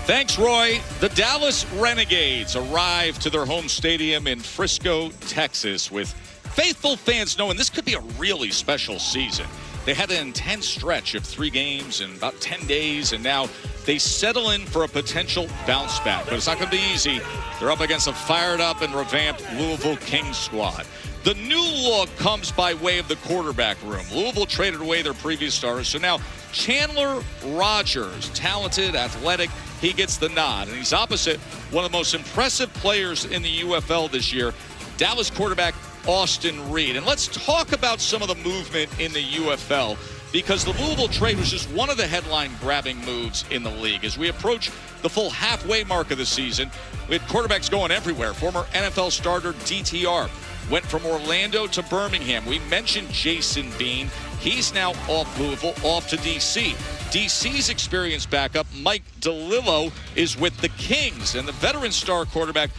Thanks, Roy. The Dallas Renegades arrived to their home stadium in Frisco, Texas, with faithful fans knowing this could be a really special season. They had an intense stretch of 3 games in about 10 days, and now they settle in for a potential bounce back. But it's not going to be easy. They're up against a fired-up and revamped Louisville Kings squad. The new look comes by way of the quarterback room. Louisville traded away their previous starters, so now Chandler Rogers, talented, athletic, he gets the nod. And he's opposite one of the most impressive players in the UFL this year, Dallas quarterback Austin Reed. And let's talk about some of the movement in the UFL, because the Louisville trade was just one of the headline-grabbing moves in the league. As we approach the full halfway mark of the season, we had quarterbacks going everywhere. Former NFL starter DTR went from Orlando to Birmingham. We mentioned Jason Bean. He's now off Louisville, off to D.C. D.C.'s experienced backup, Mike DeLillo, is with the Kings. And the veteran star quarterback,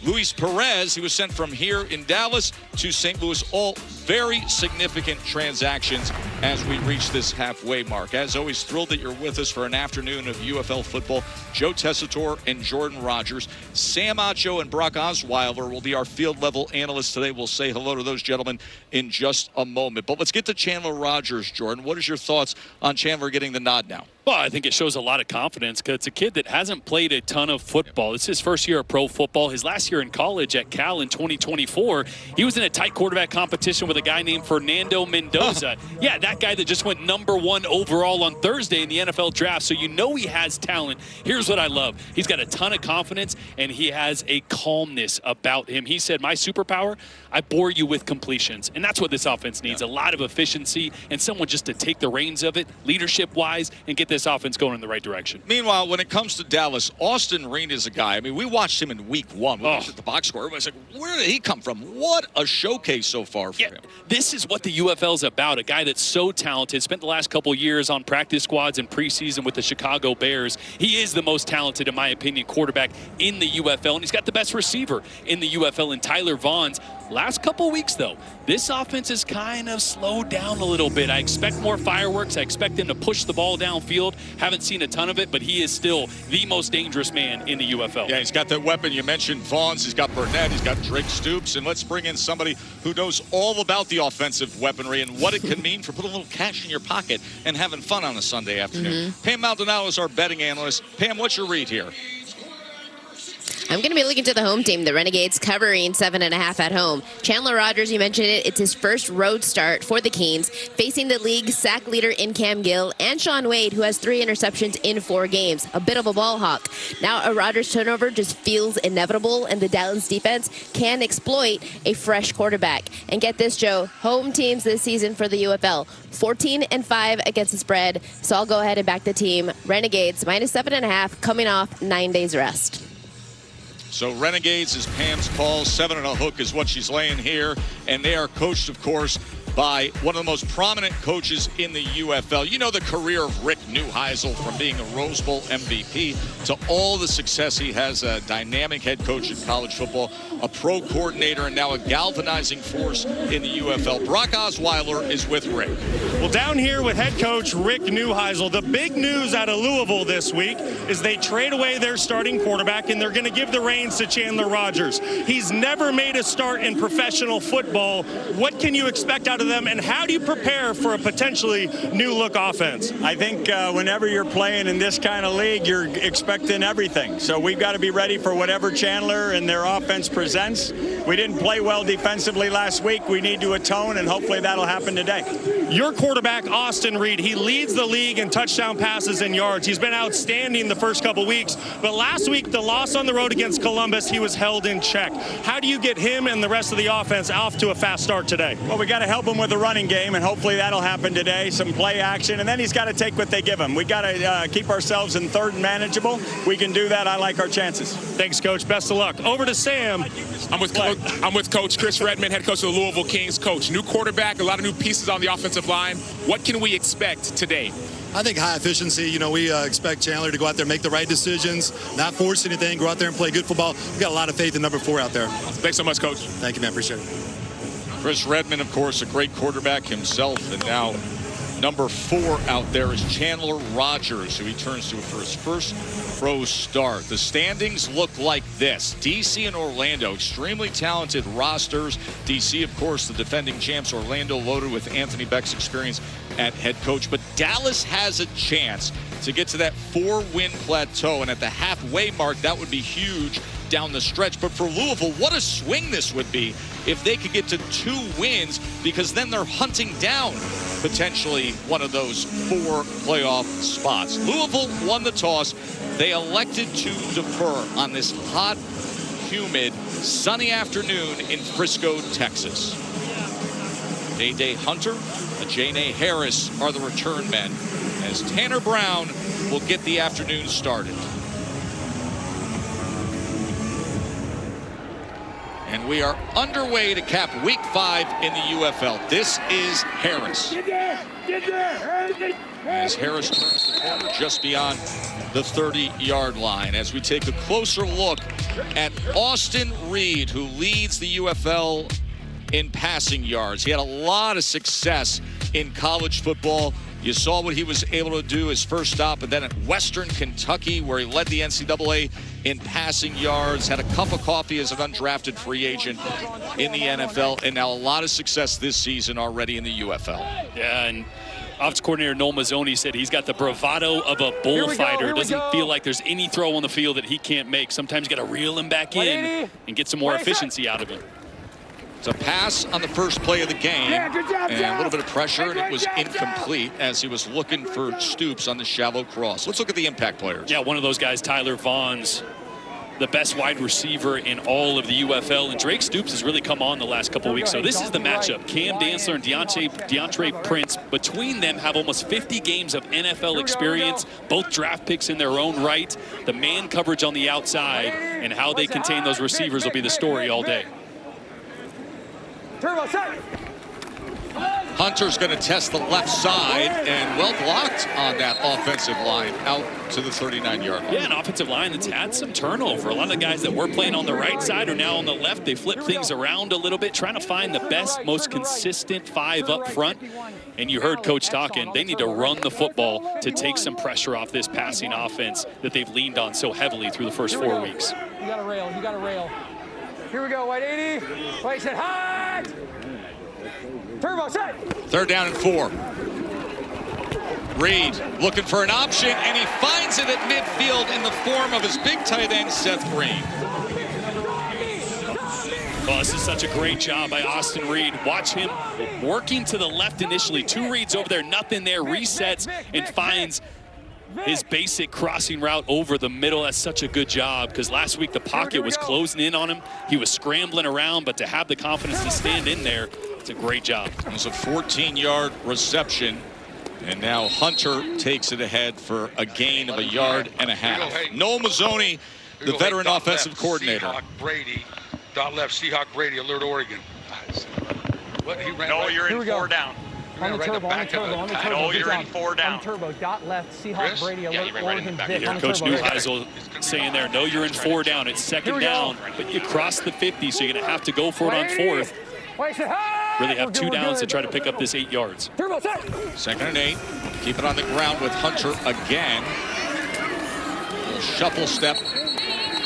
Luis Perez, he was sent from here in Dallas to St. Louis. All very significant transactions as we reach this halfway mark. As always, thrilled that you're with us for an afternoon of UFL football. Joe Tessitore and Jordan Rogers. Sam Acho and Brock Osweiler will be our field level analysts today. We'll say hello to those gentlemen in just a moment. But let's get to Chandler Rogers, Jordan. What is your thoughts on Chandler getting the nod now? Well, I think it shows a lot of confidence because it's a kid that hasn't played a ton of football. It's his first year of pro football. His last year in college at Cal in 2024, he was in a tight quarterback competition with a guy named Fernando Mendoza. Yeah, that guy that just went #1 overall on Thursday in the NFL draft. So you know he has talent. Here's what I love. He's got a ton of confidence, and he has a calmness about him. He said, my superpower, I bore you with completions. And that's what this offense needs, a lot of efficiency and someone just to take the reins of it, leadership-wise, and get this offense going in the right direction. Meanwhile, when it comes to Dallas, Austin Reed is a guy. I mean, we watched him in week 1. We watched at the box score. Everybody's like, where did he come from? What a showcase so far for him. This is what the UFL is about, a guy that's so talented, spent the last couple years on practice squads and preseason with the Chicago Bears. He is the most talented, in my opinion, quarterback in the UFL, and he's got the best receiver in the UFL in Tyler Vaughns. Last couple weeks, though, this offense has kind of slowed down a little bit. I expect more fireworks. I expect him to push the ball downfield. Haven't seen a ton of it, but he is still the most dangerous man in the UFL. Yeah, he's got that weapon. You mentioned Vaughns. He's got Burnett. He's got Drake Stoops. And let's bring in somebody who knows all about the offensive weaponry and what it can mean for putting a little cash in your pocket and having fun on a Sunday afternoon. Pam Maldonado is our betting analyst. Pam, what's your read here? I'm going to be looking to the home team, the Renegades, covering 7.5 at home. Chandler Rogers, you mentioned it. It's his first road start for the Canes, facing the league sack leader in Cam Gill and Sean Wade, who has 3 interceptions in 4 games. A bit of a ball hawk. Now a Rogers turnover just feels inevitable, and the Dallas defense can exploit a fresh quarterback. And get this, Joe, home teams this season for the UFL, 14-5 against the spread. So I'll go ahead and back the team. Renegades, -7.5, coming off 9 days rest. So Renegades is Pam's call. 7 and a hook is what she's laying here. And they are coached, of course, by one of the most prominent coaches in the UFL. You know the career of Rick Neuheisel, from being a Rose Bowl MVP to all the success he has, a dynamic head coach in college football, a pro coordinator, and now a galvanizing force in the UFL. Brock Osweiler is with Rick. Well, down here with head coach Rick Neuheisel, the big news out of Louisville this week is they trade away their starting quarterback, and they're going to give the reins to Chandler Rogers. He's never made a start in professional football. What can you expect out of them, and how do you prepare for a potentially new-look offense? I think whenever you're playing in this kind of league, you're expecting everything. So we've got to be ready for whatever Chandler and their offense presents. We didn't play well defensively last week. We need to atone, and hopefully that'll happen today. Your quarterback, Austin Reed, he leads the league in touchdown passes and yards. He's been outstanding the first couple weeks, but last week, the loss on the road against Columbus, he was held in check. How do you get him and the rest of the offense off to a fast start today? Well, we got to help him with the running game, and hopefully that'll happen today. Some play action, and then he's got to take what they give him. We got to keep ourselves in third and manageable. We can do that. I like our chances. Thanks, Coach. Best of luck. Over to Sam. I'm with Coach Chris Redmond, head coach of the Louisville Kings. Coach, new quarterback, a lot of new pieces on the offensive line. What can we expect today? I think high efficiency. You know, we expect Chandler to go out there and make the right decisions, not force anything, go out there and play good football. We've got a lot of faith in number 4 out there. Thanks so much, Coach. Thank you, man. Appreciate it. Chris Redmond, of course, a great quarterback himself, and now Number 4 out there is Chandler Rogers, who he turns to for his first pro start. The standings look like this. DC and Orlando, extremely talented rosters. DC, of course, the defending champs. Orlando loaded with Anthony Beck's experience at head coach. But Dallas has a chance to get to that 4-win plateau. And at the halfway mark, that would be huge down the stretch. But for Louisville, what a swing this would be if they could get to 2 wins, because then they're hunting down potentially one of those 4 playoff spots. Louisville won the toss. They elected to defer on this hot, humid, sunny afternoon in Frisco, Texas. Day Hunter and Janae Harris are the return men, as Tanner Brown will get the afternoon started. And we are underway to cap week 5 in the UFL. This is Harris. As Harris turns the corner just beyond the 30-yard line. As we take a closer look at Austin Reed, who leads the UFL in passing yards. He had a lot of success in college football. You saw what he was able to do his first stop, and then at Western Kentucky, where he led the NCAA in passing yards, had a cup of coffee as an undrafted free agent in the NFL, and now a lot of success this season already in the UFL. Yeah, and offensive coordinator Noel Mazzoni said he's got the bravado of a bullfighter. Doesn't feel like there's any throw on the field that he can't make. Sometimes you got to reel him back in and get some more efficiency out of him. It's a pass on the first play of the game, and a little bit of pressure, and it was incomplete as he was looking for Stoops on the shallow cross. Let's look at the impact players. Yeah, one of those guys, Tyler Vaughn's the best wide receiver in all of the UFL, and Drake Stoops has really come on the last couple of weeks. So this is the matchup. Cam Dantzler and DeAndre Prince, between them, have almost 50 games of NFL experience, both draft picks in their own right. The man coverage on the outside and how they contain those receivers will be the story all day. Hunter's going to test the left side, and well blocked on that offensive line out to the 39-yard line. Yeah, an offensive line that's had some turnover. A lot of the guys that were playing on the right side are now on the left. They flip things around a little bit, trying to find the best, most consistent 5 up front. And you heard Coach talking, they need to run the football to take some pressure off this passing offense that they've leaned on so heavily through the first 4 weeks. You got to rail, you got to rail. Here we go, white 80. White set, hot! Turbo set! 3rd down and 4. Reed looking for an option, and he finds it at midfield in the form of his big tight end, Seth Green. Well, this is such a great job by Austin Reed. Watch him working to the left initially. 2 reads over there, nothing there, resets, and finds his basic crossing route over the middle. That's such a good job, because last week the pocket was closing in on him. He was scrambling around, but to have the confidence to stand in there, it's a great job. It was a 14-yard reception, and now Hunter takes it ahead for a gain of 1.5 yards. Noel Mazzoni, the veteran offensive coordinator. Seahawk Brady, dot left, Seahawk Brady, alert Oregon. What, he ran right. You're in 4 down. On the turbo, on the turbo, on the turbo. Oh, you're in 4 down. On the turbo, dot left, Seahawk Brady, alert Oregon, Vic. Here, Coach Neuheisel saying there, no, you're in 4 down. It's 2nd down, but you crossed the 50, so you're going to have to go for it on 4th. Really have 2 downs to try to pick up this 8 yards. 2nd and 8. Keep it on the ground with Hunter again. A little shuffle step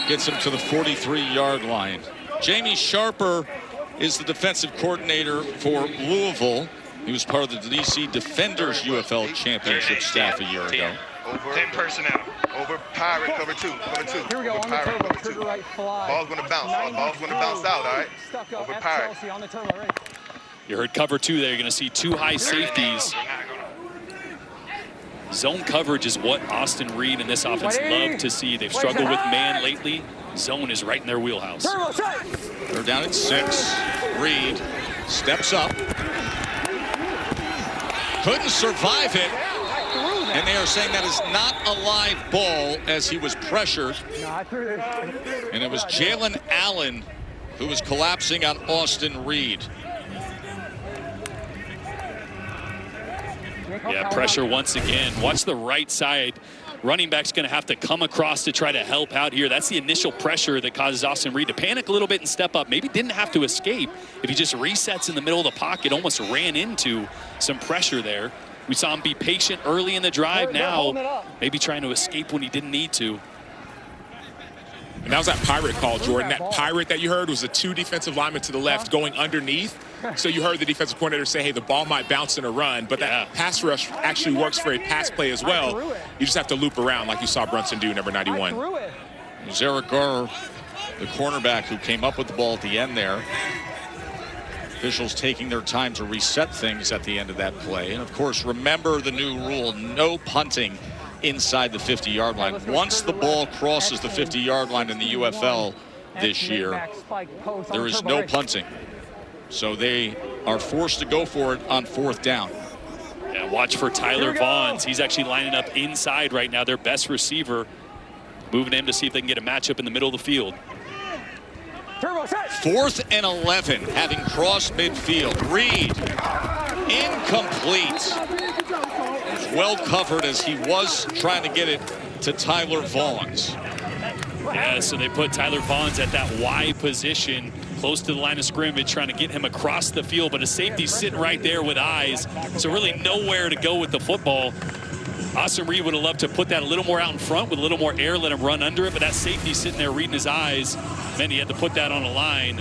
gets him to the 43-yard line. Jamie Sharper is the defensive coordinator for Louisville. He was part of the DC Defenders UFL Championship staff a year ago. Over 10 personnel. Over Pirate, cover 2. Here we go, on the turbo, trigger right fly. Ball's going to bounce. Ball's going to bounce out, all right? Over Pirate. On the turbo, right. You heard cover 2 there. You're going to see 2 high safeties. Zone coverage is what Austin Reed and this offense love to see. They've struggled with man lately. Zone is right in their wheelhouse. They're down at 6. Reed steps up. Couldn't survive it. And they are saying that is not a live ball as he was pressured. And it was Jalen Allen who was collapsing on Austin Reed. Yeah, pressure once again. Watch the right side. Running back's going to have to come across to try to help out here. That's the initial pressure that causes Austin Reed to panic a little bit and step up. Maybe didn't have to escape. If he just resets in the middle of the pocket, almost ran into some pressure there. We saw him be patient early in the drive. Now, maybe trying to escape when he didn't need to. And that was that pirate call, Jordan. That pirate that you heard was the 2 defensive linemen to the left going underneath. So you heard the defensive coordinator say, hey, the ball might bounce in a run, but that pass rush actually works for a pass play as well. You just have to loop around like you saw Brunson do, number 91. It was Eric Garr, the cornerback, who came up with the ball at the end there. Officials taking their time to reset things at the end of that play. And, of course, remember the new rule, no punting inside the 50-yard line. Once the ball crosses the 50-yard line in the UFL this year, there is no punting. So they are forced to go for it on 4th down. Yeah, watch for Tyler Vaughns. He's actually lining up inside right now, their best receiver. Moving him to see if they can get a matchup in the middle of the field. 4th and 11, having crossed midfield. Reed, incomplete. Well covered as he was trying to get it to Tyler Vaughns. Yeah, so they put Tyler Vaughns at that Y position, close to the line of scrimmage, trying to get him across the field, but a safety's sitting right there with eyes, so really nowhere to go with the football. Austin Reed would have loved to put that a little more out in front with a little more air, let him run under it, but that safety's sitting there reading his eyes. Then he had to put that on a line.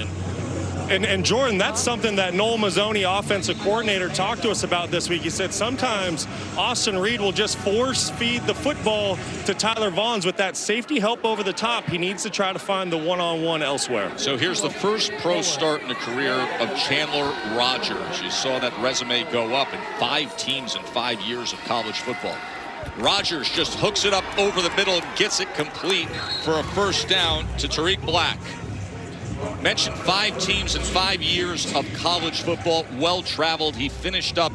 And Jordan, that's something that Noel Mazzoni, offensive coordinator, talked to us about this week. He said sometimes Austin Reed will just force feed the football to Tyler Vaughns with that safety help over the top. He needs to try to find the one-on-one elsewhere. So here's the first pro start in the career of Chandler Rogers. You saw that resume go up in 5 teams in 5 years of college football. Rogers just hooks it up over the middle and gets it complete for a 1st down to Tariq Black. Mentioned 5 teams in 5 years of college football, well-traveled. He finished up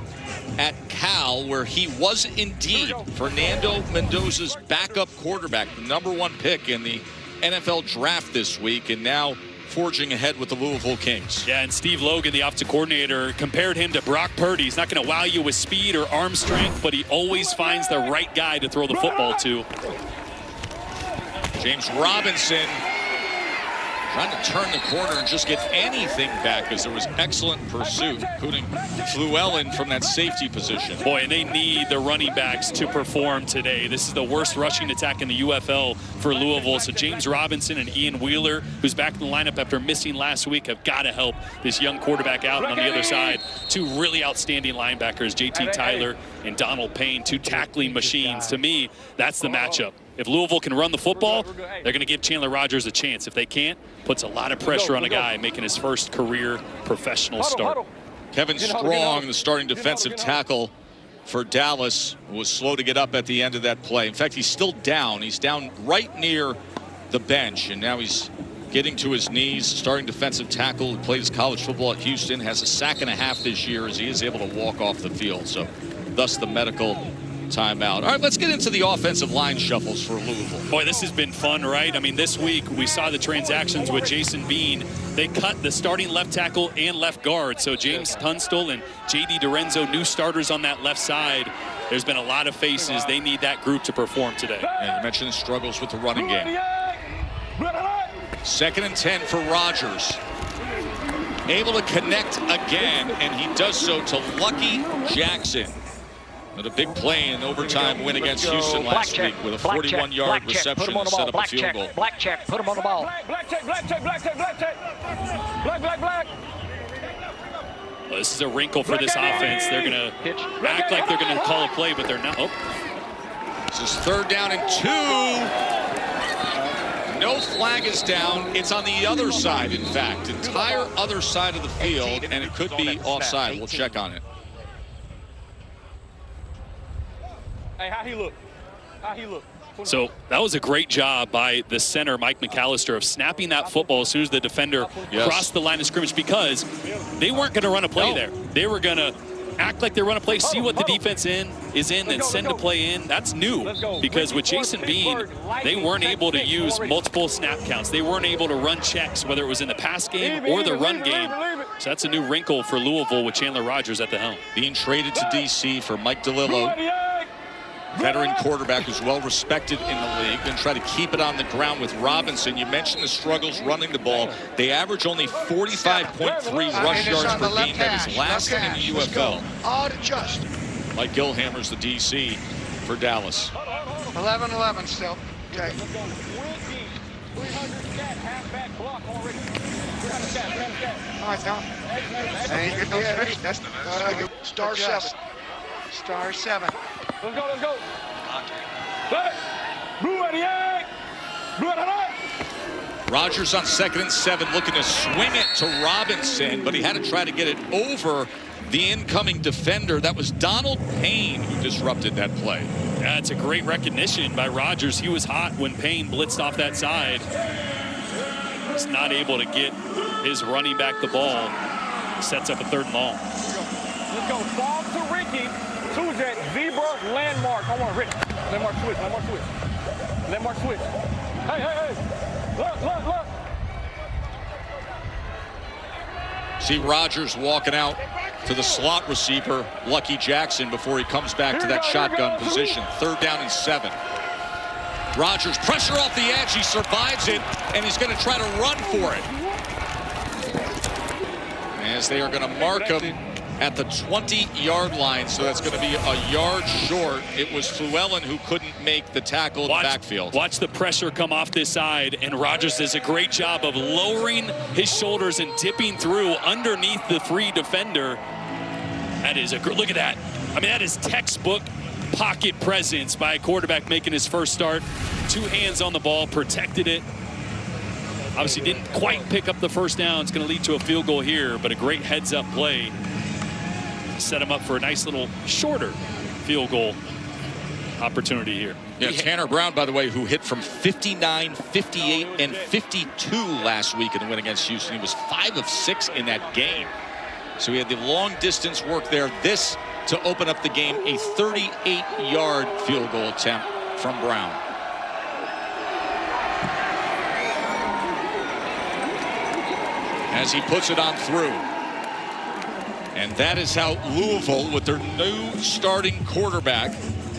at Cal, where he was indeed Fernando Mendoza's backup quarterback, the #1 pick in the NFL draft this week, and now forging ahead with the Louisville Kings. Yeah, and Steve Logan, the offensive coordinator, compared him to Brock Purdy. He's not going to wow you with speed or arm strength, but he always finds the right guy to throw the football to. James Robinson trying to turn the corner and just get anything back, as there was excellent pursuit, including Fluellen from that safety position. Boy, and they need the running backs to perform today. This is the worst rushing attack in the UFL for Louisville. So James Robinson and Ian Wheeler, who's back in the lineup after missing last week, have got to help this young quarterback out. And on the other side, 2 really outstanding linebackers, JT Tyler and Donald Payne, 2 tackling machines. To me, that's the matchup. If Louisville can run the football, they're going to give Chandler Rogers a chance. If they can't, puts a lot of pressure on a guy making his first career professional start. Kevin Strong, the starting defensive tackle for Dallas, was slow to get up at the end of that play. In fact, he's still down. He's down right near the bench, and now he's getting to his knees. Starting defensive tackle who played his college football at Houston, has a sack and a half this year as he is able to walk off the field. So thus the medical timeout. All right, let's get into the offensive line shuffles for Louisville. Boy, this has been fun, right? I mean, this week we saw the transactions with Jason Bean. They cut the starting left tackle and left guard. So James Tunstall and J.D. Dorenzo, new starters on that left side. There's been a lot of faces. They need that group to perform today. And you mentioned the struggles with the running game. 2nd and 10 for Rogers. Able to connect again, and he does so to Lucky Jackson. With a big play in overtime win against Houston last week with a 41-yard reception to set up a field goal. Black check, put him on the ball. Black check, black check, black check, black check. Black, black, black. Well, this is a wrinkle for this offense. They're going to act like they're going to call a play, but they're not. Oh. This is 3rd down and 2. No flag is down. It's on the other side, in fact. Entire other side of the field, and it could be offside. We'll check on it. Hey, how he look? How he look? So that was a great job by the center, Mike McAllister, of snapping that football as soon as the defender crossed the line of scrimmage, because they weren't going to run a play there. They were going to act like they run a play, see what the defense is in, and send a play in. That's new, because with Jason Bean, they weren't able to use multiple snap counts. They weren't able to run checks, whether it was in the pass game or the run game. So that's a new wrinkle for Louisville with Chandler Rogers at the helm. Being traded to D.C. for Mike DeLillo, veteran quarterback who's well respected in the league, and try to keep it on the ground with Robinson. You mentioned the struggles running the ball. They average only 45.3 rush yards per game. That is last in the UFL. Odd adjust. Mike Gilhammer's the DC for Dallas. 11-11 still. Okay. Let's go. 300 stat, halfback block already. 300 stat, 300 stat. All right, Tom. Hey, good. That's good. Star 7. Star 7. Let's go, let's go. Hey! Blue 88! Blue 88! Rogers on 2nd and 7, looking to swing it to Robinson, but he had to try to get it over the incoming defender. That was Donald Payne who disrupted that play. Yeah, it's a great recognition by Rogers. He was hot when Payne blitzed off that side. He's not able to get his running back the ball. Sets up a 3rd and long. Let's go. Fall to Ricky. Who's that? Zebra landmark. I want Rick. Landmark switch. Landmark switch. Landmark switch. Hey, hey, hey. Look, look, look. See Rogers walking out to the slot receiver, Lucky Jackson, before he comes back to that shotgun position. 3rd down and 7. Rogers, pressure off the edge. He survives it, and he's going to try to run for it. As they are going to mark him at the 20-yard line, so that's going to be a yard short. It was Llewellyn who couldn't make the tackle in the backfield. Watch the pressure come off this side, and Rogers does a great job of lowering his shoulders and tipping through underneath the 3 defender. That is a look at that. I mean, that is textbook pocket presence by a quarterback making his first start. 2 hands on the ball, protected it. Obviously didn't quite pick up the first down. It's going to lead to a field goal here, but a great heads-up play to set him up for a nice little shorter field goal opportunity here. Yeah, Tanner Brown, by the way, who hit from 59, 58, and 52 last week in the win against Houston. He was 5 of 6 in that game. So he had the long distance work there. This to open up the game, a 38-yard field goal attempt from Brown. As he puts it on through. And that is how Louisville, with their new starting quarterback,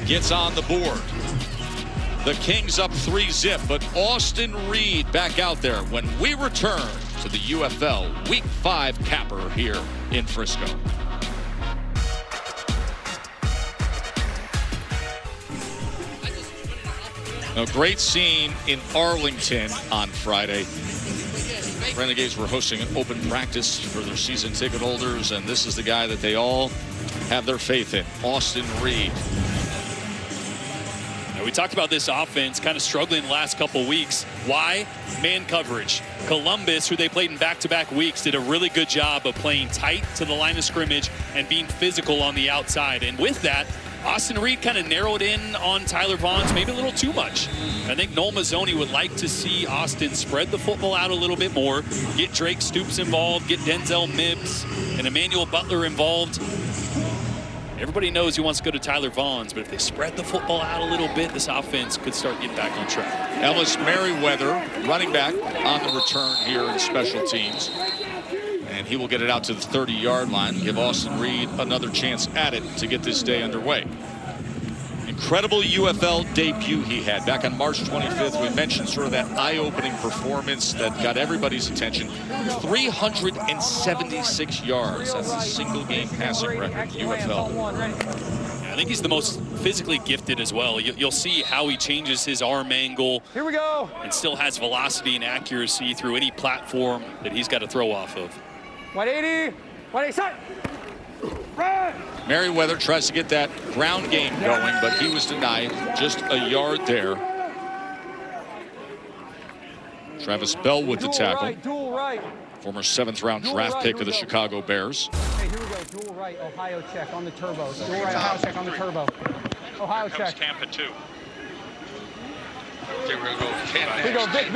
gets on the board. The Kings up 3-zip, but Austin Reed back out there when we return to the UFL Week 5 capper here in Frisco. A great scene in Arlington on Friday. Renegades were hosting an open practice for their season ticket holders, and this is the guy that they all have their faith in, Austin Reed. Now, we talked about this offense kind of struggling the last couple weeks. Why? Man coverage. Columbus, who they played in back-to-back weeks, did a really good job of playing tight to the line of scrimmage and being physical on the outside. And with that, Austin Reed kind of narrowed in on Tyler Vaughn's maybe a little too much. I think Noel Mazzoni would like to see Austin spread the football out a little bit more, get Drake Stoops involved, get Denzel Mibbs and Emmanuel Butler involved. Everybody knows he wants to go to Tyler Vaughn's, but if they spread the football out a little bit, this offense could start getting back on track. Ellis Merriweather, running back, on the return here in special teams. And he will get it out to the 30-yard line and give Austin Reed another chance at it to get this day underway. Incredible UFL debut he had back on March 25th. We mentioned sort of that eye-opening performance that got everybody's attention. 376 yards. That's a single-game passing record, UFL. I think he's the most physically gifted as well. You'll see how he changes his arm angle. Here we go. And still has velocity and accuracy through any platform that he's got to throw off of. 180. 180. Set. Run. Merriweather tries to get that ground game going, but he was denied just a yard there. Travis Bell with the tackle. Dual right. Former 7th-round draft pick of the Chicago Bears. Hey, here we go. Dual right. Ohio check on the turbo. Dual right. Ohio check on the turbo. Ohio check. Tampa 2. Okay, we're going to go 10 next. Here we go. Vic.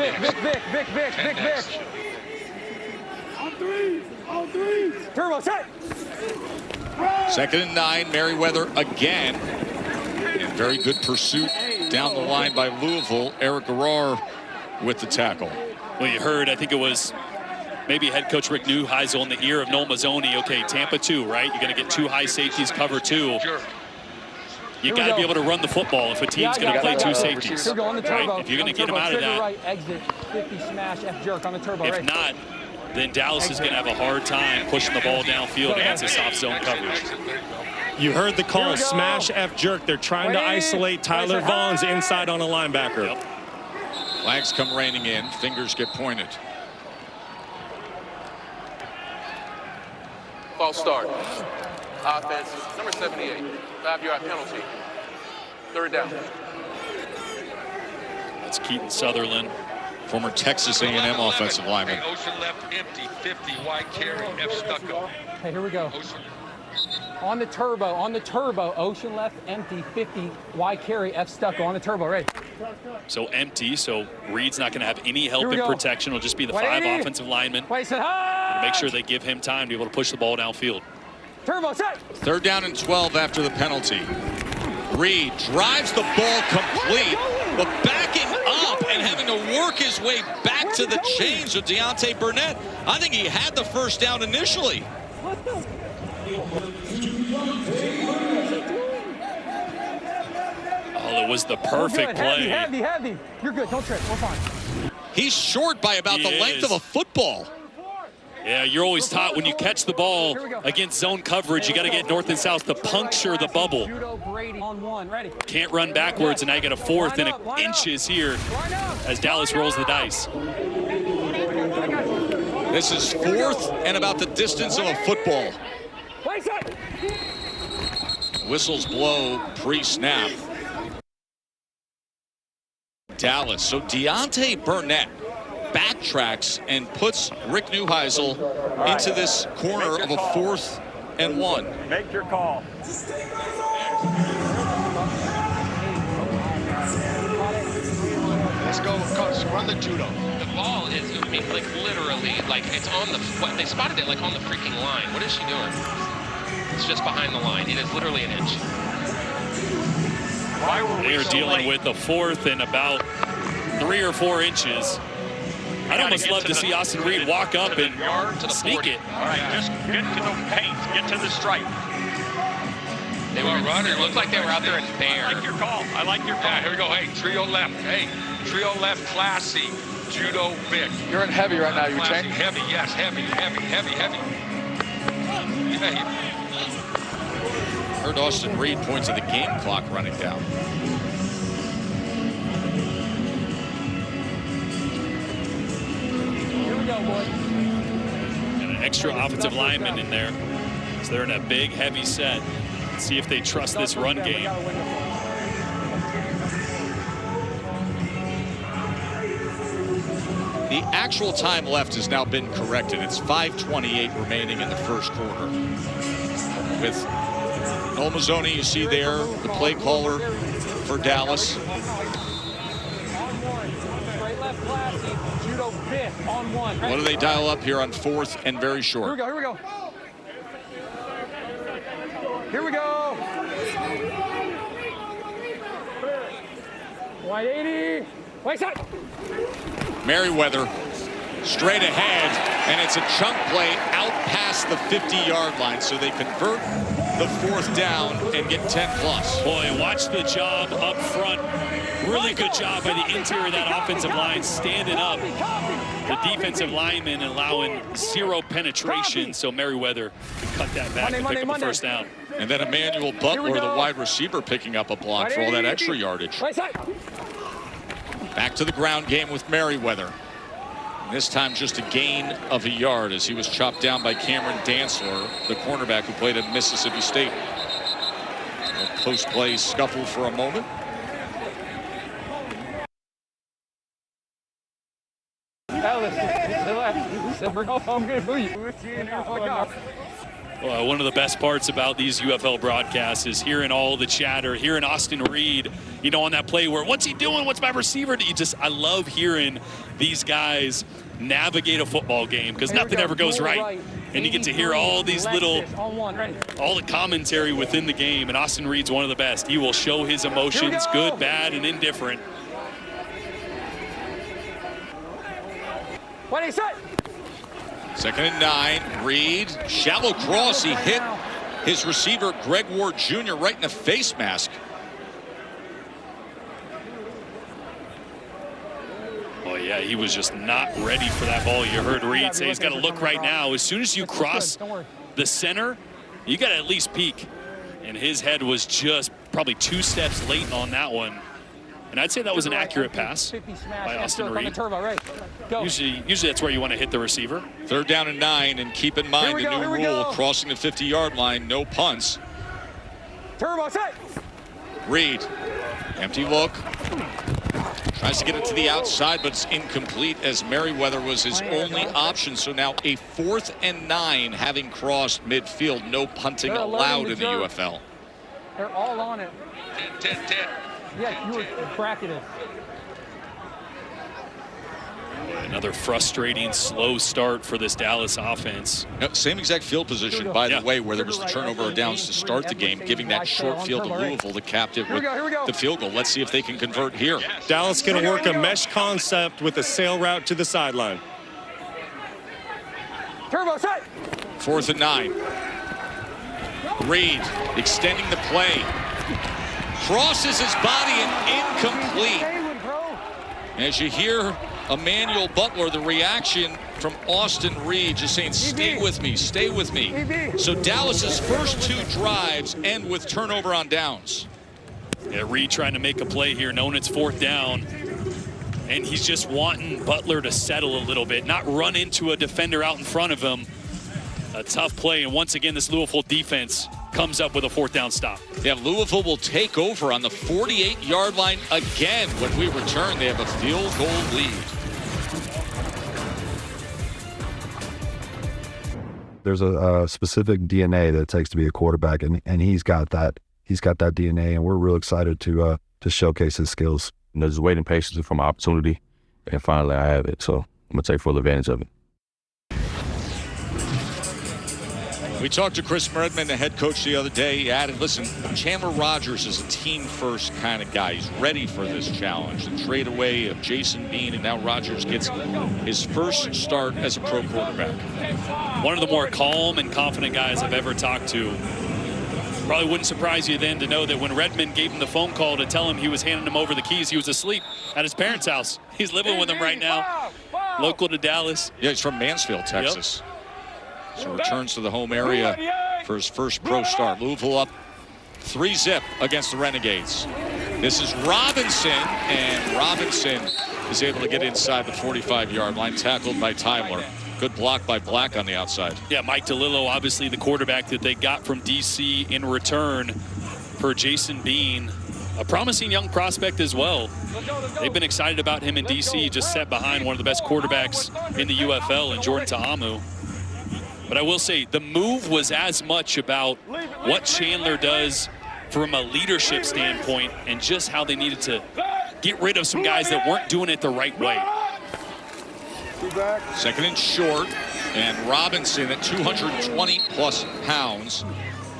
On three. Turbo set. 2nd and 9, Merriweather again. And very good pursuit down the line by Louisville. Eric Garrar with the tackle. Well, you heard, I think it was maybe head coach Rick Neuheisel in the ear of Noel Mazzoni. Okay, Tampa 2, right? You're going to get 2 high safeties, cover 2. Sure. You got to be able to run the football if a team's going to play 2 safeties. Here we go on the turbo. Right? If you're going to get them out of that. Right, exit, 50 smash, F jerk on the turbo. If not, then Dallas is going to have a hard time pushing the ball downfield against a soft zone coverage. You heard the call, smash F jerk. They're trying to isolate Tyler Vaughn's inside on a linebacker. Yep. Flags come raining in. Fingers get pointed. False start. Offense, number 78. 5-yard penalty. Third down. That's Keaton Sutherland. Former Texas A&M offensive lineman. Hey, Ocean left empty, 50, wide carry, F stucco. Hey, here we go. Ocean. On the turbo, Ocean left empty, 50, wide carry, F stucco, on the turbo, ready. So empty, so Reed's not going to have any help in protection. It'll just be the 5 offensive linemen. Make sure they give him time to be able to push the ball downfield. Turbo, set. 3rd down and 12 after the penalty. Reed drives the ball complete, but backing up and having to work his way back to the chains of Deontay Burnett. I think he had the first down initially. Oh, it was the perfect play. Heavy. You're good. Don't trip. We're fine. He's short by about the length of a football. Yeah, you're always taught when you catch the ball against zone coverage, you got to get north and south to puncture the bubble. Can't run backwards, and now you get a 4th and inches here as Dallas rolls the dice. This is 4th and about the distance of a football. Whistles blow pre-snap. Dallas. So Deontay Burnett backtracks and puts Rick Neuheisel into this corner of a 4th and 1. Make your call. Let's go, coach. Run the judo. The ball is, I mean, like literally, like it's on the, they spotted it like on the freaking line. What is she doing? It's just behind the line. It is literally an inch. They are dealing with a 4th and about 3 or 4 inches. I'd almost love to see Austin Reed walk up and sneak it. All right, just get to the paint, get to the stripe. They were running. It looked like they were out there in bare. I like your call. I like your call. Yeah, here we go. Hey, trio left. Hey, trio left, classy. Judo Vic. You're in heavy right now. You Classy, change? heavy, yes, heavy. Yeah, Heard Austin Reed point to the game clock running down. And an extra offensive lineman in there. So they're in a big, heavy set. Let's see if they trust this run game. The actual time left has now been corrected. It's 5:28 remaining in the first quarter. With Noel Mazzoni, you see there, the play caller for Dallas. What do they dial up here on 4th and very short? Here we go. 180. Wait, set. Merriweather straight ahead, and it's a chunk play out past the 50-yard line, so they convert the 4th down and get 10 plus. Boy, watch the job up front. Really good job by the interior of that offensive line, standing up the defensive lineman and allowing 0 penetration, so Merriweather can cut that back and pick up the first down. And then Emmanuel Butler, the wide receiver, picking up a block for all that extra yardage. Back to the ground game with Merriweather. This time just a gain of a yard as he was chopped down by Cameron Dantzler, the cornerback who played at Mississippi State. A post-play scuffle for a moment. Well, one of the best parts about these UFL broadcasts is hearing all the chatter, hearing Austin Reed, you know, on that play where, what's he doing? What's my receiver? I love hearing these guys navigate a football game because nothing ever goes right. And you get to hear all these little, all the commentary within the game. And Austin Reed's one of the best. He will show his emotions, good, bad, and indifferent. What he said. 2nd and 9. Reed, shallow cross. He hit his receiver, Greg Ward Jr., right in the face mask. Oh, yeah, he was just not ready for that ball. You heard Reed say he's got to look right now. As soon as you cross the center, you got to at least peek. And his head was just probably 2 steps late on that one. And I'd say that was an accurate pass by Austin Reed. Usually that's where you want to hit the receiver. 3rd down and 9, and keep in mind the new rule, crossing the 50-yard line, no punts. Turbo, set. Reed, empty look. Tries to get it to the outside, but it's incomplete as Merriweather was his only option. So now a 4th and 9, having crossed midfield. No punting allowed in the UFL. They're all on it. 10. Yeah, you were bracketed. Another frustrating, slow start for this Dallas offense. Same exact field position, by the way, where there was the turnover of downs to start the game, giving that short field to Louisville, the captive, with the field goal. Let's see if they can convert here. Dallas going to work a mesh concept with a sail route to the sideline. Turbo, set. 4th and 9. Reed extending the play. Crosses his body and incomplete. As you hear Emmanuel Butler, the reaction from Austin Reed just saying, stay with me, stay with me. So Dallas's first 2 drives end with turnover on downs. Yeah, Reed trying to make a play here, knowing it's 4th down. And he's just wanting Butler to settle a little bit, not run into a defender out in front of him. A tough play, and once again, this Louisville defense comes up with a 4th down stop. Yeah, Louisville will take over on the 48-yard line again. When we return, they have a field goal lead. There's a specific DNA that it takes to be a quarterback, and he's got that. He's got that DNA, and we're real excited to showcase his skills. And there's waiting patiently for my opportunity, and finally I have it. So I'm gonna take full advantage of it. We talked to Chris Redman, the head coach, the other day. He added, listen, Chandler Rogers is a team-first kind of guy. He's ready for this challenge. The trade away of Jason Bean, and now Rogers gets his first start as a pro quarterback. One of the more calm and confident guys I've ever talked to. Probably wouldn't surprise you then to know that when Redmond gave him the phone call to tell him he was handing him over the keys, he was asleep at his parents' house. He's living with them right now, local to Dallas. Yeah, he's from Mansfield, Texas. Yep. So returns to the home area for his first pro start. Louisville up 3-0 against the Renegades. This is Robinson, and Robinson is able to get inside the 45-yard line, tackled by Tyler. Good block by Black on the outside. Yeah, Mike DeLillo, obviously the quarterback that they got from D.C. in return for Jason Bean. A promising young prospect as well. They've been excited about him in D.C., just set behind one of the best quarterbacks in the UFL in Jordan Ta'amu. But I will say the move was as much about what Chandler does from a leadership standpoint and just how they needed to get rid of some guys that weren't doing it the right way. 2nd and short, and Robinson at 220+ pounds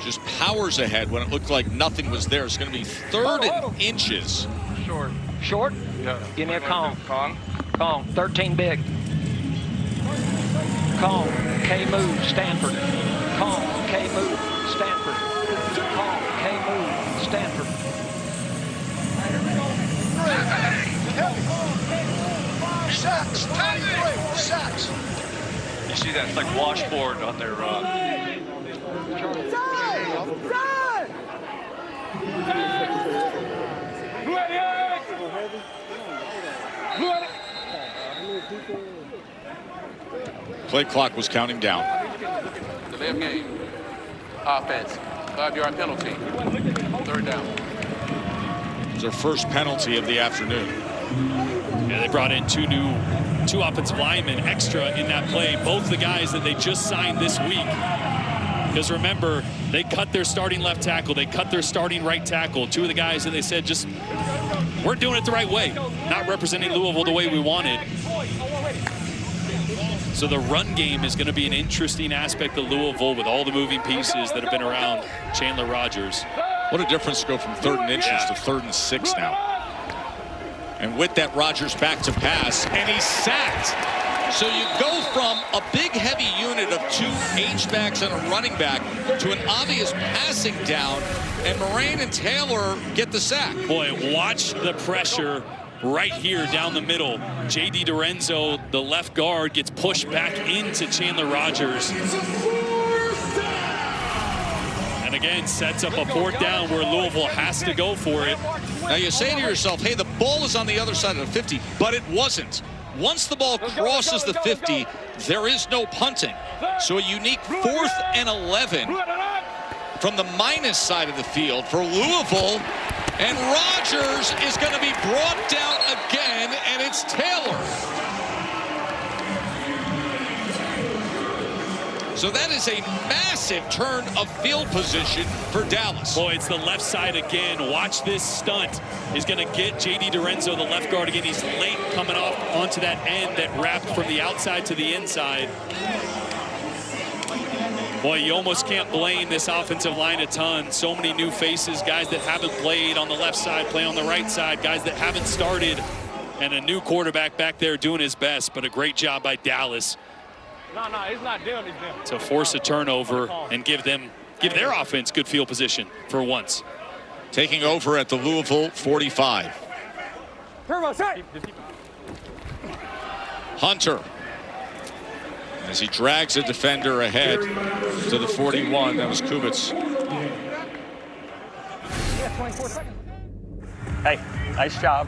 just powers ahead when it looked like nothing was there. It's going to be 3rd and inches. Short? Yeah. Give me a Kong. Kong. 13 big. Kong, K move, Stanford. Kong, K move, Stanford. Kong, K move, Stanford. Sacks, 93 sacks. You see that? It's like washboard on their Play clock was counting down. Delay of game. Offense. 5-yard penalty. 3rd down. It's their first penalty of the afternoon. Yeah, they brought in two offensive linemen extra in that play. Both the guys that they just signed this week. Because remember, they cut their starting left tackle. They cut their starting right tackle. 2 of the guys that they said just weren't doing it the right way. Not representing Louisville the way we wanted. So the run game is going to be an interesting aspect of Louisville with all the moving pieces that have been around Chandler Rogers. What a difference to go from 3rd and inches to 3rd and 6 now. And with that, Rogers back to pass, and he's sacked. So you go from a big, heavy unit of 2 H-backs and a running back to an obvious passing down, and Moraine and Taylor get the sack. Boy, watch the pressure right here down the middle. J.D. Dorenzo, the left guard, gets pushed back into Chandler Rogers. And again, sets up a 4th down where Louisville has to go for it. Now you say to yourself, hey, the ball is on the other side of the 50, but it wasn't. Once the ball crosses the 50, there is no punting. So a unique 4th and 11 from the minus side of the field for Louisville. And Rogers is going to be brought down again, and it's Taylor. So that is a massive turn of field position for Dallas. Boy, it's the left side again. Watch this stunt. He's going to get J.D. Dorenzo, the left guard, again. He's late coming off onto that end that wrapped from the outside to the inside. Boy, you almost can't blame this offensive line a ton. So many new faces, guys that haven't played on the left side, play on the right side, guys that haven't started, and a new quarterback back there doing his best, but a great job by Dallas. No, he's not doing it. To force a turnover and give their offense good field position for once. Taking over at the Louisville 45. Hunter, as he drags a defender ahead to the 41. That was Kubitz. Hey, nice job.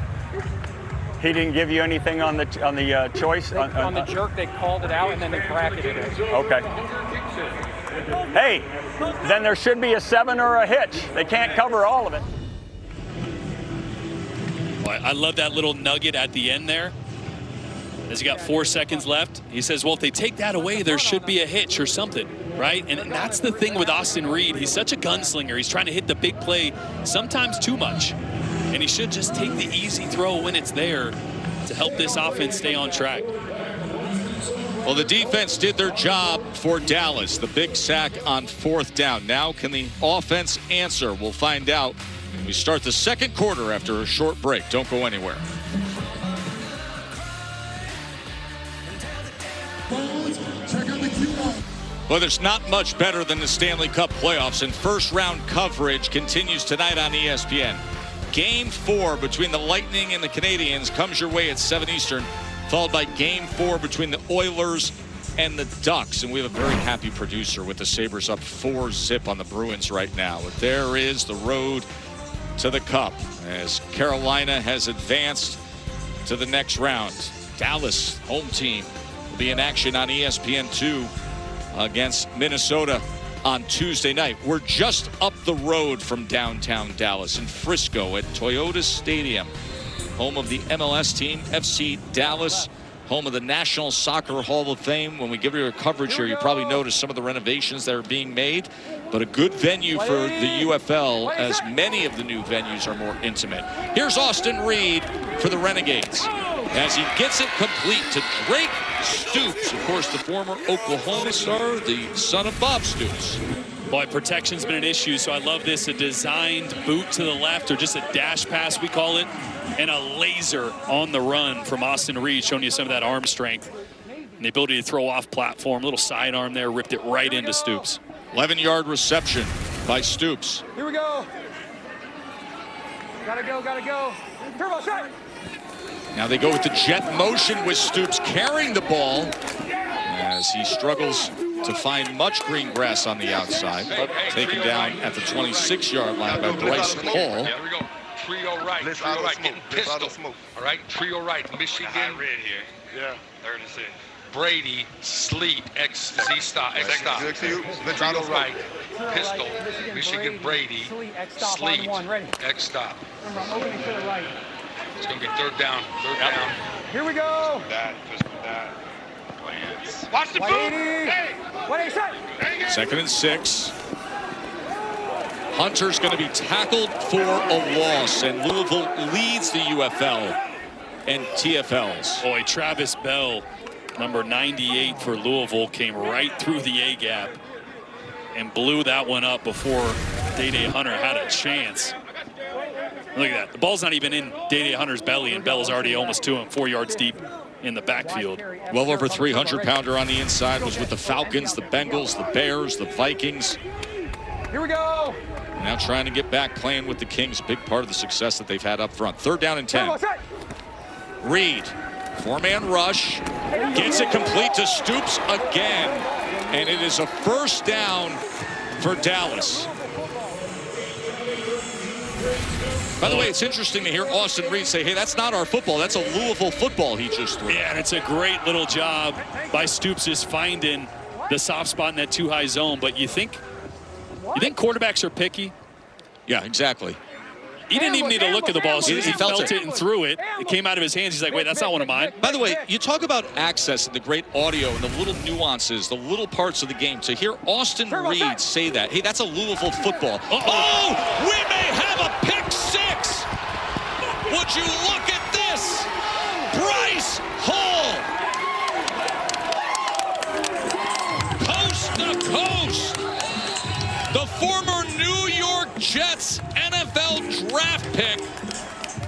He didn't give you anything on the choice? On the jerk, they called it out, and then they bracketed it. Okay. Hey, then there should be a 7 or a hitch. They can't cover all of it. Boy, I love that little nugget at the end there. As he got 4 seconds left, he says, well, if they take that away, there should be a hitch or something, right? And that's the thing with Austin Reed. He's such a gunslinger. He's trying to hit the big play, sometimes too much. And he should just take the easy throw when it's there to help this offense stay on track. Well, the defense did their job for Dallas. The big sack on 4th down. Now can the offense answer? We'll find out when we start the second quarter after a short break. Don't go anywhere. Well, there's not much better than the Stanley Cup playoffs, and first-round coverage continues tonight on ESPN. Game 4 between the Lightning and the Canadiens comes your way at 7 Eastern, followed by Game 4 between the Oilers and the Ducks. And we have a very happy producer with the Sabres up 4-0 on the Bruins right now. But there is the road to the Cup as Carolina has advanced to the next round. Dallas, home team, will be in action on ESPN2 against Minnesota on Tuesday night. We're just up the road from downtown Dallas in Frisco at Toyota Stadium, home of the MLS team, FC Dallas, home of the National Soccer Hall of Fame. When we give you a coverage here, you probably notice some of the renovations that are being made, but a good venue for the UFL, as many of the new venues are more intimate. Here's Austin Reed for the Renegades as he gets it complete to Drake Stoops, of course, the former Oklahoma star, the son of Bob Stoops. Boy, protection's been an issue, so I love this. A designed boot to the left, or just a dash pass, we call it, and a laser on the run from Austin Reed, showing you some of that arm strength and the ability to throw off platform. Little sidearm there, ripped it right into Stoops. 11-yard reception by Stoops. Here we go. Gotta go. Turbo shot. Now they go with the jet motion with Stoops carrying the ball as he struggles to find much green grass on the outside. Taken down at the 26-yard line by Bryce Hall. Here we go. Trio right, getting pistol. All right, trio right, Michigan. Red here. Yeah, 36. Brady, Sleet, Z stop, X stop. Trio right, pistol, Michigan, Brady, Sleet, X stop. It's going to be third down. Here we go. Watch the boot. Hey. 2nd and 6. Hunter's going to be tackled for a loss, and Louisville leads the UFL and TFLs. Boy, Travis Bell, number 98 for Louisville, came right through the A-gap and blew that one up before Day-Day Hunter had a chance. Look at that. The ball's not even in Day-Day Hunter's belly, and Bell's already almost to him, 4 yards deep in the backfield. Well over 300-pounder on the inside, was with the Falcons, the Bengals, the Bears, the Vikings. Here we go. Now trying to get back playing with the Kings, big part of the success that they've had up front. 3rd down and 10. Reed, 4-man rush, gets it complete to Stoops again, and it is a 1st down for Dallas. By the way, it's interesting to hear Austin Reed say, hey, that's not our football. That's a Louisville football he just threw. Yeah, and it's a great little job by Stoops just finding the soft spot in that too-high zone. But you think quarterbacks are picky? Yeah, exactly. He didn't even need to look at the ball. As soon as he felt it and threw it, it came out of his hands. He's like, wait, that's not one of mine. By the way, you talk about access and the great audio and the little nuances, the little parts of the game. To hear Austin Reed say that, hey, that's a Louisville football. Oh, we may have a pick six. Would you look at this? Bryce Hall. Coast to coast. The former New York Jets NFL draft pick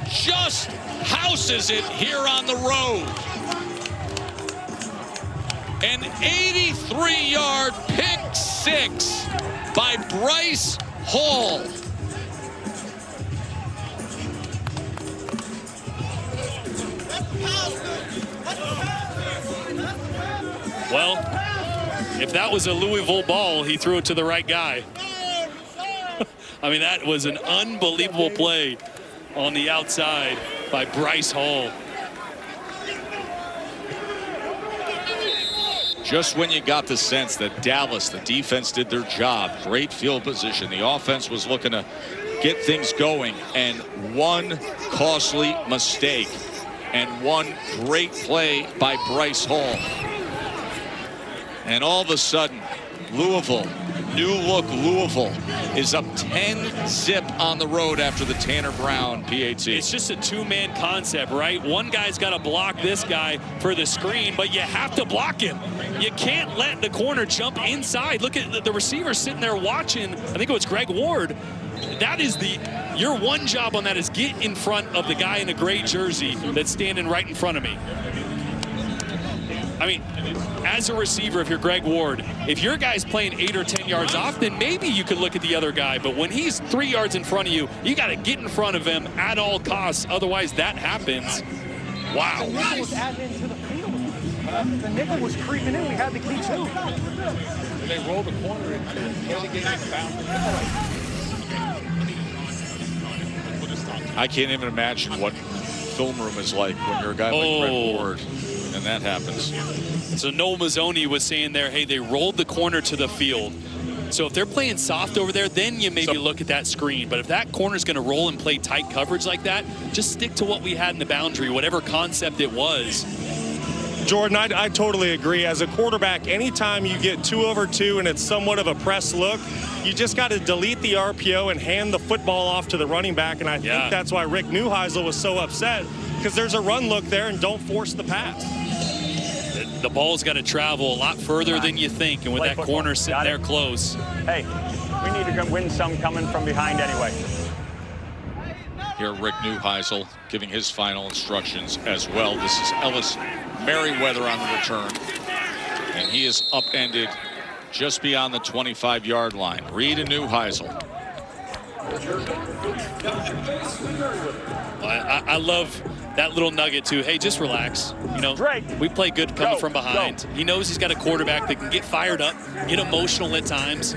just houses it here on the road. An 83-yard pick six by Bryce Hall. Well, if that was a Louisville ball, he threw it to the right guy. I mean, that was an unbelievable play on the outside by Bryce Hall. Just when you got the sense that Dallas, the defense did their job, great field position, the offense was looking to get things going, and one costly mistake and one great play by Bryce Hall. And all of a sudden, Louisville, new look Louisville, is up 10-0 on the road after the Tanner Brown PAT. It's just a two-man concept, right? One guy's got to block this guy for the screen, but you have to block him. You can't let the corner jump inside. Look at the receiver sitting there watching. I think it was Greg Ward. That is your one job on that is get in front of the guy in a gray jersey that's standing right in front of me. I mean, as a receiver, if you're Greg Ward, if your guy's playing 8 or 10 yards off, then maybe you could look at the other guy. But when he's 3 yards in front of you, you got to get in front of him at all costs. Otherwise, that happens. Wow. The nickel was adding into the field. The nickel was creeping in. We had the key, too. And they rolled the corner and I can't even imagine what film room is like when you're a guy like Greg Ward. And that happens. So Noel Mazzoni was saying there, hey, they rolled the corner to the field. So if they're playing soft over there, then you maybe look at that screen. But if that corner's going to roll and play tight coverage like that, just stick to what we had in the boundary, whatever concept it was. Jordan, I totally agree. As a quarterback, anytime you get 2 over 2 and it's somewhat of a press look, you just got to delete the RPO and hand the football off to the running back. And I think that's why Rick Neuheisel was so upset, because there's a run look there and don't force the pass. The ball's got to travel a lot further than you think, and with that corner sitting there close. Hey, we need to win some coming from behind anyway. Here, Rick Neuheisel giving his final instructions as well. This is Ellis Merriweather on the return, and he is upended just beyond the 25-yard line. Reed and Neuheisel. I love that little nugget too. Hey, just relax. You know, we play good coming from behind. He knows he's got a quarterback that can get fired up, get emotional at times.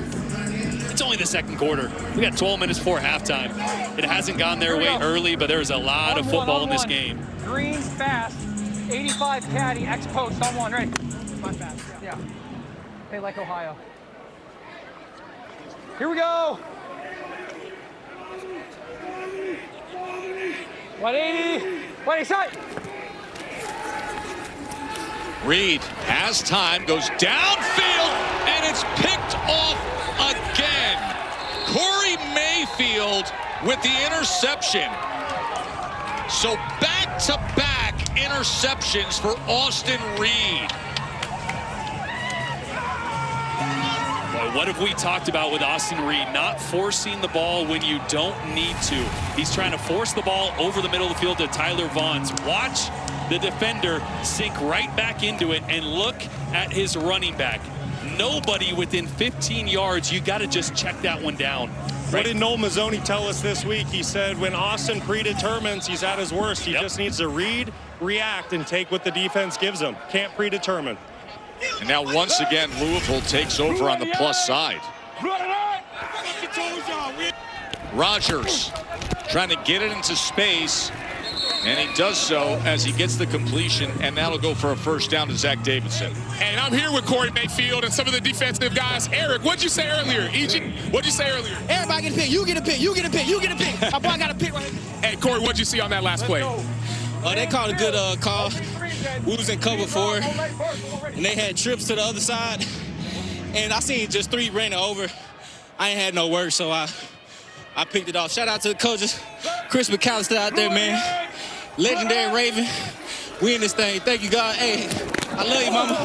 It's only the second quarter. We got 12 minutes before halftime. It hasn't gone their way early, but there's a lot of football in this game. Green's fast. 85 caddy, X-post on one. Ready? My fast. Yeah. Hey, like Ohio. Here we go. 180. 180 shot. Reed has time, goes downfield, and it's picked off again. Corey Mayfield with the interception. So back-to-back interceptions for Austin Reed. Boy, what have we talked about with Austin Reed? Not forcing the ball when you don't need to. He's trying to force the ball over the middle of the field to Tyler Vaughns. Watch the defender sink right back into it, and look at his running back. Nobody within 15 yards. You got to just check that one down. What did Noel Mazzoni tell us this week? He said when Austin predetermines, he's at his worst. He just needs to read, react, and take what the defense gives him. Can't predetermine. And now once again, Louisville takes over on the plus side. Rodgers trying to get it into space. And he does so as he gets the completion, and that'll go for a first down to Zach Davidson. And I'm here with Corey Mayfield and some of the defensive guys. Eric, what'd you say earlier? What'd you say earlier? Everybody get a pick. You get a pick. You get a pick. You get a pick. My boy got a pick right here. Hey, Corey, what'd you see on that last play? They called a good call. We was in cover 4, and they had trips to the other side. And I seen just 3 ran it over. I ain't had no work, so I picked it off. Shout out to the coaches. Chris McAllister out there, man. Legendary Raven. We in this thing. Thank you, God. Hey, I love you, mama.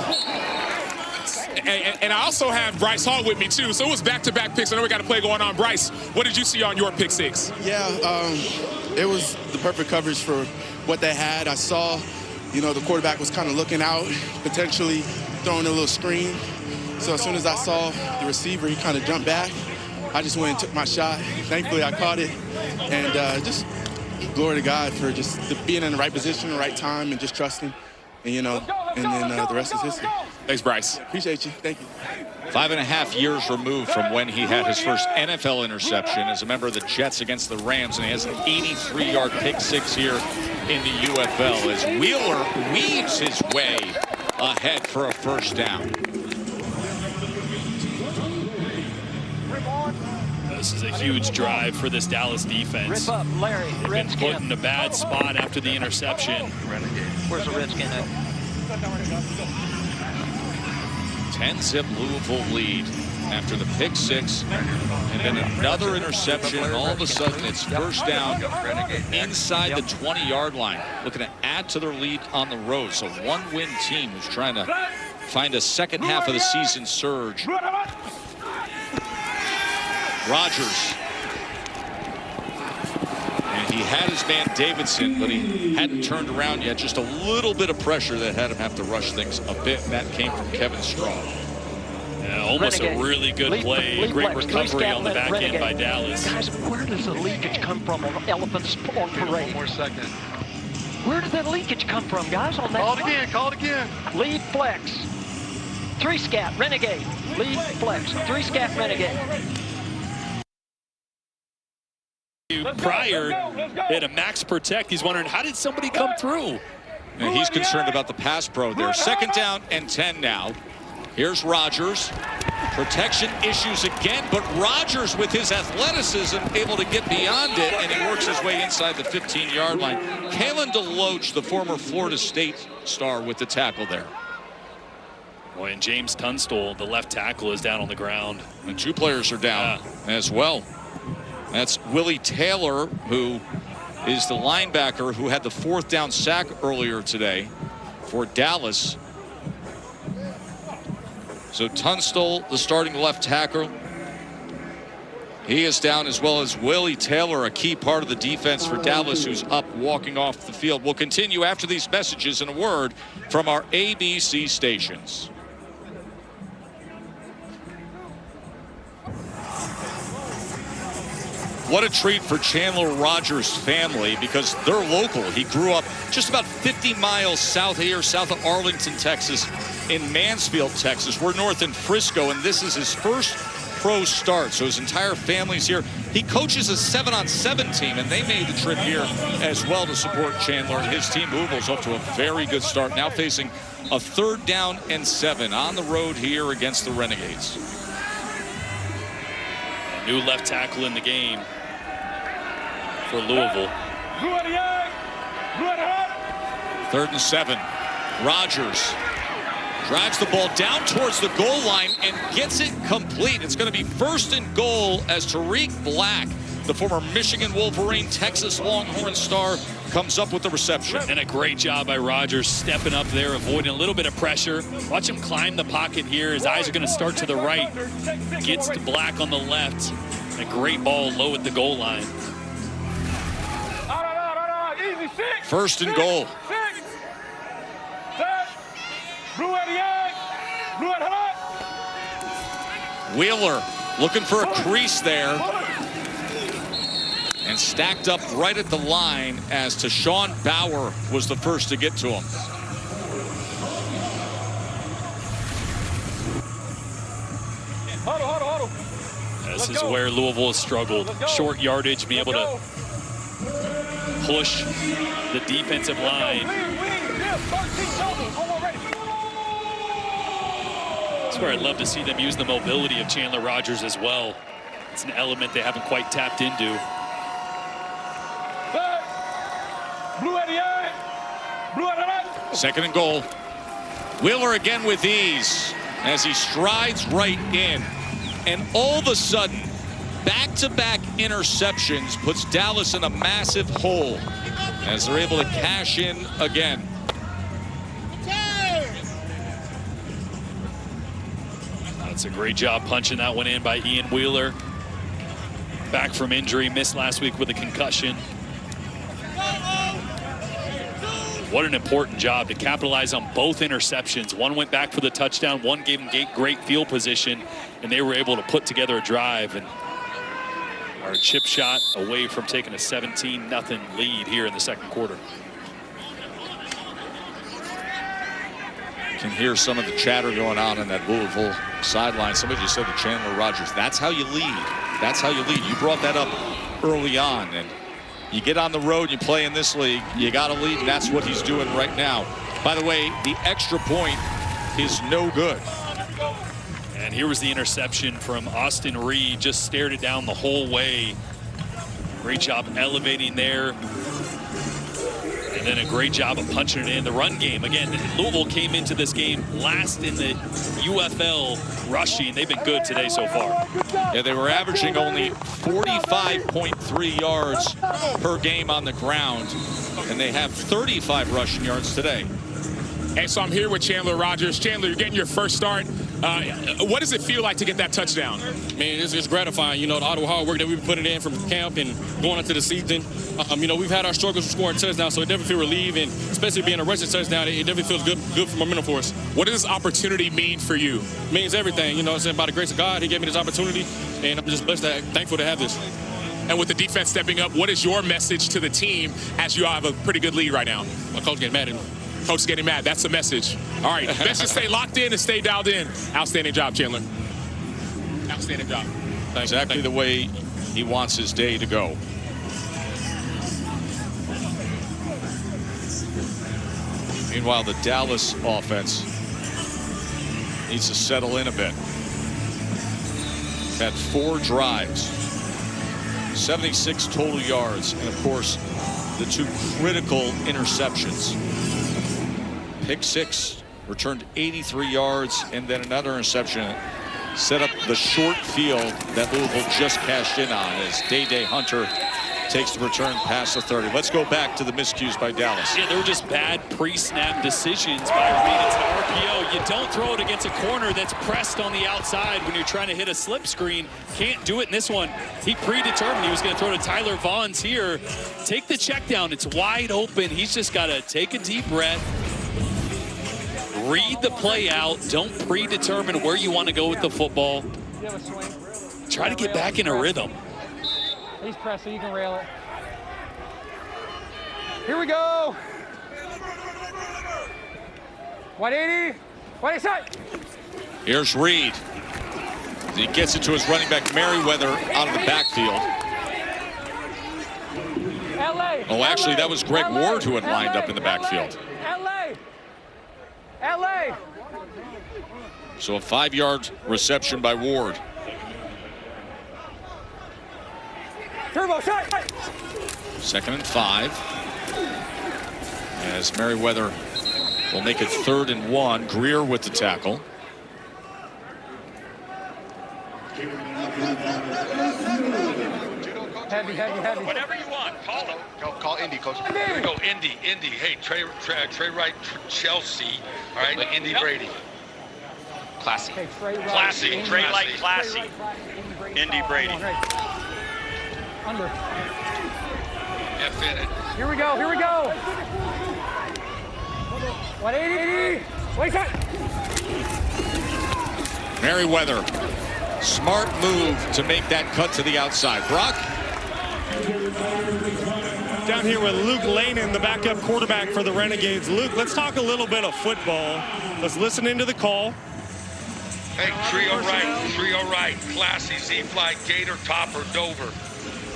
And I also have Bryce Hall with me, too. So it was back-to-back picks. I know we got a play going on. Bryce, what did you see on your pick 6? Yeah, it was the perfect coverage for what they had. I saw, the quarterback was kind of looking out, potentially throwing a little screen. So as soon as I saw the receiver, he kind of jumped back. I just went and took my shot. Thankfully, I caught it. And just glory to God for just being in the right position, the right time, and just trusting. And, and then the rest is history. Thanks, Bryce. Appreciate you. Thank you. 5.5 years removed from when he had his first NFL interception as a member of the Jets against the Rams, and he has an 83-yard pick 6 here in the UFL as Wheeler weaves his way ahead for a first down. This is a huge drive for this Dallas defense. Rip up, Larry. They've been put in a bad spot after the interception. Where's the Redskin at? 10-zip Louisville lead after the pick 6, and then another interception, and all of a sudden it's first down inside the 20-yard line. Looking to add to their lead on the road. So one-win team who's trying to find a second half of the season surge. Rodgers. And he had his man Davidson, but he hadn't turned around yet. Just a little bit of pressure that had him have to rush things a bit, and that came from Kevin Strong. Yeah, almost a really good play. A great recovery on the back end by Dallas. Guys, where does the leakage come from on Elephants on Parade? 1 more second. Where did that leakage come from, guys, on that? Call it again. Lead flex. 3-scat, Renegade. Lead flex. 3-scat, Renegade. Prior, they had a max protect. He's wondering, how did somebody come through? And he's concerned about the pass pro there. 2nd down and 10 now. Here's Rodgers. Protection issues again, but Rodgers, with his athleticism, able to get beyond it, and he works his way inside the 15-yard line. Kalen DeLoach, the former Florida State star, with the tackle there. Boy, and James Tunstall, the left tackle, is down on the ground. And 2 players are down as well. That's Willie Taylor, who is the linebacker who had the 4th down sack earlier today for Dallas. So Tunstall, the starting left tackle, he is down, as well as Willie Taylor, a key part of the defense for Dallas, who's up walking off the field. We'll continue after these messages and a word from our ABC stations. What a treat for Chandler Rogers' family, because they're local. He grew up just about 50 miles south here, south of Arlington, Texas, in Mansfield, Texas. We're north in Frisco, and this is his first pro start. So his entire family's here. He coaches a 7-on-7 team, and they made the trip here as well to support Chandler. And his team, Louisville's off to a very good start, now facing a 3rd down and 7 on the road here against the Renegades. New left tackle in the game for Louisville. 3rd and 7. Rodgers drives the ball down towards the goal line and gets it complete. It's going to be 1st and goal as Tariq Black, the former Michigan Wolverine, Texas Longhorn star, comes up with the reception. And a great job by Rodgers stepping up there, avoiding a little bit of pressure. Watch him climb the pocket here. His eyes are going to start to the right. Gets to Black on the left. A great ball low at the goal line. 1st and goal. Wheeler looking for a crease there. And stacked up right at the line as Tashawn Bauer was the first to get to him. This is where Louisville has struggled. Short yardage, be able to push the defensive line. That's where I'd love to see them use the mobility of Chandler Rogers as well. It's an element they haven't quite tapped into. Second and goal. Wheeler again with ease as he strides right in. And all of a sudden, back-to-back interceptions puts Dallas in a massive hole as they're able to cash in again. That's a great job punching that one in by Ian Wheeler. Back from injury, missed last week with a concussion. What an important job to capitalize on both interceptions. One went back for the touchdown, one gave them great field position, and they were able to put together a drive. And our chip shot away from taking a 17-0 lead here in the second quarter. You can hear some of the chatter going on in that Louisville sideline. Somebody just said to Chandler Rogers, that's how you lead. That's how you lead. You brought that up early on. And you get on the road, you play in this league, you got to lead, and that's what he's doing right now. By the way, the extra point is no good. And here was the interception from Austin Reed. Just stared it down the whole way. Great job elevating there. And then a great job of punching it in. The run game, again, Louisville came into this game last in the UFL rushing. They've been good today so far. Yeah, they were averaging only 45.3 yards per game on the ground, and they have 35 rushing yards today. And so I'm here with Chandler Rogers. Chandler, you're getting your first start. What does it feel like to get that touchdown? Man, it's gratifying. You know, all the hard work that we've been putting in from camp and going into the season. You know, we've had our struggles with scoring touchdowns, so it definitely feels relieved, and especially being a rushing touchdown, it definitely feels good for momentum for us. What does this opportunity mean for you? It means everything. You know, it's by the grace of God, he gave me this opportunity, and I'm just blessed, thankful to have this. And with the defense stepping up, what is your message to the team as you have a pretty good lead right now? My coach getting mad at me. Coach is getting mad. That's the message. All right, best just stay locked in and stay dialed in. Outstanding job, Chandler. Outstanding job. Thanks. Exactly the way he wants his day to go. Meanwhile, the Dallas offense needs to settle in a bit. Had 4 drives, 76 total yards, and of course, the 2 critical interceptions. Pick 6, returned 83 yards, and then another interception set up the short field that Louisville just cashed in on as Day Hunter takes the return past the 30. Let's go back to the miscues by Dallas. Yeah, they were just bad pre-snap decisions by Renegades to RPO. You don't throw it against a corner that's pressed on the outside when you're trying to hit a slip screen. Can't do it in this one. He predetermined he was going to throw to Tyler Vaughn's here. Take the check down. It's wide open. He's just got to take a deep breath. Read the play out. Don't predetermine where you want to go with the football. Try to get back in a rhythm. He's pressed so you can rail it. Here we go. 180. 180. Here's Reed. He gets it to his running back, Merriweather, out of the backfield. Oh, actually, that was Greg Ward who had lined up in the backfield. LA. So a 5-yard reception by Ward. Turbo shot. 2nd and 5. As Merriweather will make it 3rd and 1. Greer with the tackle. Heavy. Whatever you want, call them. Call Indy, coach. Here we go, Indy. Hey, Trey Wright, Chelsea. All right, Indy Brady. Classy. Okay, Trey Wright. Classy. Trey like classy. Indy Brady. Under. F in it. Here we go. 180. Wait, shot. Merriweather. Smart move to make that cut to the outside. Brock? Down here with Luke Lanin, the backup quarterback for the Renegades. Luke, let's talk a little bit of football. Let's listen into the call. Hey, trio right. Classy, Z-Fly, Gator, Topper, Dover.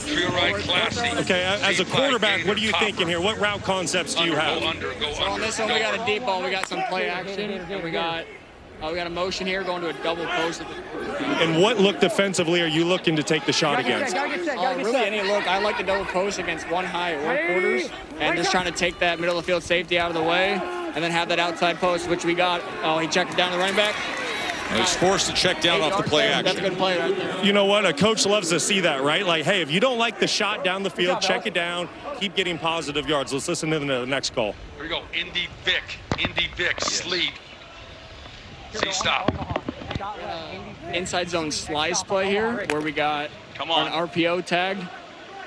Trio right, classy. Okay, as a quarterback, what are you thinking here? What route concepts do you have? So on this one, we got a deep ball. We got some play action, and we got a motion here going to a double post. And what look defensively are you looking to take the shot against? Really any look. I like the double post against one high or quarters, and just trying to take that middle of the field safety out of the way, and then have that outside post, which we got. Oh, he checked it down the running back. And he's forced to check down off the play action. That's a good play right there. You know what? A coach loves to see that, right? Like, hey, if you don't like the shot down the field, check it down. Keep getting positive yards. Let's listen to the next call. Here we go. Indy Vic, Sleet. See, stop. Inside zone slice play here, where we got an RPO tag.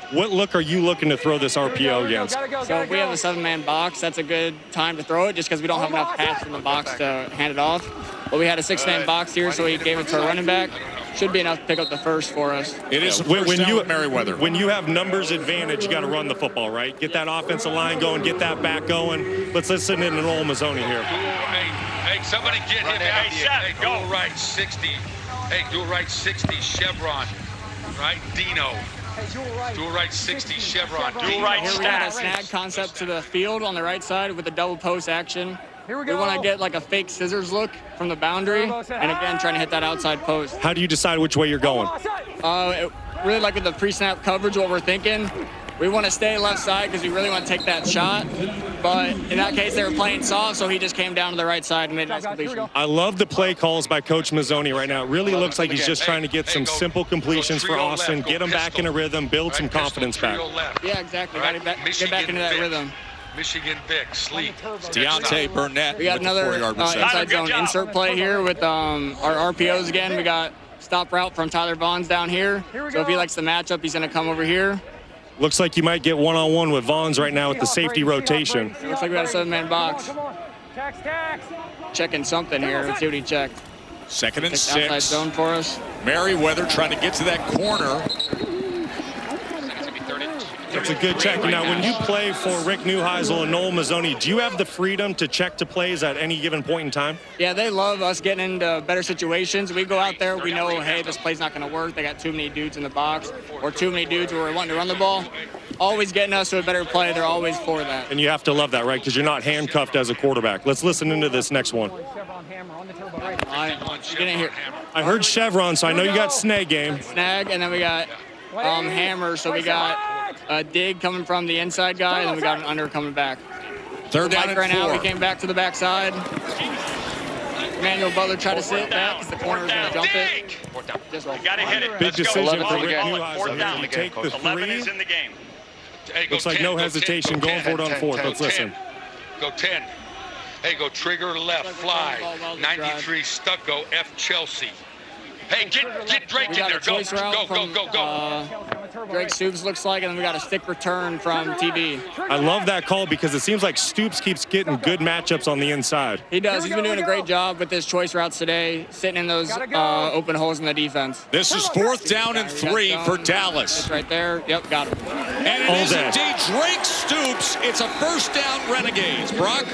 What look are you looking to throw this RPO against? So if we have a 7-man box, that's a good time to throw it, just because we don't have enough pass in the box to hand it off. But we had a 6-man box here, so he gave it to our running back. Should be enough to pick up the first for us. It is when you Merriweather. When you have numbers advantage, you got to run the football, right? Get that offensive line going, get that back going. Let's listen in to Noel Mazzoni here. Hey, somebody get him. Hey, go right 60. Hey, do it right 60 Chevron. Right, Dino. Do it right 60 Chevron. Do it right. Here we got a snag concept to the field on the right side with a double post action. We want to get like a fake scissors look from the boundary, and again, trying to hit that outside post. How do you decide which way you're going? Really like with the pre-snap coverage, what we're thinking, we want to stay left side because we really want to take that shot. But in that case, they were playing soft, so he just came down to the right side and made a nice completion. I love the play calls by Coach Mazzoni right now. It really looks like he's just trying to get some simple completions for Austin, get him back in a rhythm, build some confidence back. Yeah, exactly. Got to get back into that rhythm. Michigan Vic, Sleep. Deontay Burnett. We got another inside zone insert play here with our RPOs again. We got stop route from Tyler Vaughn's down here. So if he likes the matchup, he's going to come over here. Looks like you might get one-on-one with Vaughn's right now with the safety rotation. Looks like we got a 7-man box. Checking something here. Let's see what he checked. 2nd and 6. Outside zone for us. Merriweather trying to get to that corner. That's a good check. Now, when you play for Rick Neuheisel and Noel Mazzoni, do you have the freedom to check to plays at any given point in time? Yeah, they love us getting into better situations. We go out there, we know, hey, this play's not going to work. They got too many dudes in the box or too many dudes where we're wanting to run the ball. Always getting us to a better play. They're always for that. And you have to love that, right? Because you're not handcuffed as a quarterback. Let's listen into this next one. I heard Chevron, so I know you got snag game. Snag, and then we got hammer, so we got a dig coming from the inside guy, and then we got an under coming back. 3rd down and 4. Right now, we came back to the backside. Emmanuel Butler tried to sit back because the corner was going to jump it. You got to hit it. Big decision for Rick Neuheisel. 4th down. You take the 11 3. is in the game. Looks like no hesitation going for it on 4th. Let's listen. Go 10. Hey, go trigger left, fly. 93 Stucco, F Chelsea. Hey, get Drake in there. Go. Drake Stoops looks like, and then we got a stick return from TB. I love that call because it seems like Stoops keeps getting good matchups on the inside. He does. He's been doing a great job with his choice routes today, sitting in those open holes in the defense. This is 4th down and 3 for Dallas. It's right there. Yep, got him. And it is indeed Drake Stoops. It's a 1st down Renegades. Brock?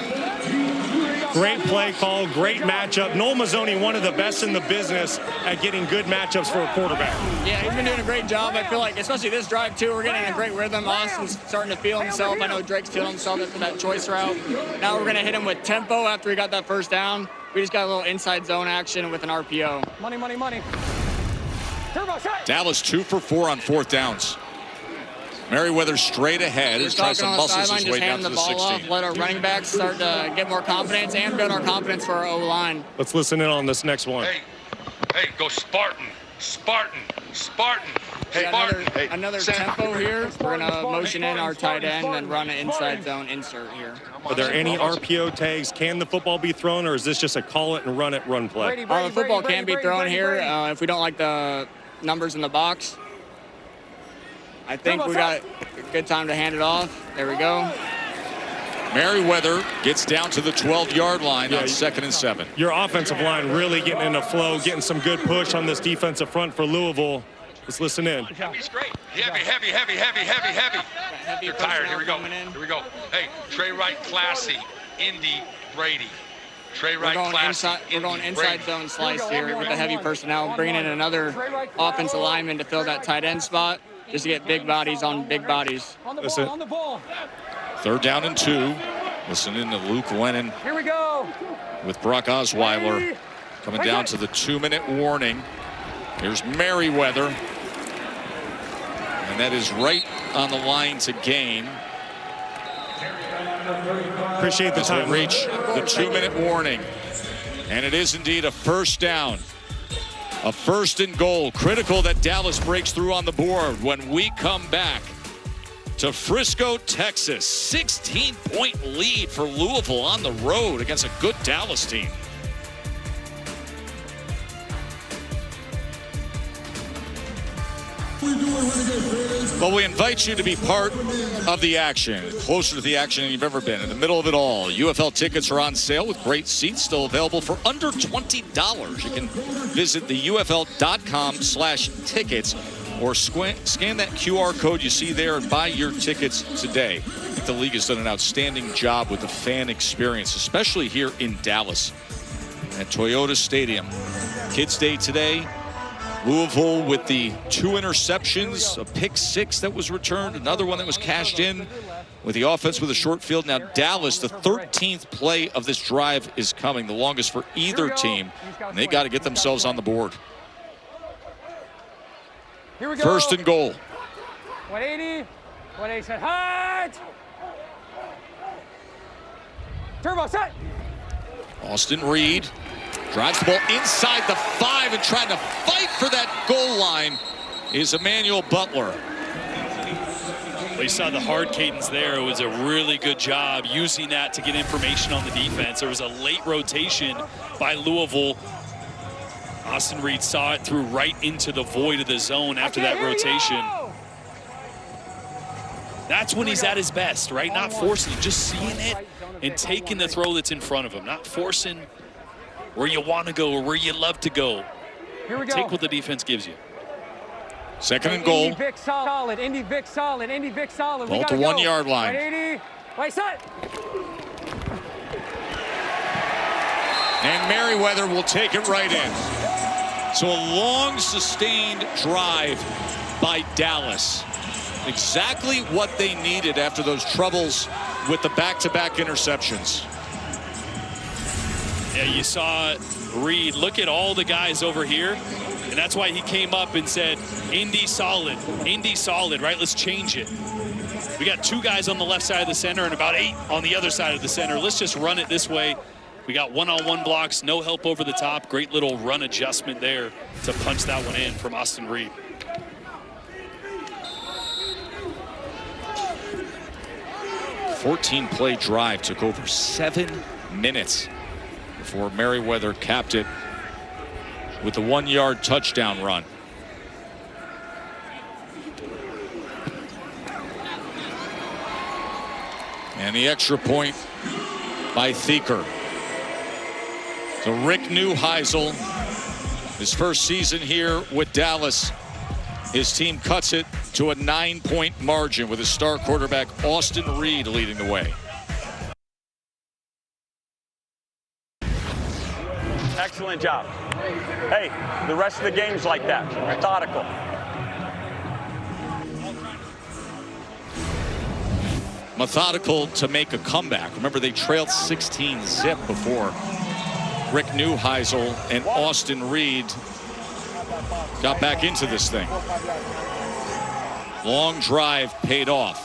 Great play call, great matchup. Noel Mazzoni, one of the best in the business at getting good matchups for a quarterback. Yeah, he's been doing a great job. I feel like, especially this drive, too, we're getting a great rhythm. Austin's starting to feel himself. I know Drake's feeling himself after that choice route. Now we're going to hit him with tempo after he got that 1st down. We just got a little inside zone action with an RPO. Money. Dallas 2 for 4 on 4th downs. Merriweather straight ahead. He's trying some muscles his way down to the 16. Let our running backs start to get more confidence and build our confidence for our O-line. Let's listen in on this next one. Hey, go Spartan. Hey, another tempo here. We're going to motion in our tight end and run an inside zone insert here. Are there any RPO tags? Can the football be thrown, or is this just a call it and run it run play? The football can be thrown here if we don't like the numbers in the box. I think we got a good time to hand it off. There we go. Merriweather gets down to the 12-yard line on 2nd and 7. Your offensive line really getting in a flow, getting some good push on this defensive front for Louisville. Let's listen in. He's great. Heavy. You're tired. Here we go. Hey, Trey Wright, classy. Indy Brady. Trey Wright, classy. We're going inside zone slice here with the heavy personnel, bringing in another offensive lineman to fill that tight end spot. just to get big bodies on big bodies. Listen. On the ball. 3rd down and 2. Listening to Luke Lennon Here we go. with Brock Osweiler coming down to the 2-minute warning. Here's Merriweather. And that is right on the line to gain. Appreciate the time. We reach the 2-minute warning. And it is indeed a 1st down. A 1st and goal. Critical that Dallas breaks through on the board when we come back to Frisco, Texas. 16-point lead for Louisville on the road against a good Dallas team. Well, we invite you to be part of the action, closer to the action than you've ever been, in the middle of it all. UFL tickets are on sale with great seats still available for under $20. You can visit the UFL.com/tickets or scan that QR code you see there and buy your tickets today. I think the league has done an outstanding job with the fan experience, especially here in Dallas at Toyota Stadium. Kids Day today. Louisville with the 2 interceptions, a pick 6 that was returned, another one that was cashed in with the offense with a short field. Now Dallas, the 13th play of this drive is coming, the longest for either team. And they got to get themselves on the board. Here we go. 1st and goal. 180. 180 set. Hot. Turbo set. Austin Reed drives the ball inside the 5 and trying to fight for that goal line is Emmanuel Butler. Well, you saw the hard cadence there. It was a really good job using that to get information on the defense. There was a late rotation by Louisville. Austin Reed saw it through right into the void of the zone after that rotation. That's when he's at his best, right? Not forcing it, just seeing it and taking the throw that's in front of him. Not forcing where you want to go or where you love to go. Here we go. Take what the defense gives you. 2nd and goal. Indy Vic solid. Indy Vic solid. Indy Vic solid. Ball to 1 yard line. 180. Wait, set. And Merriweather will take it right in. So a long sustained drive by Dallas. Exactly what they needed after those troubles with the back-to-back interceptions. Yeah, you saw Reed look at all the guys over here, and that's why he came up and said, Indy solid, right? Let's change it. We got 2 guys on the left side of the center and about 8 on the other side of the center. Let's just run it this way. We got one-on-one blocks, no help over the top. Great little run adjustment there to punch that one in from Austin Reed. A 14-play drive took over 7 minutes before Merriweather capped it with the 1-yard touchdown run. And the extra point by Thieker. So Rick Neuheisel, his first season here with Dallas, his team cuts it to a 9-point margin with his star quarterback Austin Reed leading the way. Excellent job. Hey, the rest of the game's like that, methodical. Methodical to make a comeback. Remember, they trailed 16-zip before Rick Neuheisel and Austin Reed got back into this thing. Long drive paid off.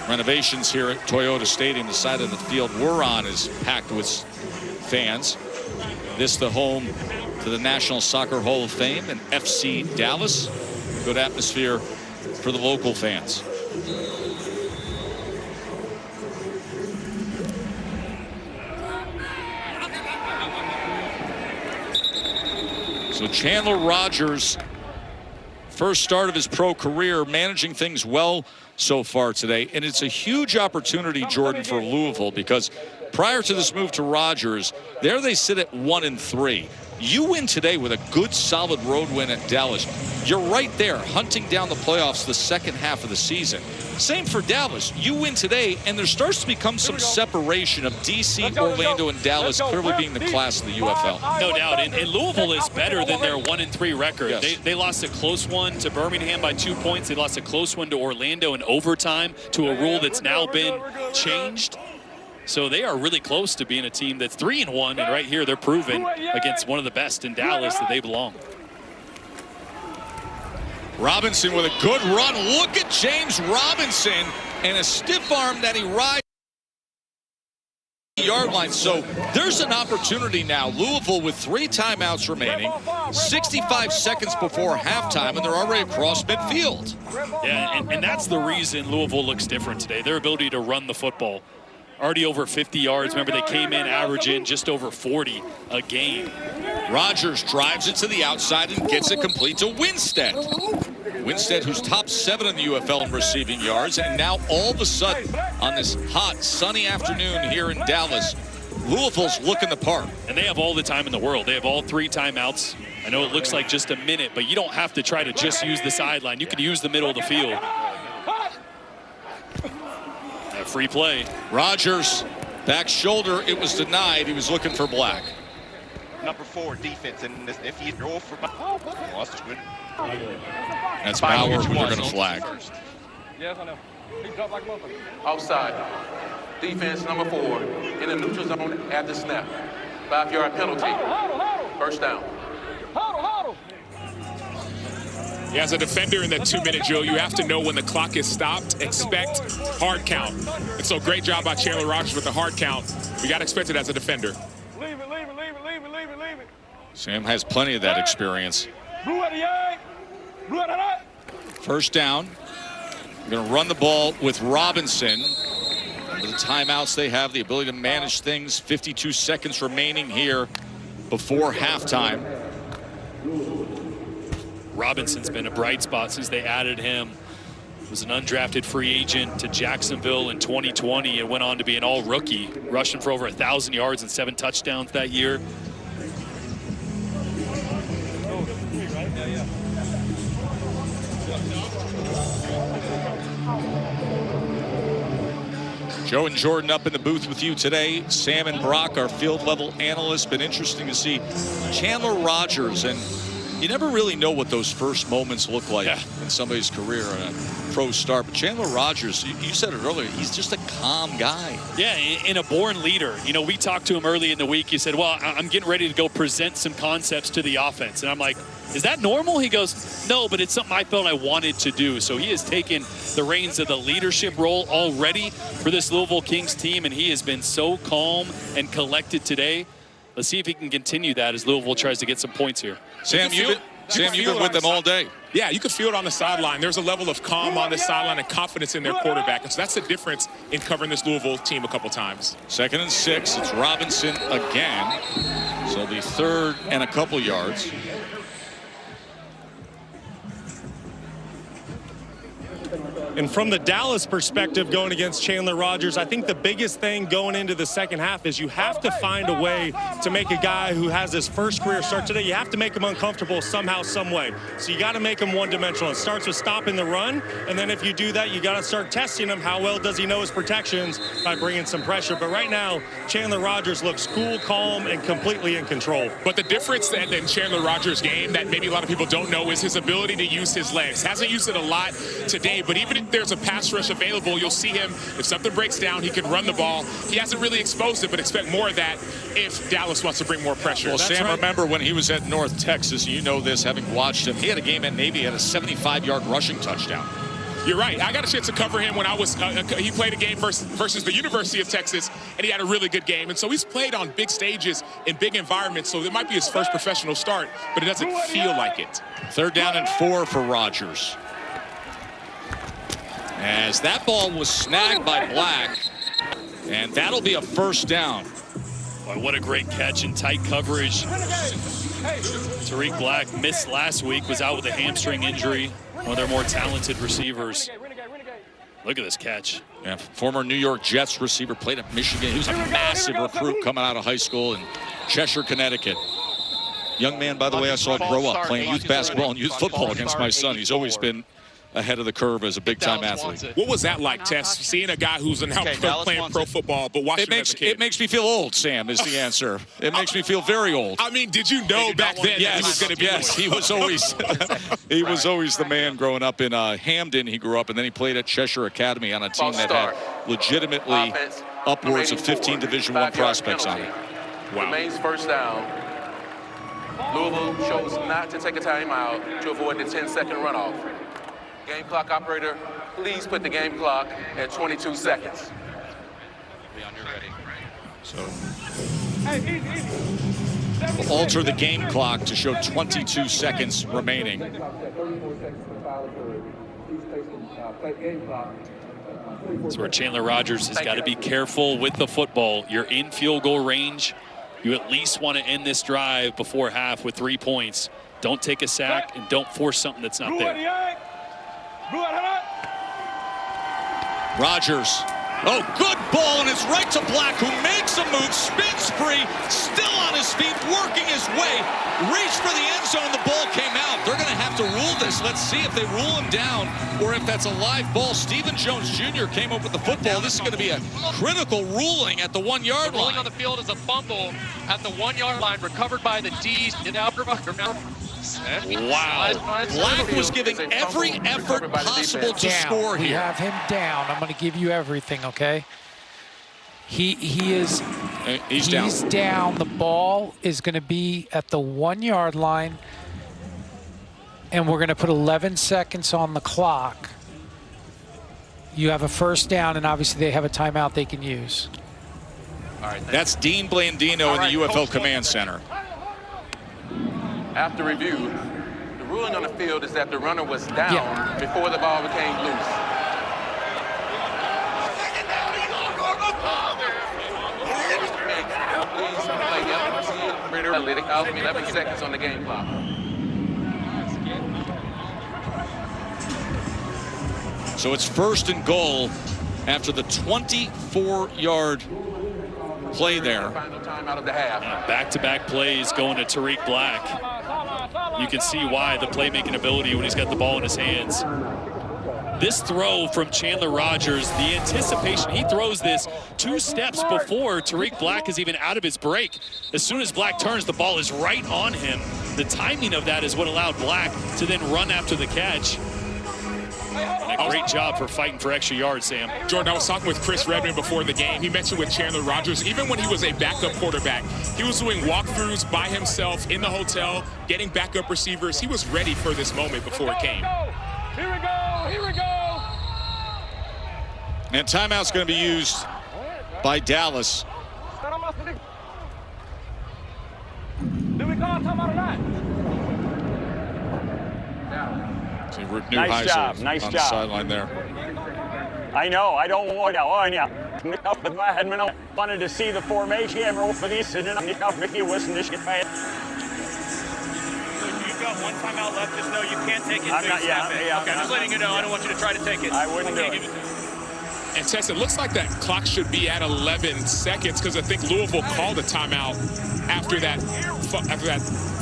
Renovations here at Toyota Stadium. The side of the field we're on is packed with fans. This the home to the National Soccer Hall of Fame and FC Dallas. Good atmosphere for the local fans. So Chandler Rogers, first start of his pro career, managing things well so far today. And it's a huge opportunity, Jordan, for Louisville, because prior to this move to Rogers, there they sit at 1-3. You win today with a good, solid road win at Dallas. You're right there, hunting down the playoffs the second half of the season. Same for Dallas. You win today, and there starts to become some separation of D.C., Orlando, and Dallas clearly being the class of the UFL. No doubt. And Louisville is better than their 1-3 record. Yes. They lost a close one to Birmingham by 2 points. They lost a close one to Orlando in overtime to a rule that's now been changed. So they are really close to being a team that's 3-1, and right here they're proven against one of the best in Dallas that they belong. Robinson with a good run. Look at James Robinson and a stiff arm that he rides the yard line. So there's an opportunity now. Louisville with 3 timeouts remaining, 65 seconds before halftime, and they're already across midfield. Yeah, and that's the reason Louisville looks different today. Their ability to run the football. Already over 50 yards. Remember, they came in averaging just over 40 a game. Rodgers drives it to the outside and gets it complete to Winstead. Winstead, who's top 7 in the UFL in receiving yards, and now all of a sudden on this hot, sunny afternoon here in Dallas, Louisville's looking the part. And they have all the time in the world. They have all 3 timeouts. I know it looks like just a minute, but you don't have to try to just use the sideline. You can use the middle of the field. A free play. Rodgers, back shoulder, it was denied. He was looking for Black. Number 4 defense, and if he's off for that's Bauer who they're going to flag. Yes, I know. He dropped like a motherfucker. Offside. Defense number 4 in the neutral zone at the snap. 5-yard penalty. First down. Yeah, as a defender in that 2-minute drill, you have to know when the clock is stopped. Expect hard count. And so great job by Chandler Rodgers with the hard count. We got to expect it as a defender. Leave it, leave it, leave it, leave it, leave it, leave it. Sam has plenty of that experience. Blue at the eye. Blue at the eye. First down. They're going to run the ball with Robinson. With the timeouts they have, the ability to manage things. 52 seconds remaining here before halftime. Robinson's been a bright spot since they added him. Was an undrafted free agent to Jacksonville in 2020 and went on to be an all-rookie, rushing for over 1,000 yards and 7 touchdowns that year. Joe and Jordan up in the booth with you today. Sam and Brock, our field-level analysts. Been interesting to see Chandler Rodgers, and you never really know what those first moments look like in somebody's career in a pro start. But Chandler Rodgers, you said it earlier, he's just a calm guy. Yeah, and a born leader. You know, we talked to him early in the week. He said, well, I'm getting ready to go present some concepts to the offense. And I'm like, is that normal? He goes, no, but it's something I felt I wanted to do. So he has taken the reins of the leadership role already for this Louisville Kings team, and he has been so calm and collected today. Let's see if he can continue that as Louisville tries to get some points here. Sam, you've been with them all day. Yeah, you could feel it on the sideline. There's a level of calm on the sideline and confidence in their quarterback. And so that's the difference in covering this Louisville team a couple times. 2nd and 6. It's Robinson again. So it'll be 3rd and a couple yards. And from the Dallas perspective, going against Chandler Rodgers, I think the biggest thing going into the second half is you have to find a way to make a guy who has his first career start today, you have to make him uncomfortable somehow, some way. So you got to make him one-dimensional. It starts with stopping the run, and then if you do that, you got to start testing him. How well does he know his protections by bringing some pressure? But right now, Chandler Rodgers looks cool, calm, and completely in control. But the difference in Chandler Rodgers' game that maybe a lot of people don't know is his ability to use his legs. Hasn't used it a lot today, but even if there's a pass rush available, you'll see him, if something breaks down, he can run the ball. He hasn't really exposed it, but expect more of that if Dallas wants to bring more pressure. Well, Sam, remember when he was at North Texas, you know this, having watched him, he had a game at Navy, had a 75-yard rushing touchdown. You're right. I got a chance to cover him when I was, he played a game versus the University of Texas, and he had a really good game. And so he's played on big stages in big environments, so it might be his first professional start, but it doesn't feel like it. 3rd down and 4 for Rodgers. As that ball was snagged by Black, and that'll be a 1st down. Boy, what a great catch in tight coverage. Tariq Black missed last week, was out with a hamstring injury. One of their more talented receivers. Look at this catch. Yeah, former New York Jets receiver, played at Michigan. He was a massive recruit coming out of high school in Cheshire, Connecticut. Young man, by the way, I saw grow up playing youth basketball and youth football against my son. He's always been ahead of the curve as a big-time athlete. What was that like, Tess, seeing a guy who's now playing pro football, but watching him as a kid? It makes me feel old, Sam, is the answer. It makes me feel very old. I mean, did you know back then that he was going to be? Yes, he was always he was always the man growing up in Hamden. He grew up, and then he played at Cheshire Academy on a team that had legitimately upwards of 15 Division I prospects on it. Wow. Remains first down. Louisville chose not to take a timeout to avoid the 10-second runoff. Game clock operator, please put the game clock at 22 seconds. Leon, you're ready. So we'll alter the game clock to show 22 seconds remaining. That's where Chandler Rogers has got to be careful with the football. You're in field goal range. You at least want to end this drive before half with 3 points. Don't take a sack and don't force something that's not there. Rogers. Oh, good ball, and it's right to Black, who makes a move, spins free, still on his feet, working his way, reached for the end zone, the ball came out. They're going to have to rule this. Let's see if they rule him down or if that's a live ball. Stephen Jones Jr. came up with the football. This is going to be a critical ruling at the 1 yard line. Ruling on the field is a fumble at the 1 yard line, recovered by the D's. Wow. Black was giving every effort possible to score here. You have him down. I'm going to give you everything, okay? He's down. The ball is going to be at the 1 yard line, and we're going to put 11 seconds on the clock. You have a first down, and obviously they have a timeout they can use. All right, that's Dean Blandino in the UFL Command Center. After review, the ruling on the field is that the runner was down before the ball became loose. Please play 11 seconds on the game clock. So it's 1st and goal after the 24-yard play there. Back-to-back plays going to Tariq Black. You can see why, the playmaking ability when he's got the ball in his hands. This throw from Chandler Rogers, the anticipation, he throws this 2 steps before Tariq Black is even out of his break. As soon as Black turns, the ball is right on him. The timing of that is what allowed Black to then run after the catch. And a great job for fighting for extra yards, Sam. Jordan, I was talking with Chris Redmond before the game. He mentioned with Chandler Rogers, even when he was a backup quarterback, he was doing walkthroughs by himself in the hotel, getting backup receivers. He was ready for this moment before it came. Here we go, here we go. And timeout's going to be used by Dallas. Do we call a timeout or not? See Rick Nice job, Neuheisel nice on job. the sideline there. I know, I don't want to. I wanted to see the formation. You've got 1 timeout left. Just know you can't take it. I'm not, okay, just letting you know. I don't want you to try to take it. I wouldn't do it. And Tess, it looks like that clock should be at 11 seconds because I think Louisville called a timeout after that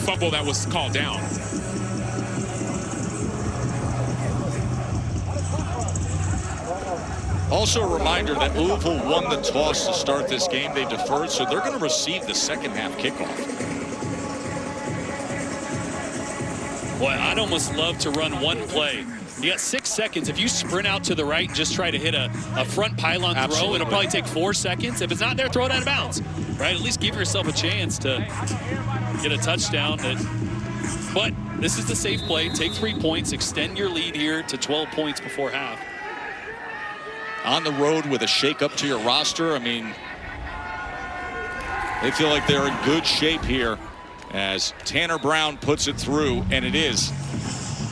fumble that was called down. Also a reminder that Louisville won the toss to start this game. They deferred, so they're going to receive the second half kickoff. Boy, I'd almost love to run one play. You got 6 seconds. If you sprint out to the right and just try to hit a front pylon throw, it'll probably take 4 seconds. If it's not there, throw it out of bounds, right? At least give yourself a chance to get a touchdown. But this is the safe play. Take 3 points, extend your lead here to 12 points before half. On the road with a shake-up to your roster, I mean, they feel like they're in good shape here as Tanner Brown puts it through, and it is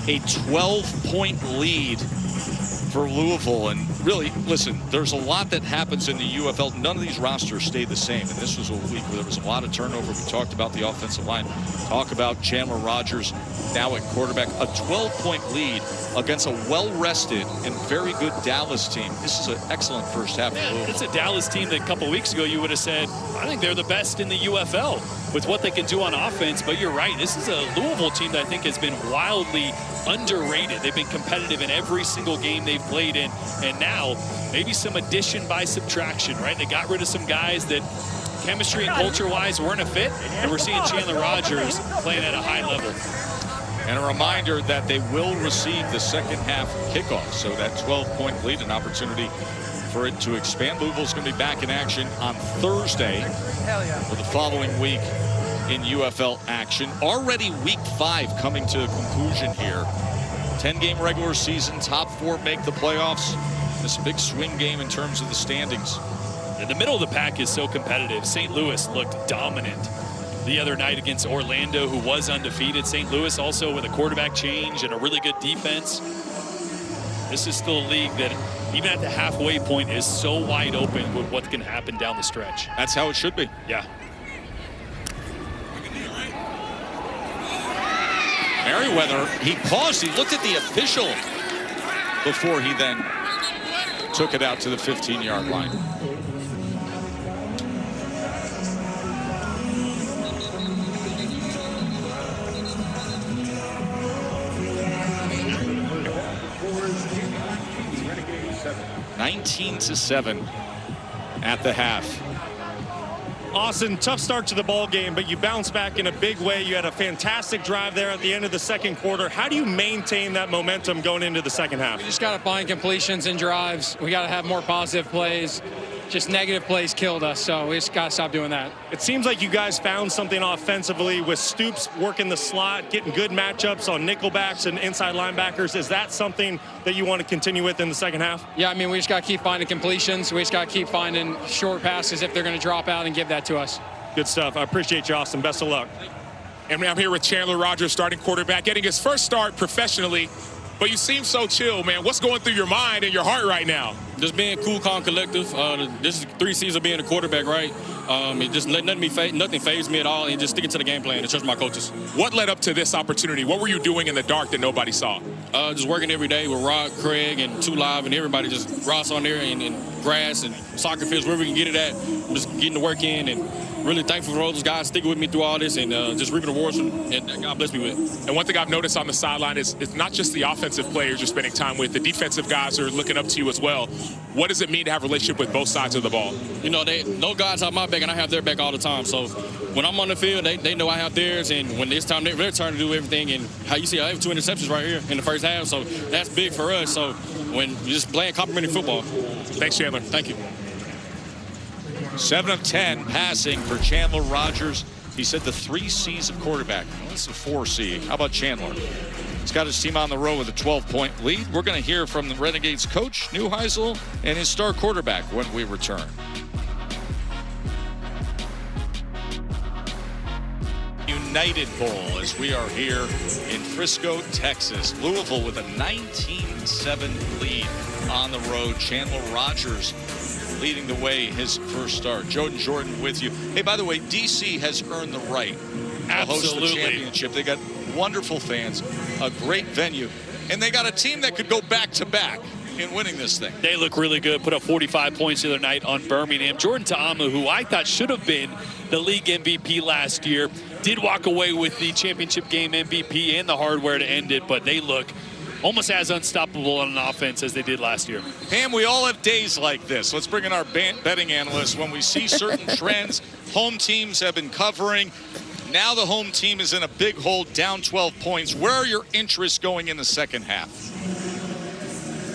a 12-point lead for Louisville. And really, listen, there's a lot that happens in the UFL. None of these rosters stay the same, and this was a week where there was a lot of turnover. We talked about the offensive line, talk about Chandler Rogers now at quarterback. A 12-point lead against a well-rested and very good Dallas team. This is an excellent first half for Louisville. It's a Dallas team that a couple weeks ago you would have said, I think they're the best in the UFL. with what they can do on offense. But you're right, this is a Louisville team that I think has been wildly underrated. They've been competitive in every single game they've played in, and now maybe some addition by subtraction, right? They got rid of some guys that chemistry and culture-wise weren't a fit, and we're seeing Chandler Rogers playing at a high level. And a reminder that they will receive the second half kickoff, so that 12-point lead, an opportunity for it to expand. Louisville's going to be back in action on Thursday for the following week in UFL action. Already week 5 coming to a conclusion here. 10-game regular season, top 4 make the playoffs. This big swing game in terms of the standings. The middle of the pack is so competitive. St. Louis looked dominant the other night against Orlando, who was undefeated. St. Louis also with a quarterback change and a really good defense. This is still a league that, even at the halfway point, is so wide open with what can happen down the stretch. That's how it should be. Yeah. Merriweather, he paused, he looked at the official before he then took it out to the 15-yard line. Renegades 19-7 at the half. Austin, tough start to the ball game, but you bounced back in a big way. You had a fantastic drive there at the end of the second quarter. How do you maintain that momentum going into the second half? We just got to find completions and drives. We got to have more positive plays. Just negative plays killed us, so we just got to stop doing that. It seems like you guys found something offensively with Stoops working the slot, getting good matchups on nickelbacks and inside linebackers. Is that something that you want to continue with in the second half? Yeah, I mean, we just got to keep finding completions. We just got to keep finding short passes if they're going to drop out and give that to us. Good stuff. I appreciate you, Austin. Best of luck. And I'm here with Chandler Rogers, starting quarterback, getting his first start professionally. But you seem so chill, man. What's going through your mind and your heart right now? Just being cool, calm, collective. This is 3 seasons of being a quarterback, right? It just nothing fazed me at all, and just sticking to the game plan and trust my coaches. What led up to this opportunity? What were you doing in the dark that nobody saw? Just working every day with Rod, Craig, and 2 Live, and everybody. Just Ross on there and grass and soccer fields, wherever we can get it at. Just getting the work in, and really thankful for all those guys sticking with me through all this, and just reaping the rewards that God bless me with. And one thing I've noticed on the sideline is it's not just the offensive players you're spending time with. The defensive guys are looking up to you as well. What does it mean to have a relationship with both sides of the ball? You know, no guys have my back, and I have their back all the time. So when I'm on the field, they know I have theirs, and when it's time their turn to do everything, and how you see I have 2 interceptions right here in the first half, so that's big for us. So when you're just playing complimentary football. Thanks, Chandler. Thank you. 7 of 10 passing for Chandler Rogers. He said the 3 C's of quarterback. Well, that's a 4 C. How about Chandler? He's got his team on the road with a 12-point lead. We're going to hear from the Renegades coach, Neuheisel, and his star quarterback when we return. United Bowl as we are here in Frisco, Texas. Louisville with a 19-7 lead on the road. Chandler Rogers leading the way his first start. Jordan with you. Hey, by the way, DC has earned the right to host the championship. They got wonderful fans, a great venue, and they got a team that could go back-to-back in winning this thing. They look really good. Put up 45 points the other night on Birmingham. Jordan Ta'amu, who I thought should have been the league MVP last year, did walk away with the championship game MVP and the hardware to end it, but they look almost as unstoppable on an offense as they did last year. Pam, we all have days like this. Let's bring in our betting analysts. When we see certain trends, home teams have been covering. Now the home team is in a big hole, down 12 points. Where are your interests going in the second half?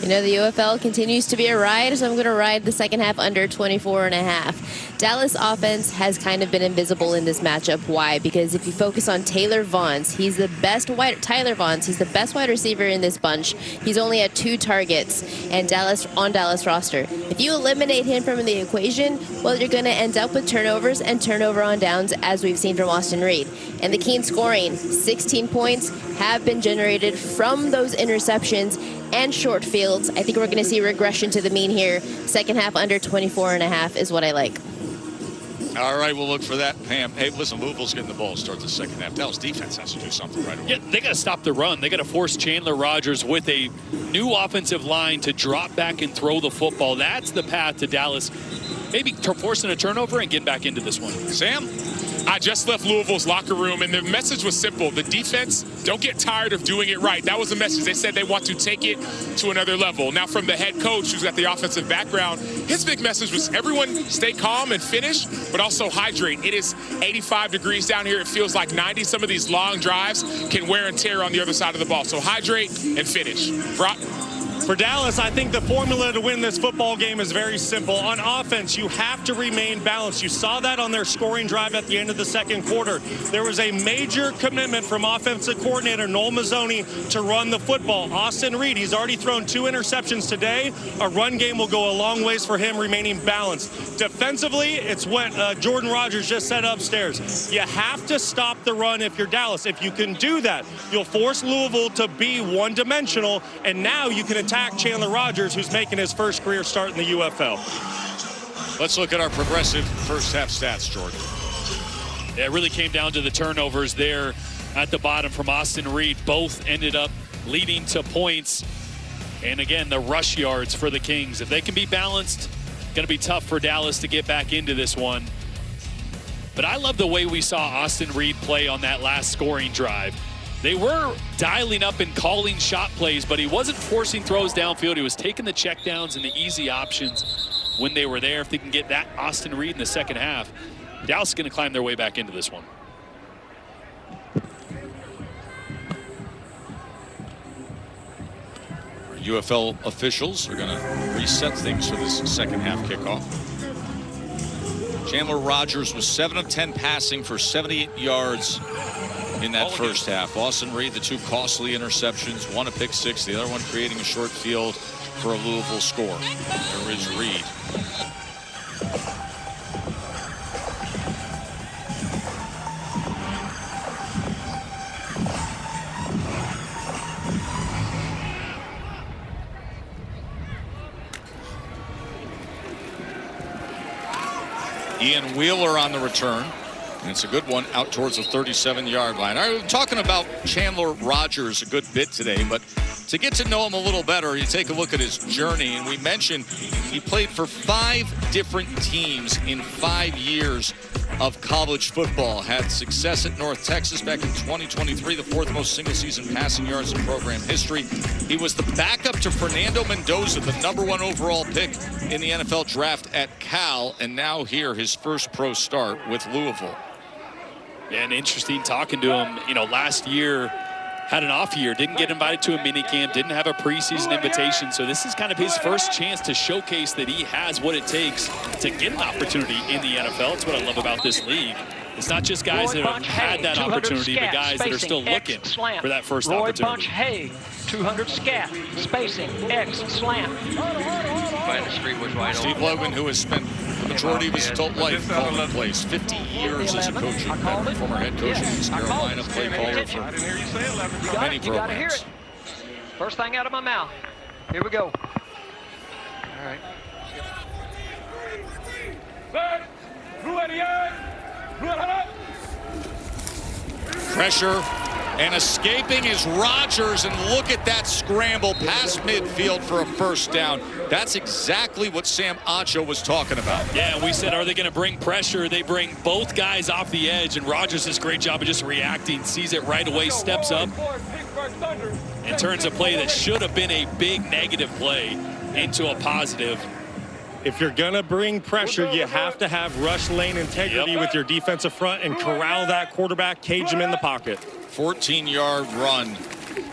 You know, the UFL continues to be a ride, so I'm going to ride the second half under 24.5. Dallas offense has kind of been invisible in this matchup. Why? Because if you focus on Tyler Vaughns, he's the best wide receiver in this bunch. He's only at 2 targets and Dallas roster. If you eliminate him from the equation, well, you're going to end up with turnovers and turnover on downs, as we've seen from Austin Reed. And the keen scoring, 16 points have been generated from those interceptions and short fields. I think we're going to see regression to the mean here. Second half under 24.5 is what I like. All right, we'll look for that, Pam. Hey, listen, Louisville's getting the ball to start the second half. Dallas defense has to do something right away. Yeah, they got to stop the run. They got to force Chandler Rogers with a new offensive line to drop back and throw the football. That's the path to Dallas maybe forcing a turnover and getting back into this one. Sam? I just left Louisville's locker room, and the message was simple. The defense, don't get tired of doing it right. That was the message. They said they want to take it to another level. Now, from the head coach, who's got the offensive background, his big message was everyone stay calm and finish, but also hydrate. It is 85 degrees down here. It feels like 90. Some of these long drives can wear and tear on the other side of the ball. So hydrate and finish. Brock? For Dallas, I think the formula to win this football game is very simple. On offense, you have to remain balanced. You saw that on their scoring drive at the end of the second quarter. There was a major commitment from offensive coordinator Noel Mazzoni to run the football. Austin Reed, he's already thrown 2 interceptions today. A run game will go a long ways for him remaining balanced. Defensively, it's what Jordan Rogers just said upstairs. You have to stop the run if you're Dallas. If you can do that, you'll force Louisville to be one-dimensional, and now you can attack Chandler Rogers, who's making his first career start in the UFL. Let's look at our progressive first half stats, Jordan. Yeah, it really came down to the turnovers there at the bottom from Austin Reed. Both ended up leading to points. And again, the rush yards for the Kings. If they can be balanced, going to be tough for Dallas to get back into this one. But I love the way we saw Austin Reed play on that last scoring drive. They were dialing up and calling shot plays, but he wasn't forcing throws downfield. He was taking the checkdowns and the easy options when they were there. If they can get that Austin Reed in the second half, Dallas is going to climb their way back into this one. Our UFL officials are going to reset things for this second half kickoff. Chandler Rogers was 7 of 10 passing for 78 yards in that first half. Austin Reed, the 2 costly interceptions, 1 a pick six, the other one creating a short field for a Louisville score. There is Reed. Ian Wheeler on the return. And it's a good one out towards the 37-yard line. All right, we're talking about Chandler Rogers a good bit today, but to get to know him a little better, you take a look at his journey. And we mentioned he played for 5 different teams in 5 years of college football. Had success at North Texas back in 2023, the 4th most single-season passing yards in program history. He was the backup to Fernando Mendoza, the #1 overall pick in the NFL draft at Cal, and now here his first pro start with Louisville. And interesting talking to him, you know, last year had an off year, didn't get invited to a mini camp, didn't have a preseason invitation. So this is kind of his first chance to showcase that he has what it takes to get an opportunity in the NFL. That's what I love about this league. It's not just guys that have had that opportunity, but guys that are still looking for that first opportunity. Bunch Hay, 200 scat, spacing, X, slant. Steve Logan, who has spent the majority of his adult life calling plays, 50 years as a coaching veteran, former head coach in East Carolina, play caller for many You gotta hear programs. it. First thing out of my mouth. Here we go. All right. Pressure and escaping is Rogers, and look at that scramble past midfield for a first down. That's exactly what Sam Acho was talking about. Yeah, we said, are they going to bring pressure? They bring both guys off the edge, and Rogers does a great job of just reacting, sees it right away, steps up, and turns a play that should have been a big negative play into a positive. If you're going to bring pressure, you have to have rush lane integrity with your defensive front and corral that quarterback, cage him in the pocket. 14-yard run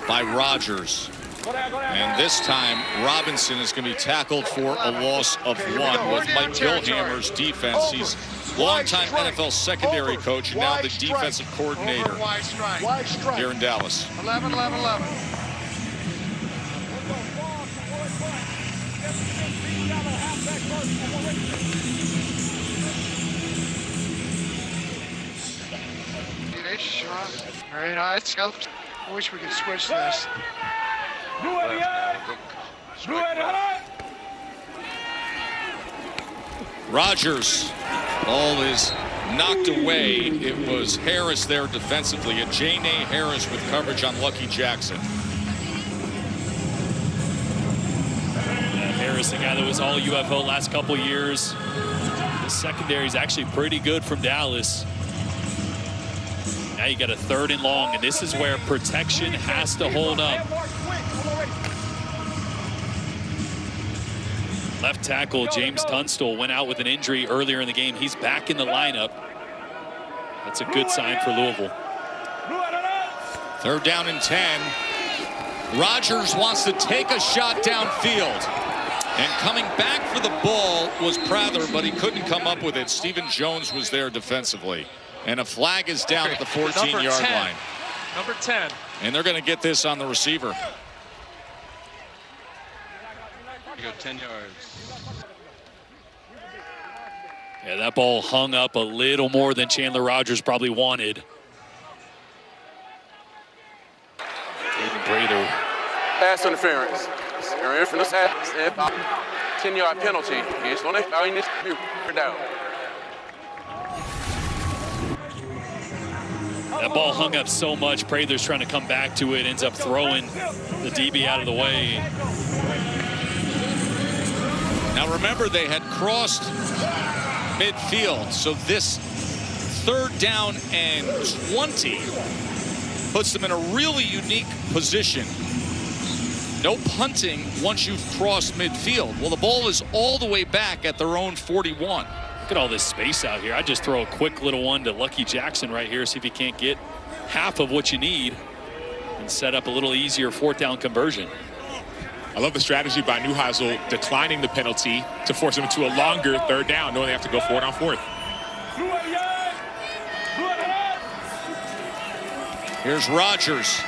by Rogers. And this time, Robinson is going to be tackled for a loss of 1 with Mike Billhammer's defense. He's longtime NFL secondary coach and now the defensive coordinator here in Dallas. 11, 11, 11. Very nice. I wish we could switch this. Rogers, ball is knocked away. It was Harris there defensively. A J.N.A. Harris with coverage on Lucky Jackson. Harris, the guy that was all UFO last couple years. The secondary is actually pretty good from Dallas. Now you got a 3rd and long, and this is where protection has to hold up. Left tackle James Tunstall went out with an injury earlier in the game. He's back in the lineup. That's a good sign for Louisville. 3rd down and 10. Rogers wants to take a shot downfield. And coming back for the ball was Prather, but he couldn't come up with it. Stephen Jones was there defensively. And a flag is down at the 14-yard line. Number 10. And they're going to get this on the receiver. You go 10 yards. Yeah, that ball hung up a little more than Chandler Rogers probably wanted. Aiden Prather. Pass interference. 10-yard penalty. Down. That ball hung up so much. Prather's trying to come back to it, ends up throwing the DB out of the way. Now remember, they had crossed midfield, so this 3rd down and 20 puts them in a really unique position. No punting once you've crossed midfield. Well, the ball is all the way back at their own 41. Look at all this space out here. I just throw a quick little one to Lucky Jackson right here, see if you can't get half of what you need and set up a little easier 4th down conversion. I love the strategy by Neuheisel declining the penalty to force them into a longer 3rd down, knowing they have to go for it on 4th. Here's Rogers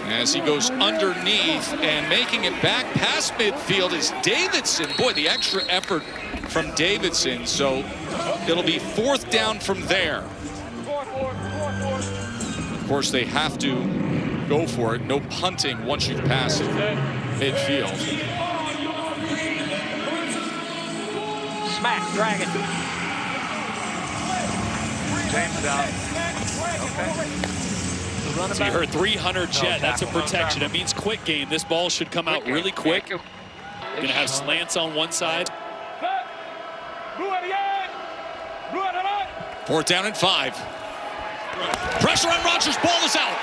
as he goes underneath, and making it back past midfield is Davidson. Boy, the extra effort from Davidson, so it'll be 4th down from there. Of course, they have to go for it. No punting once you've passed midfield. Smack, Dragon. James out. Okay. So you heard 300 jet. That's a protection. It means quick game. This ball should come out really quick. Going to have slants on one side. 4th down and 5. Pressure on Rogers. Ball is out.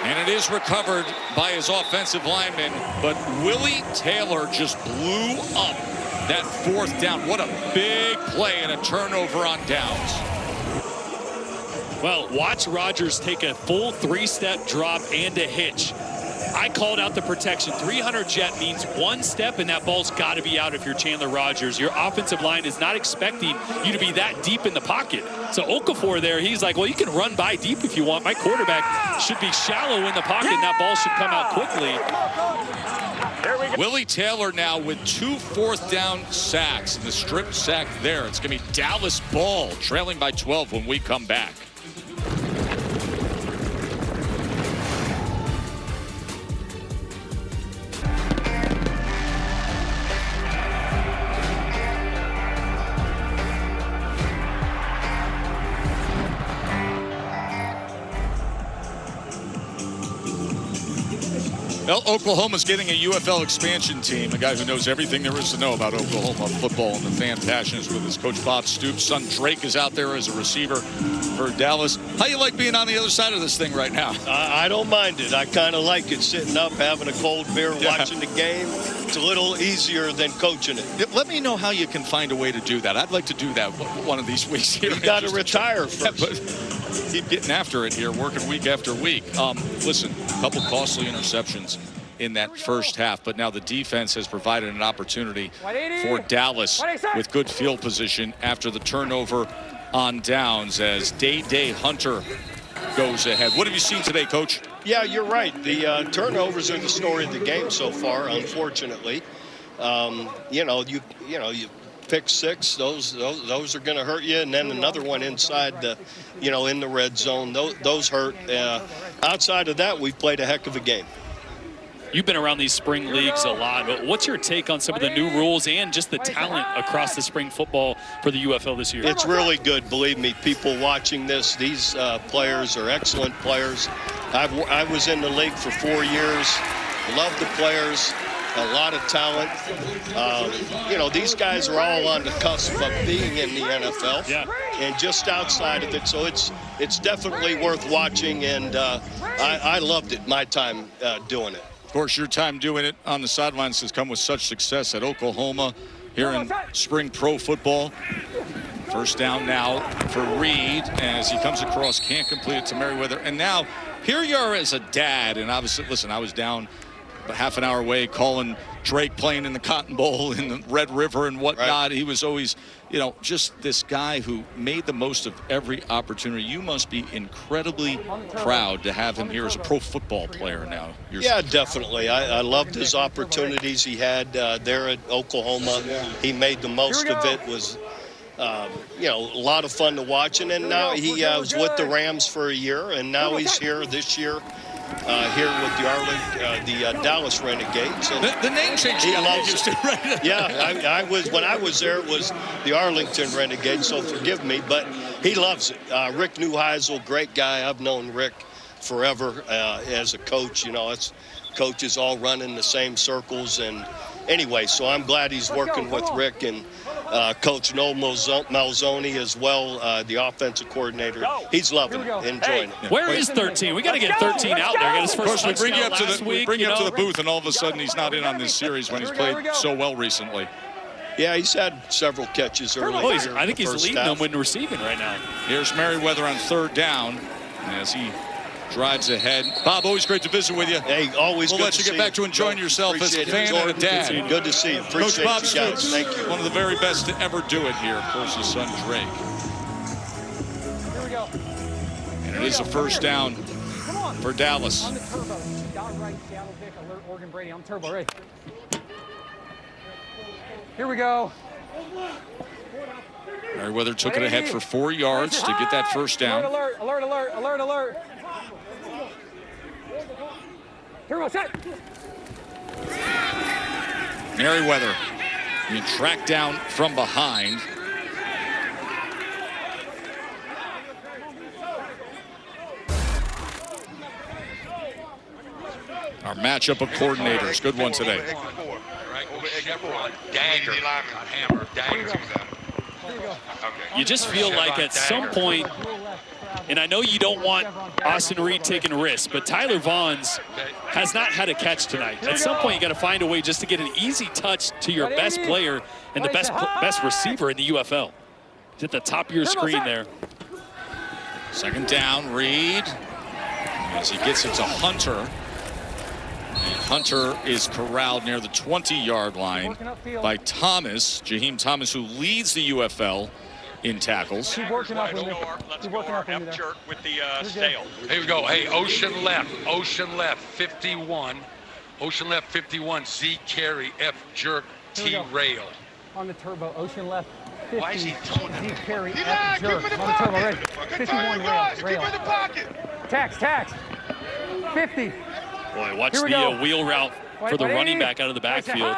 And it is recovered by his offensive lineman. But Willie Taylor just blew up that 4th down. What a big play and a turnover on downs. Well, watch Rogers take a full 3-step drop and a hitch. I called out the protection. 300 jet means 1 step, and that ball's got to be out if you're Chandler Rogers. Your offensive line is not expecting you to be that deep in the pocket. So Okafor there, he's like, well, you can run by deep if you want. My quarterback should be shallow in the pocket, and that ball should come out quickly. Willie Taylor now with 2 4th down sacks. And the strip sack there. It's going to be Dallas ball, trailing by 12 when we come back. Well, Oklahoma's getting a UFL expansion team, a guy who knows everything there is to know about Oklahoma football and the fan passion is with his coach Bob Stoops. Son Drake is out there as a receiver for Dallas. How you like being on the other side of this thing right now? I don't mind it. I kind of like it, sitting up, having a cold beer, watching the game. It's a little easier than coaching it. Let me know how you can find a way to do that. I'd like to do that one of these weeks here. You got to retire first. Yeah, keep getting after it here, working week after week. Listen, a couple costly interceptions in that first half, but now the defense has provided an opportunity for Dallas with good field position after the turnover on downs as Day Hunter goes ahead. What have you seen today, Coach? Yeah, you're right. The turnovers are the story of the game so far, unfortunately. You pick 6, those are going to hurt you, and then another one inside the, in the red zone. Those hurt. Outside of that, we've played a heck of a game. You've been around these spring leagues a lot, but what's your take on some of the new rules and just the talent across the spring football for the UFL this year? It's really good, believe me. People watching this, these players are excellent players. I was in the league for 4 years. Love the players. a lot of talent. You know, these guys are all on the cusp of being in the NFL, and just outside of it. So it's definitely worth watching, and I loved it, my time doing it. Of course, your time doing it on the sidelines has come with such success at Oklahoma here in spring pro football. First down now for Reed as he comes across, can't complete it to Merriweather. And now here you are as a dad, and obviously, listen, I was down half an hour away calling Drake playing in the Cotton Bowl in the Red River and whatnot. Right. He was always, you know, just this guy who made the most of every opportunity. You must be incredibly proud to have him here as a pro football player now. Yeah, definitely. I loved his opportunities he had there at Oklahoma. He made the most of it. Was you know, a lot of fun to watch. And then now he was with the Rams for a year, and now he's here this year. Here with the Dallas Renegades. And the name change he loves it. Right? Yeah, I was, when I was there, it was the Arlington Renegades, so forgive me, but he loves it. Rick Neuheisel, great guy. I've known Rick forever as a coach. You know, it's coaches all run in the same circles. And anyway, so I'm glad he's working with Rick and Coach Noel Malzoni as well, the offensive coordinator. He's loving it, enjoying it. Where is 13? We got to get 13 out there. Got his first we bring you up to the the booth, and all of a sudden he's not in on this series when he's played so well recently. Yeah, he's had several catches early. I think he's leading them when receiving right now. Here's Merriweather on third down as he drives ahead. Bob, always great to visit with you. Hey, always we'll good let to you see get back to enjoying yourself as a fan and a dad. Good to see you. Appreciate Coach Bob you guys. Thank you. One of the very best to ever do it here. Of course, his son Drake. Here we go. And it is a first down for Dallas. On the turbo. Dog right, Seattle Vic, alert Oregon Brady. On turbo, ready. Here we go. Merriweather took it ahead for 4 yards to get that first down. Alert, alert, alert, alert, alert. Turbo set. Merriweather being tracked down from behind. Our matchup of coordinators. Good one today. Dagger. Hammer. Dagger. You just feel like at some point, and I know you don't want Austin Reed taking risks, but Tyler Vaughns has not had a catch tonight. At some point, you got to find a way just to get an easy touch to your best player and the best receiver in the UFL. He's at the top of your screen there. Second down, Reed. As he gets it to Hunter. And Hunter is corralled near the 20-yard line by Thomas, Jaheim Thomas, who leads the UFL in tackles. Keep working up with me. Keep working up with me there. Jerk with the sail. Here we go. Hey, Ocean left, 51. Ocean left, 51. Z carry, F jerk, T rail. On the turbo, Ocean left, 50. Why is he throwing Z carry, F jerk. On the turbo, ready. 51 rail. Tax. 50. Boy, watch the wheel route for the running back out of the backfield.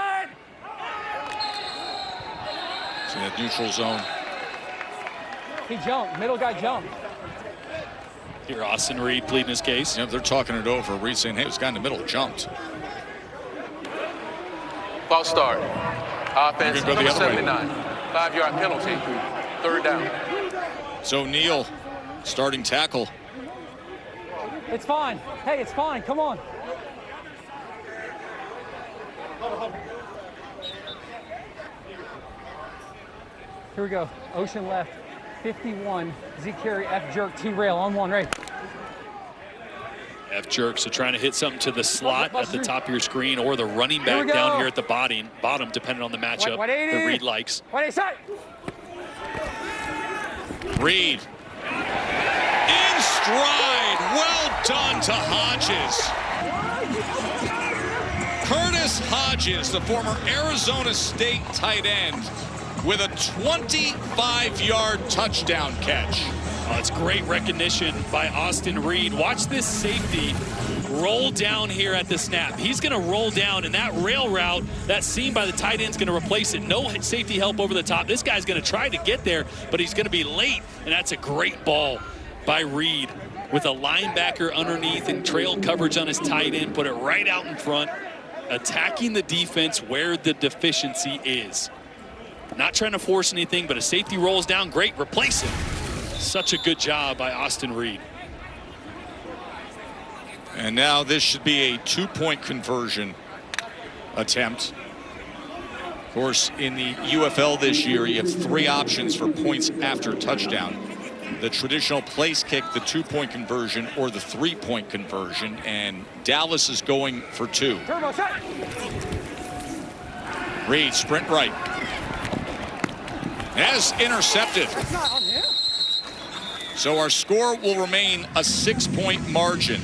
See that neutral zone. He jumped. Middle guy jumped. Here, Austin Reed pleading his case. Yeah, they're talking it over. Reed saying, hey, this guy in the middle jumped. False start. Offense, number 79. 5-yard penalty. Third down. So Neal, starting tackle. It's fine. Hey, it's fine. Come on. Here we go. Ocean left, 51. Z carry, F jerk, T rail on one, right? F jerk, so trying to hit something to the slot at the top of your screen or the running back down here at the bottom, depending on the matchup that Reed likes. Reed in stride. Well done to Hodges. Curtis Hodges, the former Arizona State tight end, with a 25-yard touchdown catch. Oh, it's great recognition by Austin Reed. Watch this safety roll down here at the snap. He's going to roll down, and that rail route, that seam by the tight end's going to replace it. No safety help over the top. This guy's going to try to get there, but he's going to be late, and that's a great ball by Reed with a linebacker underneath and trail coverage on his tight end. Put it right out in front. attacking the defense where the deficiency is. Not trying to force anything, but a safety rolls down, great, replace it. Such a good job by Austin Reed. And now this should be a 2-point conversion attempt. Of course, in the UFL this year, you have 3 options for points after touchdown. The traditional place kick, the 2-point conversion, or the 3-point conversion. And Dallas is going for 2. Reed, sprint right. Has intercepted. So our score will remain a 6-point margin.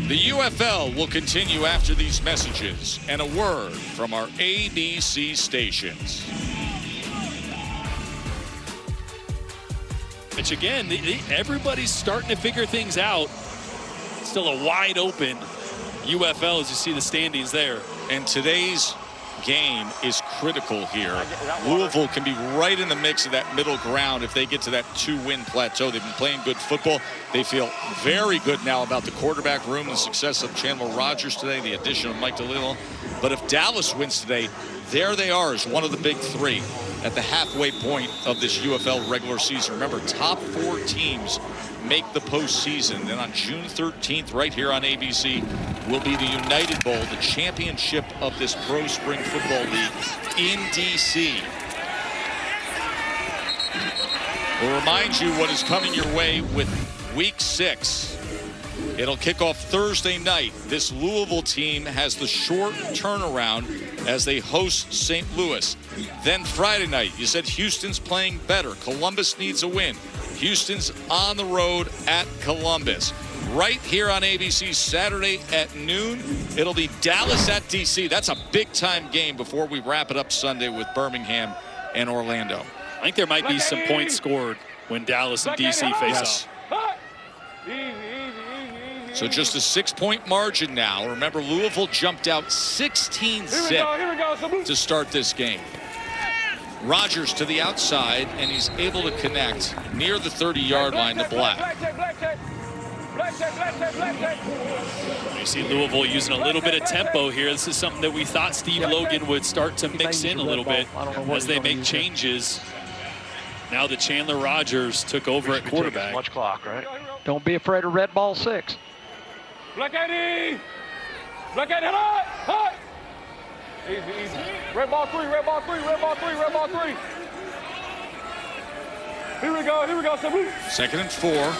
The UFL will continue after these messages and a word from our ABC stations. Which again, everybody's starting to figure things out. Still a wide open UFL as you see the standings there. And today's game is critical here. Louisville can be right in the mix of that middle ground if they get to that 2-win plateau. They've been playing good football. They feel very good now about the quarterback room, the success of Chandler Rogers today, the addition of Mike DeLillo. But if Dallas wins today, there they are as one of the big 3 at the halfway point of this UFL regular season. Remember, top 4 teams make the postseason. Then on June 13th, right here on ABC, will be the United Bowl, the championship of this Pro Spring Football League in D.C. We'll remind you what is coming your way with Week 6. It'll kick off Thursday night. This Louisville team has the short turnaround as they host St. Louis. Then Friday night, you said Houston's playing better. Columbus needs a win. Houston's on the road at Columbus. Right here on ABC Saturday at noon, it'll be Dallas at DC. That's a big-time game before we wrap it up Sunday with Birmingham and Orlando. I think there might be some points scored when Dallas and DC face off. So just a 6-point margin now. Remember, Louisville jumped out 16-6 to start this game. Rogers to the outside, and he's able to connect near the 30-yard line to Black. You see Louisville using a little bit of tempo here. This is something that we thought Steve Logan would start to mix in a little bit as they make changes. Now that Chandler Rogers took over at quarterback. Much clock, right? Don't be afraid of red ball 6. Black Eddie! Black Eddie, hot! Easy, easy. Red ball 3, red ball 3, red ball 3, red ball 3. Here we go, Sabu. 2nd and 4.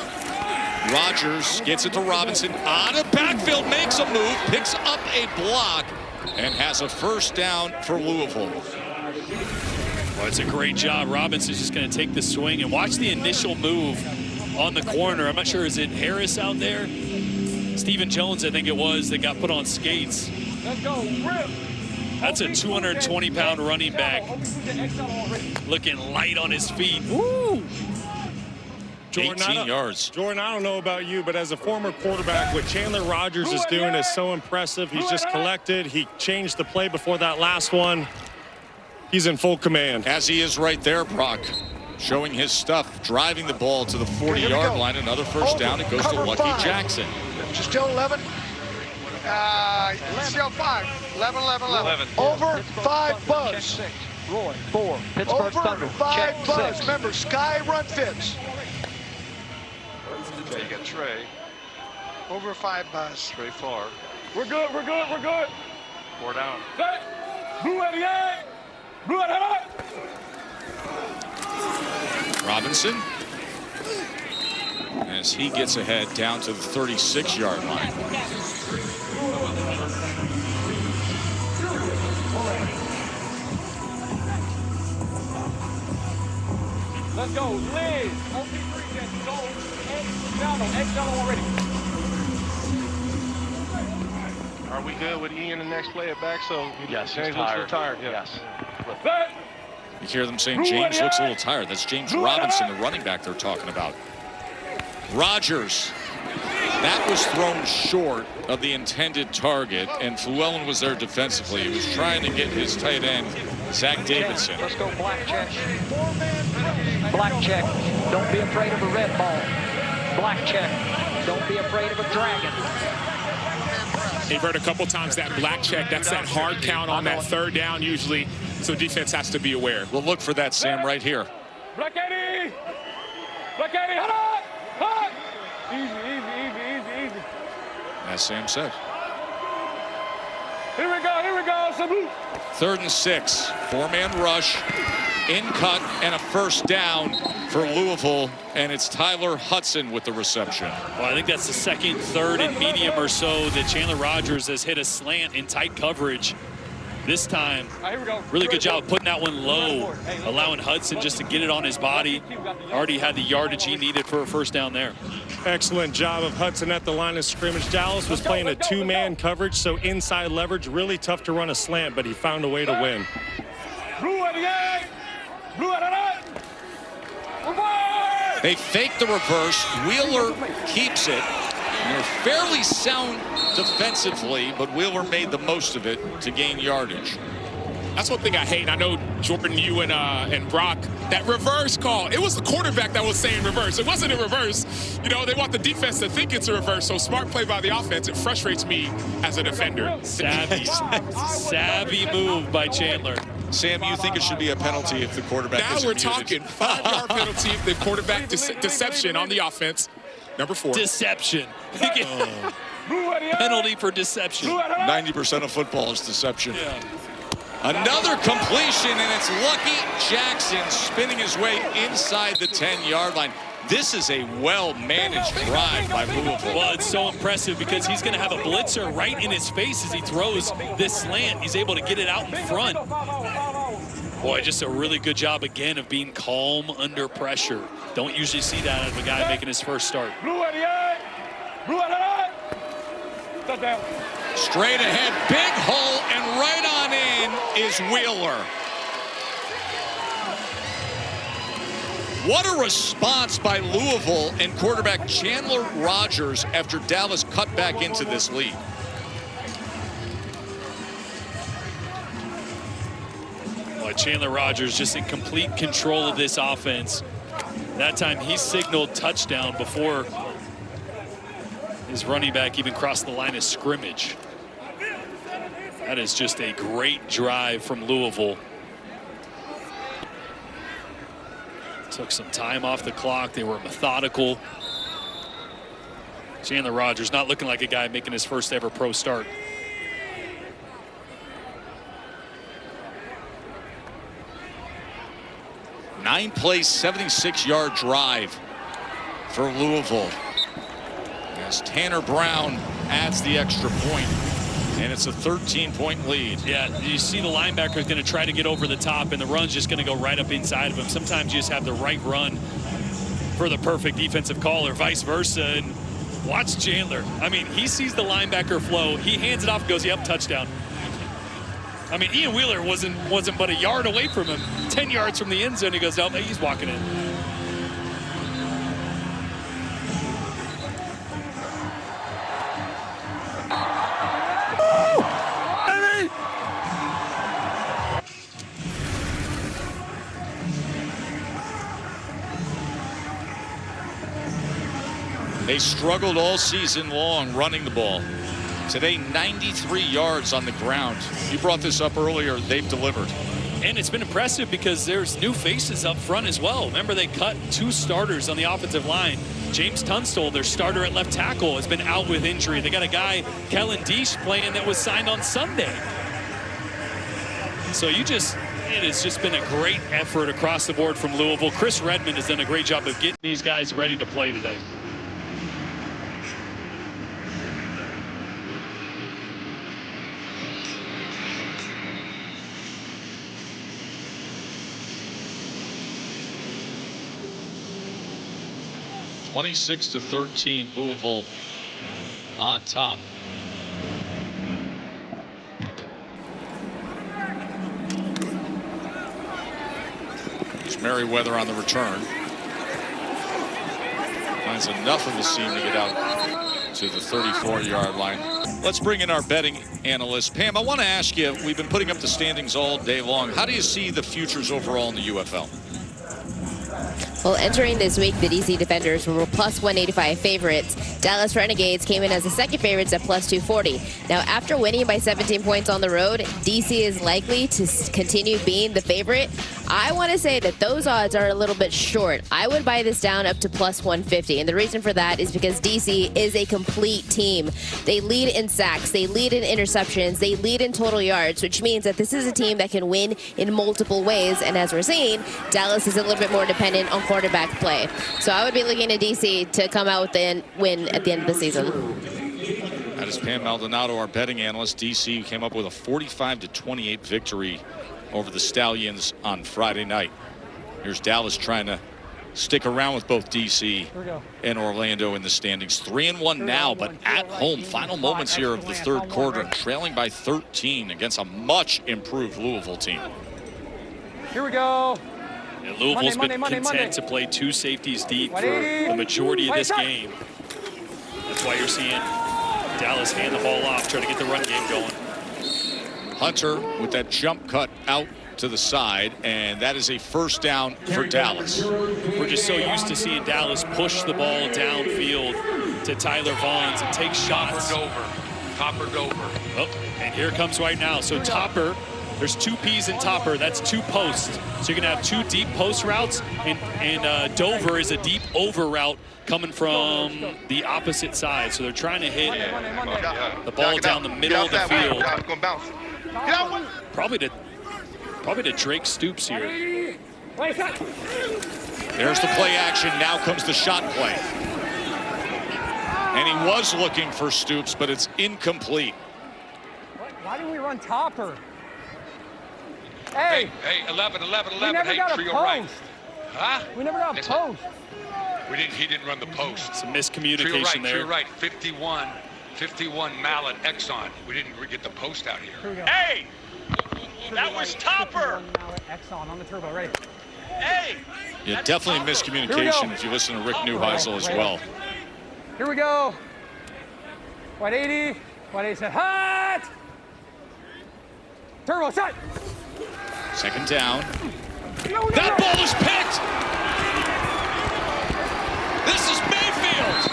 Rogers gets it to Robinson. Out of backfield, makes a move, picks up a block, and has a first down for Louisville. Well, it's a great job. Robinson's just going to take the swing and watch the initial move on the corner. I'm not sure, is it Harris out there? Stephen Jones, I think it was, that got put on skates. Let's go, rip. That's a 220-pound running back looking light on his feet. Woo! Jordan, 18 yards. Jordan, I don't know about you, but as a former quarterback, what Chandler Rogers is doing is so impressive. He's just collected. He changed the play before that last one. He's in full command. As he is right there, Brock, showing his stuff, driving the ball to the 40-yard line. Another first down. It goes to Lucky Jackson. Still 11. Still 5. 11. Over 5 buzz. Roy, 4. Pittsburgh Over Thunder. 5 Check buzz. 6. Remember, Sky run fits. Okay, you got Trey. Over 5 buzz. Trey far. We're good. 4 down. Set. Blue at the end. Blue at the end. Robinson, as he gets ahead down to the 36-yard line. Let's go, Liz. OP3 gets go. X already. Are we good with Ian the next play at back? So yes, James he's looks a tired. little tired. Yes. You hear them saying James looks a little tired. That's James Robinson, the running back they're talking about. Rogers. That was thrown short of the intended target, and Llewellyn was there defensively. He was trying to get his tight end, Zach Davidson. Let's go black check. Black check. Don't be afraid of a red ball. Black check. Don't be afraid of a dragon. You've heard a couple times that black check. That's that hard count on that third down usually. So defense has to be aware. We'll look for that, Sam, right here. Black Eddie! Black Eddie, hot! Hot! Easy. As Sam said. Here we go, salute! 3rd and 6, 4-man rush, in cut, and a first down for Louisville, and it's Tyler Hudson with the reception. Well, I think that's the second, third, and medium or so that Chandler Rogers has hit a slant in tight coverage. This time, really good job of putting that one low, allowing Hudson just to get it on his body. Already had the yardage he needed for a first down there. Excellent job of Hudson at the line of scrimmage. Dallas was playing a 2-man coverage, so inside leverage, really tough to run a slant, but he found a way to win. They fake the reverse. Wheeler keeps it. And they're fairly sound defensively, but Wheeler made the most of it to gain yardage. That's one thing I hate. I know, Jordan, you and Brock, that reverse call, it was the quarterback that was saying reverse. It wasn't a reverse. You know, they want the defense to think it's a reverse, so smart play by the offense. It frustrates me as a defender. Savvy move by Chandler. Sam, you think it should be a penalty if the quarterback Now we're talking 5-yard penalty if the quarterback deception on the offense. Number 4. Deception. Penalty for deception. 90% of football is deception. Yeah. Another completion, and it's Lucky Jackson spinning his way inside the 10-yard line. This is a well-managed drive by Louisville. Well, it's so impressive because he's going to have a blitzer right in his face as he throws this slant. He's able to get it out in front. Boy, just a really good job again of being calm under pressure. Don't usually see that out of a guy making his first start. Straight ahead, big hole, and right on in is Wheeler. What a response by Louisville and quarterback Chandler Rogers after Dallas cut back into this lead. Well, Chandler Rogers just in complete control of this offense. That time he signaled touchdown before his running back even crossed the line of scrimmage. That is just a great drive from Louisville. Took some time off the clock. They were methodical. Chandler Rogers not looking like a guy making his first ever pro start. Nine-play, 76-yard drive for Louisville. As Tanner Brown adds the extra point, and it's a 13-point lead. Yeah, you see the linebacker is going to try to get over the top, and the run's just going to go right up inside of him. Sometimes you just have the right run for the perfect defensive call, or vice versa. And watch Chandler. I mean, he sees the linebacker flow. He hands it off and goes, yep, touchdown. I mean, Ian Wheeler wasn't but a yard away from him, 10 yards from the end zone. He goes, oh, he's walking in. They struggled all season long running the ball. Today, 93 yards on the ground. You brought this up earlier. They've delivered. And it's been impressive because there's new faces up front as well. Remember, they cut 2 starters on the offensive line. James Tunstall, their starter at left tackle, has been out with injury. They got a guy, Kellen Deesh, playing that was signed on Sunday. So it has just been a great effort across the board from Louisville. Chris Redmond has done a great job of getting these guys ready to play today. (26-13), Louisville on top. There's Merriweather on the return. Finds enough of the seam to get out to the 34-yard line. Let's bring in our betting analyst. Pam, I want to ask you, we've been putting up the standings all day long. How do you see the futures overall in the UFL? Well, entering this week, the DC Defenders were plus 185 favorites. Dallas Renegades came in as the second favorites at plus 240. Now, after winning by 17 points on the road, DC is likely to continue being the favorite. I want to say that those odds are a little bit short. I would buy this down up to plus 150. And the reason for that is because DC is a complete team. They lead in sacks, they lead in interceptions, they lead in total yards, which means that this is a team that can win in multiple ways. And as we're seeing, Dallas is a little bit more dependent on quarterback play. So I would be looking at DC to come out with a win at the end of the season. That is Pam Maldonado, our betting analyst. DC came up with a 45-28 victory over the Stallions on Friday night. Here's Dallas trying to stick around with both DC and Orlando in the standings. 3-1 now, but at home. Final moments here of the third quarter, trailing by 13 against a much improved Louisville team. Here we go. Yeah, Louisville's been content to play two safeties deep for the majority of this game. That's why you're seeing Dallas hand the ball off, try to get the run game going. Hunter with that jump cut out to the side, and that is a first down for Dallas. We're just so used to seeing Dallas push the ball downfield to Tyler Vaughns and take shots. Topper Dover. Oh, and here comes right now. So Topper, there's two P's in Topper. That's two posts. So you're going to have two deep post routes, and Dover is a deep over route coming from the opposite side. So they're trying to hit the ball down the middle of the field. Probably to Drake Stoops here. There's the play action. Now comes the shot play. And he was looking for Stoops, but it's incomplete. Why didn't we run Topper? Hey, 11. We never got a post. Right. Huh? We never got a post. He didn't run the post. Some miscommunication there. You're right. 51 Mallet Exxon. We didn't get the post out here. Hey! That was Topper! Exxon on the turbo, ready. Hey! Yeah, definitely miscommunication if you listen to Rick Neuheisel as well. Here we go. White 80. White 80 said, hot! Turbo, shot! Second down. That ball is picked! This is Mayfield!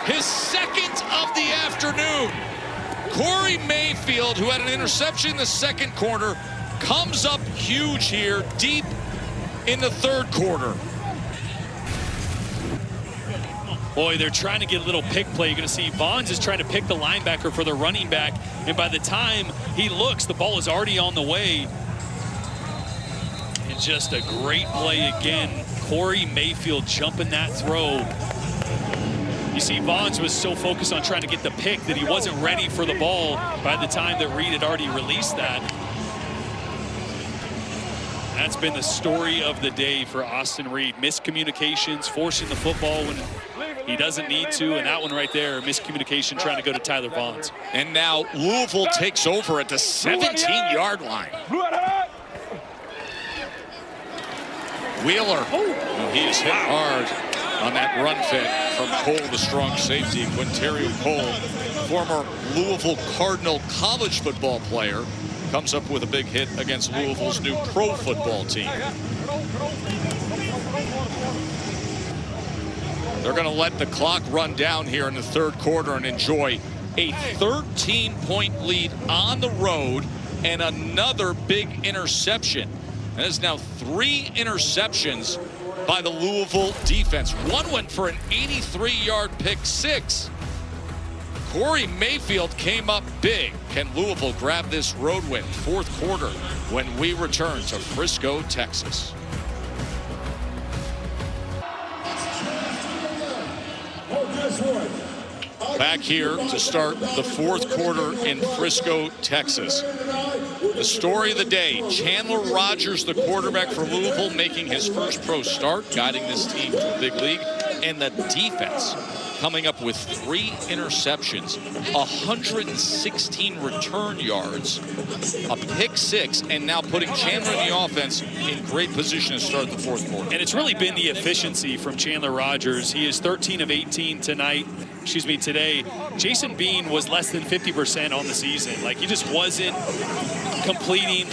His second of the afternoon. Corey Mayfield, who had an interception in the second quarter, comes up huge here deep in the third quarter. Boy, they're trying to get a little pick play. You're going to see Vaughns is trying to pick the linebacker for the running back, and by the time he looks, the ball is already on the way. And just a great play again. Corey Mayfield jumping that throw. You see, Vaughns was so focused on trying to get the pick that he wasn't ready for the ball by the time that Reed had already released that. That's been the story of the day for Austin Reed. Miscommunications, forcing the football when he doesn't need to, and that one right there, miscommunication trying to go to Tyler Vaughns. And now Louisville takes over at the 17-yard line. Wheeler, he is hit hard on that run fit from Cole, the strong safety. Quinterio Cole, former Louisville Cardinal college football player, comes up with a big hit against Louisville's new pro football team. They're going to let the clock run down here in the third quarter and enjoy a 13-point lead on the road and another big interception. That is now 3 interceptions by the Louisville defense. One went for an 83-yard pick six. Corey Mayfield came up big. Can Louisville grab this road win? Fourth quarter when we return to Frisco, Texas. Back here to start the fourth quarter in Frisco, Texas. The story of the day, Chandler Rogers, the quarterback for Louisville, making his first pro start, guiding this team to a big league, and the defense coming up with 3 interceptions, 116 return yards, a pick six, and now putting Chandler in the offense in great position to start the fourth quarter. And it's really been the efficiency from Chandler Rogers. He is 13 of 18 tonight. today, Jason Bean was less than 50% on the season. Like, he just wasn't completing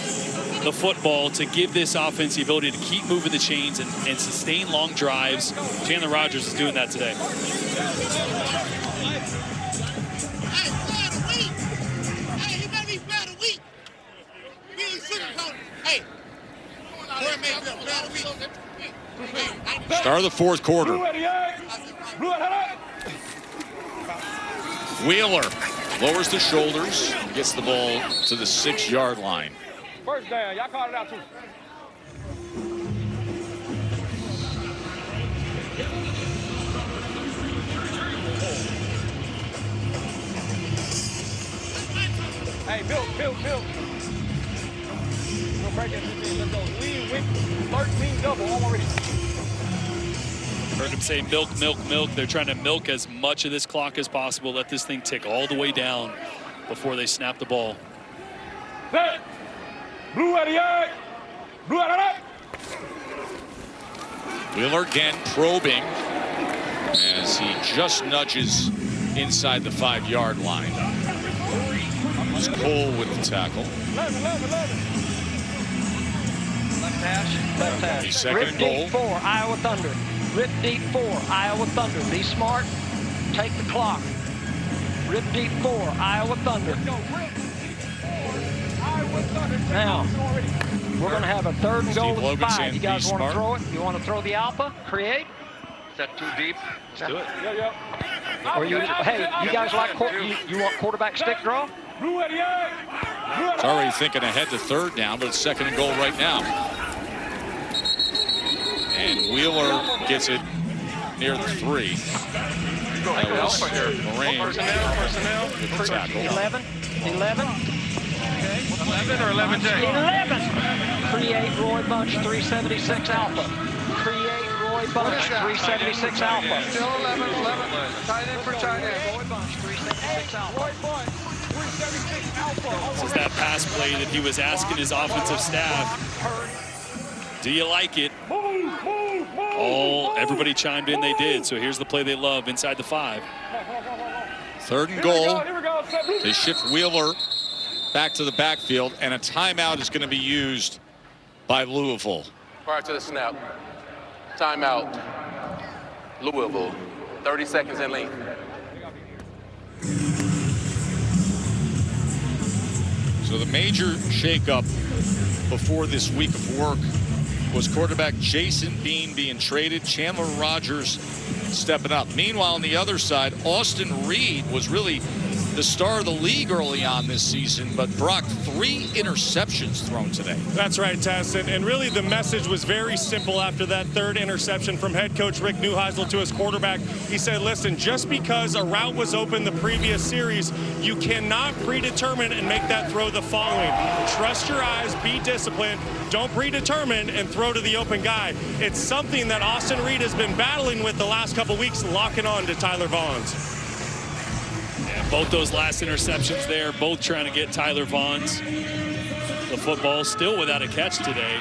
the football to give this offense the ability to keep moving the chains and sustain long drives. Chandler Rogers is doing that today. Start of the fourth quarter. Wheeler lowers the shoulders, gets the ball to the 6-yard line. First down, y'all called it out too. Hey, Bill. We'll break it. Let's go. Lead with 13 double. Already. Heard him say milk, milk, milk. They're trying to milk as much of this clock as possible, let this thing tick all the way down before they snap the ball. Set. Blue at the eye. Blue at the eye. Wheeler again probing as he just nudges inside the 5-yard line. It's Cole with the tackle. 11. Left hash. Second and goal. Rip deep 4, Iowa Thunder. Rip deep 4, Iowa Thunder. Be smart. Take the clock. Rip deep 4, Iowa Thunder. Now, we're going to have a third and goal at 5. You guys want to throw it? You want to throw the alpha? Create? Is that too deep? Let's do it. Or you guys like you want quarterback stick draw? It's already thinking ahead to third down, but it's second and goal right now. And Wheeler gets it near the 3. That was Moraine with the tackle. 11. 11 or 11J? 11. Create Roy Bunch 376 Alpha. Create Roy Bunch 376 Alpha. Still 11. Tight end for tight end. Roy Bunch 376 Alpha. This is that pass play that he was asking his offensive staff. Do you like it? Everybody chimed in, they did. So here's the play they love inside the 5. Third and goal. They shift Wheeler back to the backfield, and a timeout is going to be used by Louisville. Prior to the snap, timeout, Louisville, 30 seconds in length. So the major shakeup before this week of work was quarterback Jason Bean being traded, Chandler Rogers stepping up. Meanwhile, on the other side, Austin Reed was really the star of the league early on this season, but Brock, 3 interceptions thrown today. That's right, Tess, and really the message was very simple after that third interception from head coach Rick Neuheisel to his quarterback. He said, listen, just because a route was open the previous series, you cannot predetermine and make that throw the following. Trust your eyes, be disciplined, don't predetermine and throw to the open guy. It's something that Austin Reed has been battling with the last couple weeks, locking on to Tyler Vaughns. Both those last interceptions there, both trying to get Tyler Vaughns the football, still without a catch today.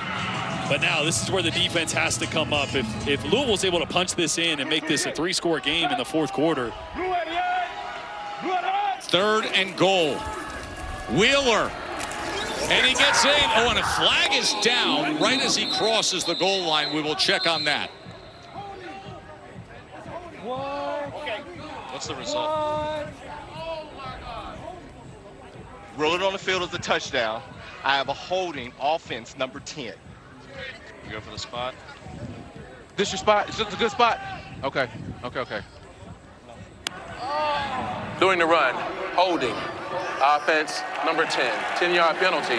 But now this is where the defense has to come up. If Louisville's able to punch this in and make this a 3-score game in the fourth quarter. Third and goal. Wheeler. And he gets in. Oh, and a flag is down right as he crosses the goal line. We will check on that. What's the result? Roll it on the field as a touchdown. I have a holding offense number 10. You go for the spot? This your spot? Is this a good spot? Okay. Doing the run, holding, offense number 10, 10-yard penalty,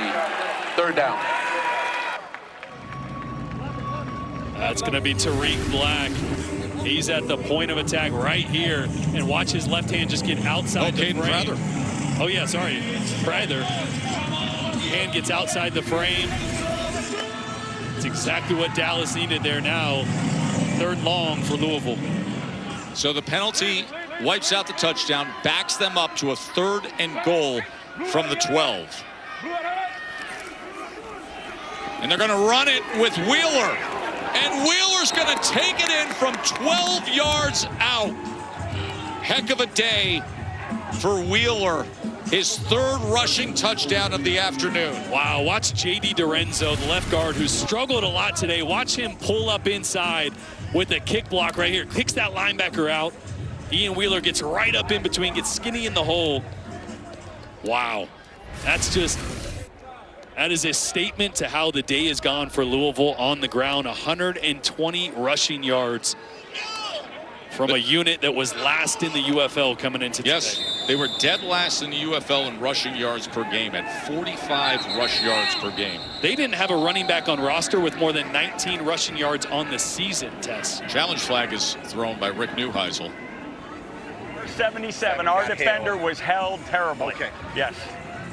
third down. That's going to be Tariq Black. He's at the point of attack right here, and watch his left hand just get outside the frame. Oh yeah, sorry, Prather. Hand gets outside the frame. It's exactly what Dallas needed there now. Third long for Louisville. So the penalty wipes out the touchdown, backs them up to a third and goal from the 12. And they're going to run it with Wheeler. And Wheeler's going to take it in from 12 yards out. heck of a day for Wheeler. His third rushing touchdown of the afternoon. Wow, watch J.D. Dorenzo, the left guard, who's struggled a lot today. Watch him pull up inside with a kick block right here. Kicks that linebacker out. Ian Wheeler gets right up in between, gets skinny in the hole. Wow, that is a statement to how the day has gone for Louisville on the ground. 120 rushing yards from a unit that was last in the UFL coming into today. Yes, they were dead last in the UFL in rushing yards per game at 45 rush yards per game. They didn't have a running back on roster with more than 19 rushing yards on the season, Tess. Challenge flag is thrown by Rick Neuheisel. 77, our defender was held terribly. Okay. Yes.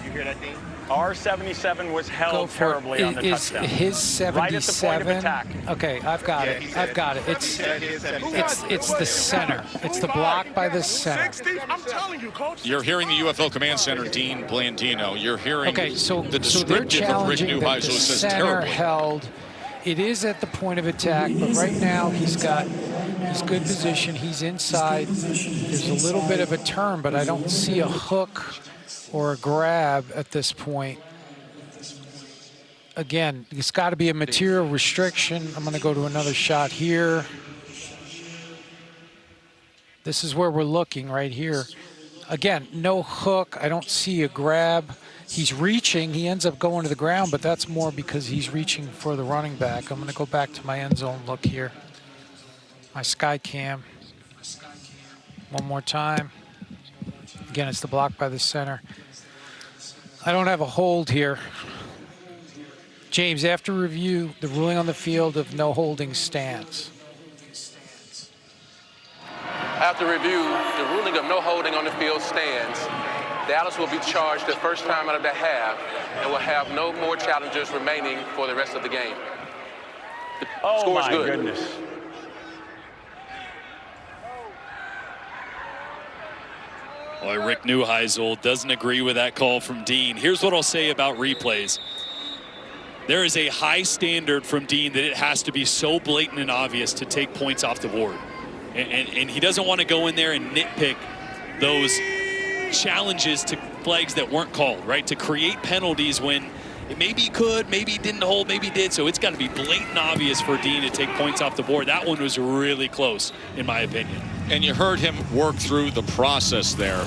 You hear that, Dean? Our 77 was held terribly on the touchdown. His 77. Right at the point of attack. Okay, I've got it. I've got it. It's the center. It's the block by the center. I'm telling you, Coach. You're hearing the UFL Command Center, Dean Blandino. You're hearing the they're descriptive of Rick challenging that Neuheisel. the It says center terribly. held. It is at the point of attack, but right now he's good position. He's inside. There's a little bit of a turn, but I don't see a hook or a grab at this point. Again, it's got to be a material restriction. I'm going to go to another shot here. This is where we're looking right here. Again, no hook. I don't see a grab. He's reaching. He ends up going to the ground, but that's more because he's reaching for the running back. I'm going to go back to my end zone look here. My sky cam. One more time. Again, it's the block by the center. I don't have a hold here. James, after review, the ruling on the field of no holding stands. After review, the ruling of no holding on the field stands. Dallas will be charged the first time out of the half and will have no more challengers remaining for the rest of the game. The score is good. Goodness. Boy, Rick Neuheisel doesn't agree with that call from Dean. Here's what I'll say about replays. There is a high standard from Dean that it has to be so blatant and obvious to take points off the board. And he doesn't want to go in there and nitpick those challenges to flags that weren't called, right? To create penalties when maybe he could, maybe he didn't hold, maybe he did. So it's got to be blatant obvious for Dean to take points off the board. That one was really close, in my opinion. And you heard him work through the process there.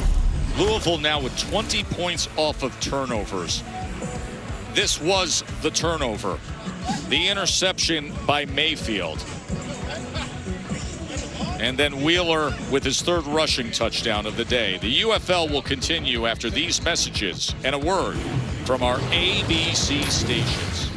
Louisville now with 20 points off of turnovers. This was the turnover. The interception by Mayfield. And then Wheeler with his third rushing touchdown of the day. The UFL will continue after these messages and a word from our ABC stations.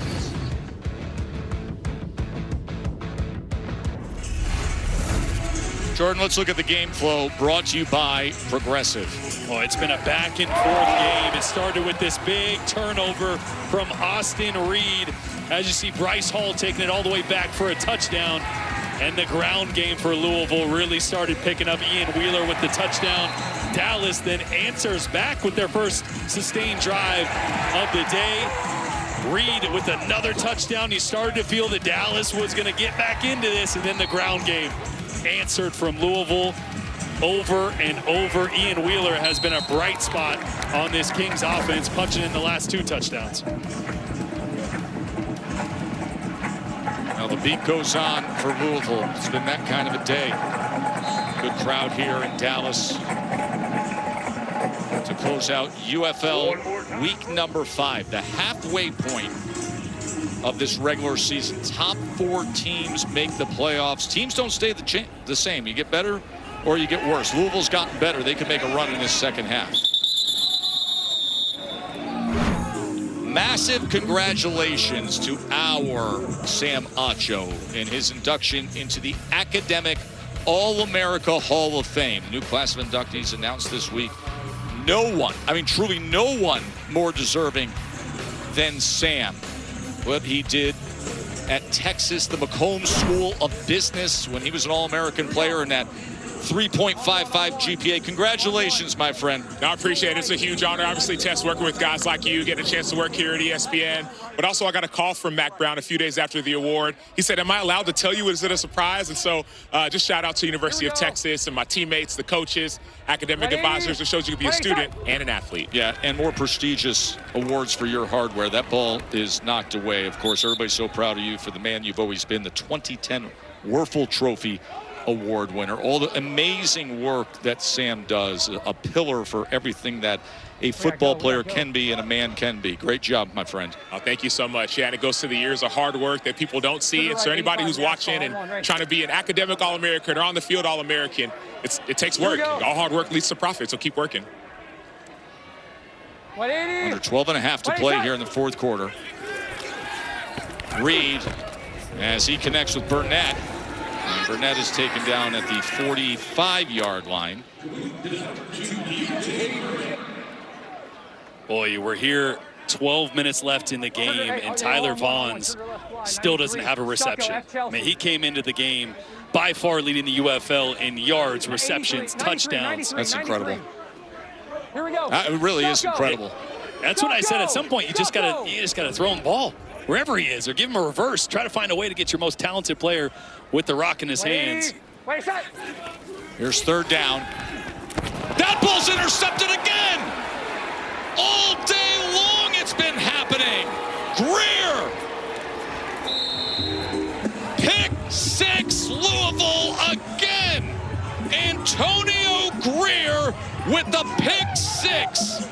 Jordan, let's look at the game flow brought to you by Progressive. Well, it's been a back and forth game. It started with this big turnover from Austin Reed. As you see, Bryce Hall taking it all the way back for a touchdown. And the ground game for Louisville really started picking up. Ian Wheeler with the touchdown. Dallas then answers back with their first sustained drive of the day. Reed with another touchdown. He started to feel that Dallas was going to get back into this, and then the ground game answered from Louisville over and over. Ian Wheeler has been a bright spot on this Kings offense, punching in the last two touchdowns. Now the beat goes on for Louisville. It's been that kind of a day. Good crowd here in Dallas to close out UFL week number 5, the halfway point of this regular season. Top 4 teams make the playoffs. Teams don't stay the same. You get better or you get worse. Louisville's gotten better. They can make a run in this second half. Massive congratulations to our Sam Acho in his induction into the Academic All-America Hall of Fame. New class of inductees announced this week. No one, I mean truly no one more deserving than Sam. What he did at Texas, the McCombs School of Business when he was an All-American player, and that 3.55 GPA. Congratulations, my friend. No, I appreciate it. It's a huge honor. Obviously, Tess, working with guys like you, getting a chance to work here at ESPN. But also, I got a call from Mac Brown a few days after the award. He said, am I allowed to tell you? Is it a surprise? And so just shout out to University of Texas and my teammates, the coaches, academic advisors. It shows you can be a student and an athlete. Yeah, and more prestigious awards for your hardware. That ball is knocked away. Of course, everybody's so proud of you for the man you've always been, the 2010 Werfel Trophy Award winner. All the amazing work that Sam does, a pillar for everything that a football player can be and a man can be. Great job, my friend. Oh, thank you so much. Yeah, and it goes to the years of hard work that people don't see. And so anybody who's watching and trying to be an academic All-American or on the field All-American, it takes work. All hard work leads to profit, so keep working. Under 12 and a half to play here in the fourth quarter. Reed, as he connects with Burnett. And Burnett is taken down at the 45-yard line. Boy, we're here 12 minutes left in the game, and Tyler Vaughns still doesn't have a reception. I mean, he came into the game by far leading the UFL in yards, receptions, touchdowns. That's incredible. Here we go. It really is incredible. That's what I said. At some point, you just gotta throw him the ball wherever he is, or give him a reverse. Try to find a way to get your most talented player with the rock in his hands. Here's third down. That ball's intercepted again. All day long it's been happening. Greer. Pick six, Louisville again. Antonio Greer with the pick six.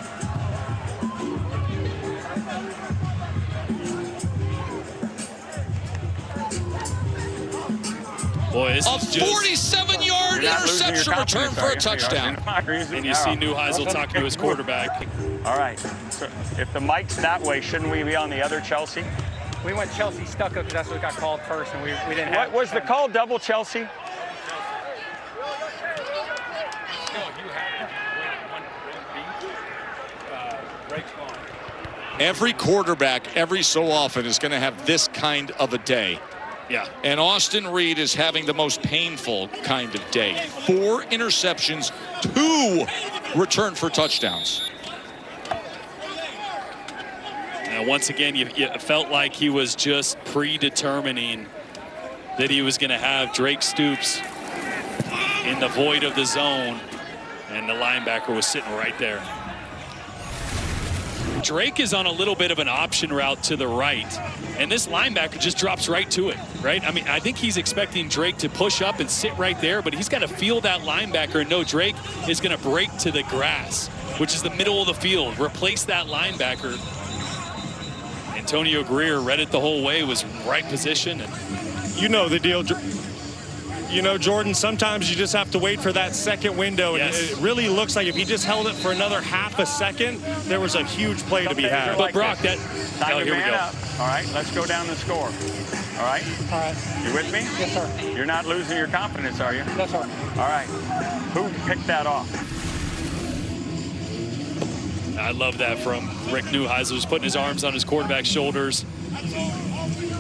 Boy, this a is just 47-yard interception return for a touchdown. And you see Neuheisel talking to his quarterback. All right. So if the mic's that way, shouldn't we be on the other Chelsea? We went Chelsea stucco because that's what got called first, and we didn't have. What was the call? Double Chelsea? Every quarterback, every so often, is going to have this kind of a day. Yeah. And Austin Reed is having the most painful kind of day. 4 interceptions, 2 returned for touchdowns. And once again, you felt like he was just predetermining that he was going to have Drake Stoops in the void of the zone, and the linebacker was sitting right there. Drake is on a little bit of an option route to the right, and this linebacker just drops right to it, right? I mean, I think he's expecting Drake to push up and sit right there, but he's got to feel that linebacker and know Drake is going to break to the grass, which is the middle of the field. Replace that linebacker. Antonio Greer read it the whole way, was right position. And you know the deal. You know, Jordan, sometimes you just have to wait for that second window. And it really looks like if he just held it for another half a second, there was a huge play to be had. But Brock, Time to man up. All right, let's go down the score. All right? All right. You with me? Yes, sir. You're not losing your confidence, are you? Yes, sir. All right. Who picked that off? I love that from Rick Neuheisel, who's putting his arms on his quarterback's shoulders,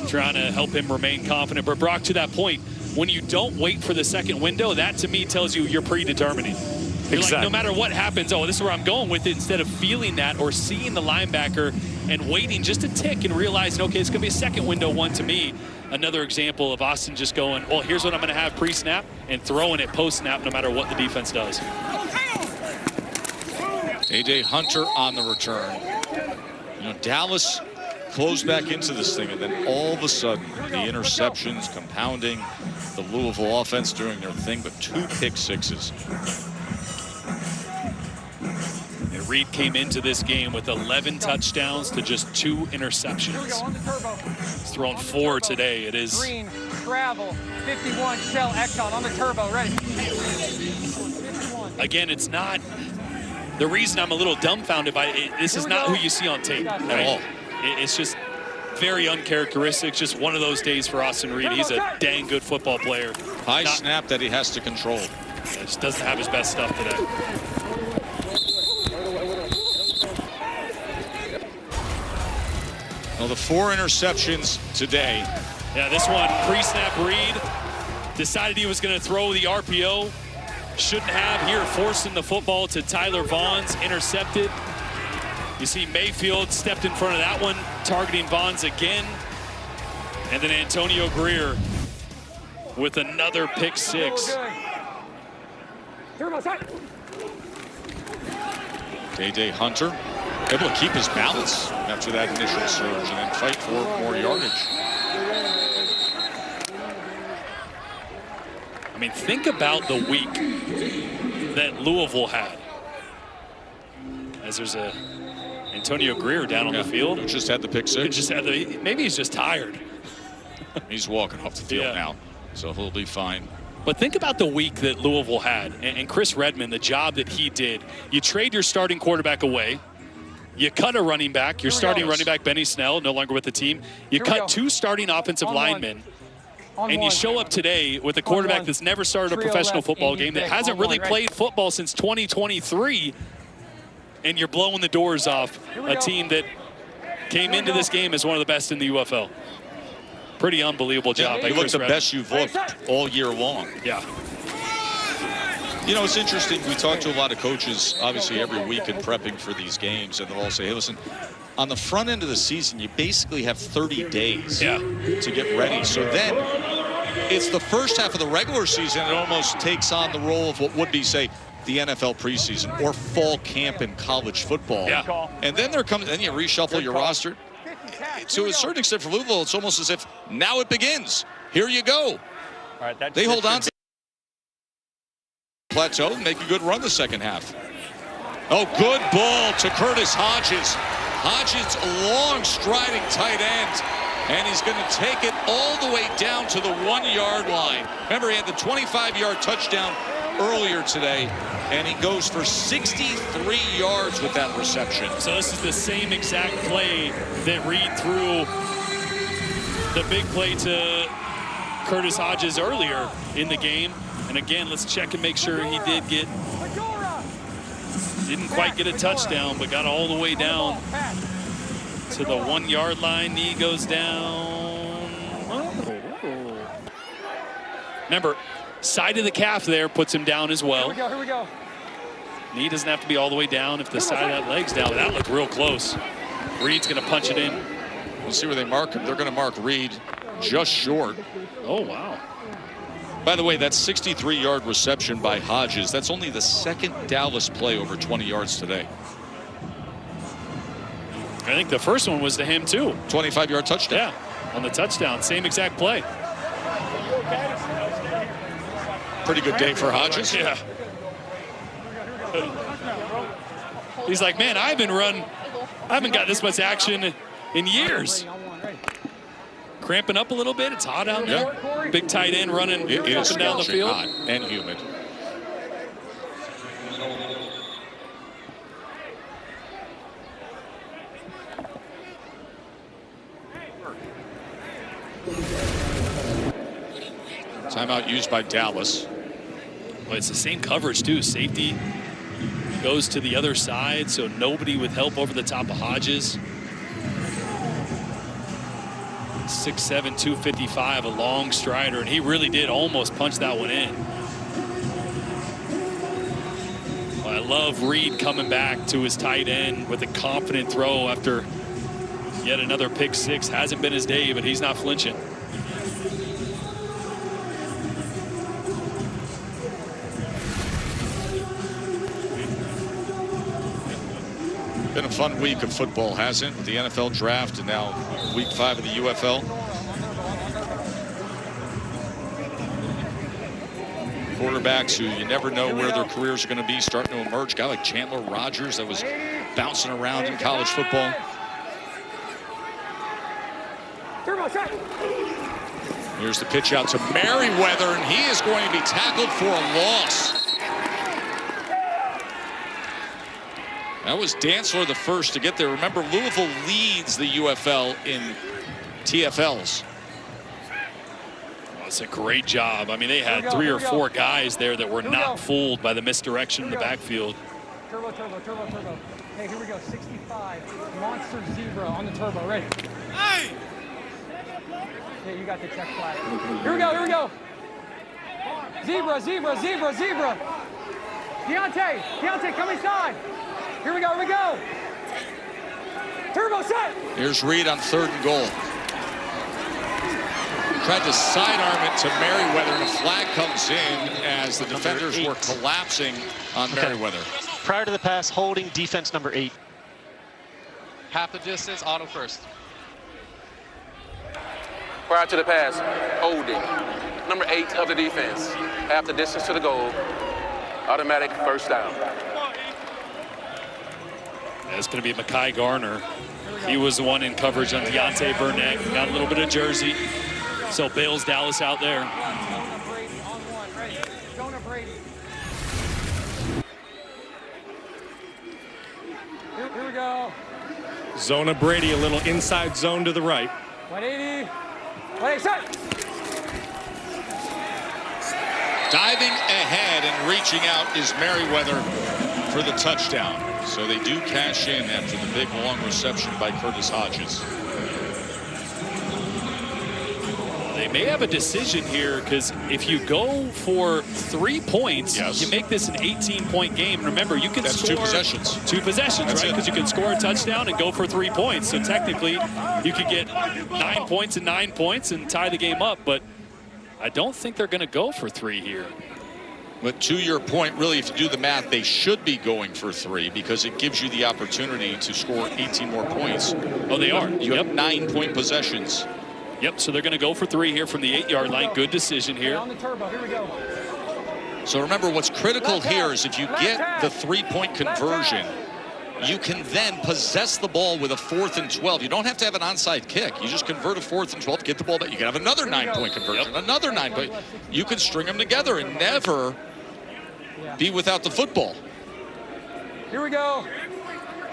trying to help him remain confident. But Brock, to that point, when you don't wait for the second window, that to me tells you you're predetermining. You're like, no matter what happens, oh, this is where I'm going with it, instead of feeling that or seeing the linebacker and waiting just a tick and realizing, okay, it's going to be a second window one to me. Another example of Austin just going, well, here's what I'm going to have pre-snap, and throwing it post-snap no matter what the defense does. A.J. Hunter on the return. You know, Dallas closed back into this thing, and then all of a sudden, the interceptions compounding, the Louisville offense doing their thing, but 2 pick sixes. And Reed came into this game with 11 touchdowns to just 2 interceptions. He's thrown 4 today. It is Green, travel, 51, shell, Exxon on the turbo, ready. Again, it's not the reason I'm a little dumbfounded by it. This is not who you see on tape at all. It's just very uncharacteristic. Just one of those days for Austin Reed. He's a dang good football player. High snap that he has to control. Just doesn't have his best stuff today. Well, the 4 interceptions today. Yeah, this one, pre-snap Reed decided he was going to throw the RPO. Shouldn't have here, forcing the football to Tyler Vaughn's, intercepted. You see Mayfield stepped in front of that one, targeting Vaughn's again. And then Antonio Greer with another pick six. Day Hunter able to keep his balance after that initial surge and then fight for more yardage. I mean, think about the week that Louisville had. As there's a Antonio Greer down on the field. Just had the pick six. Maybe he's just tired. He's walking off the field now, so he'll be fine. But think about the week that Louisville had, and Chris Redmond, the job that he did. You trade your starting quarterback away. You cut a running back. Your starting running back, Benny Snell, no longer with the team. You cut two starting offensive linemen. And you show up today with a quarterback that's never started a professional football game, that hasn't really played football since 2023, and you're blowing the doors off a team that came into this game as one of the best in the UFL. Pretty unbelievable job by You look Chris the Redmond. best you've looked all year long. Yeah. You know, it's interesting. We talk to a lot of coaches, obviously, every week in prepping for these games, and they'll all say, hey, listen, on the front end of the season, you basically have 30 days to get ready. So then it's the first half of the regular season. It almost takes on the role of what would be, say, the NFL preseason or fall camp in college football. Yeah. And then then you reshuffle your roster. To a certain extent for Louisville, it's almost as if now it begins. Here you go. All right, They hold on to plateau and make a good run the second half. Oh, good ball to Curtis Hodges. Hodges, a long striding tight end, and he's going to take it all the way down to the 1 yard line. Remember, he had the 25-yard touchdown earlier today, and he goes for 63 yards with that reception. So this is the same exact play that Reed threw the big play to Curtis Hodges earlier in the game. And again, let's check and make sure he didn't quite get a touchdown, but got all the way down to the 1 yard line. Knee goes down. Remember, side of the calf there puts him down as well. Here we go. Knee doesn't have to be all the way down if the side of that leg's down. That looked real close. Reed's going to punch it in. We'll see where they mark him. They're going to mark Reed just short. Oh, wow. By the way, that 63-yard reception by Hodges, that's only the second Dallas play over 20 yards today. I think the first one was to him, too. 25-yard touchdown. Yeah, on the touchdown. Same exact play. Pretty good day for Hodges. Yeah. He's like, man, I haven't got this much action in years. Cramping up a little bit. It's hot out there. Big tight end running up and down the field. Hot and humid. Timeout used by Dallas. Well, it's the same coverage, too. Safety goes to the other side, so nobody with help over the top of Hodges. 6'7", 255, a long strider, and he really did almost punch that one in. Well, I love Reed coming back to his tight end with a confident throw after yet another pick six. Hasn't been his day, but he's not flinching. Been a fun week of football, hasn't it? With the NFL draft and now week 5 of the UFL. Quarterbacks who you never know where their careers are going to be starting to emerge. A guy like Chandler Rogers that was bouncing around in college football. Here's the pitch out to Merriweather, and he is going to be tackled for a loss. That was Dantzler the first to get there. Remember, Louisville leads the UFL in TFLs. Well, it's a great job. I mean, they had 3 or 4 guys there that were not fooled by the misdirection in the backfield. Turbo. Hey, here we go. 65. Monster zebra on the turbo. Ready? Hey! Yeah, you got the check flag. Here we go. Zebra, zebra, zebra, zebra. Deontay, come inside. Here we go. Turbo set. Here's Reed on 3rd and goal. Tried to sidearm it to Merriweather, and a flag comes in as the defenders were collapsing on Merriweather. Prior to the pass, holding defense number 8. Half the distance, auto first. Prior to the pass, holding. Number 8 of the defense. Half the distance to the goal. Automatic first down. That's going to be Mekhi Garner. He was the one in coverage on Deontay Burnett. Got a little bit of jersey. So bails Dallas out there. Here we go. Zona Brady, a little inside zone to the right. 180. 180, set. Diving ahead and reaching out is Merriweather for the touchdown. So they do cash in after the big long reception by Curtis Hodges. They may have a decision here, because if you go for 3 points, you make this an 18-point game. Remember, you can score 2 possessions. 2 possessions, right? Because you can score a touchdown and go for 3 points. So technically, you could get 9 points and 9 points and tie the game up. But I don't think they're going to go for 3 here. But to your point, really, if you do the math, they should be going for 3 because it gives you the opportunity to score 18 more points. Oh, they are. You have 9-point possessions. Yep, so they're going to go for 3 here from the 8-yard line. Good decision here. On the turbo, here we go. So remember, what's critical here is if you get the 3-point conversion, you can then possess the ball with a 4th and 12. You don't have to have an onside kick. You just convert a 4th and 12, get the ball back. You can have another 9-point conversion, another 9-point. You can string them together and never be without the football. Here we go.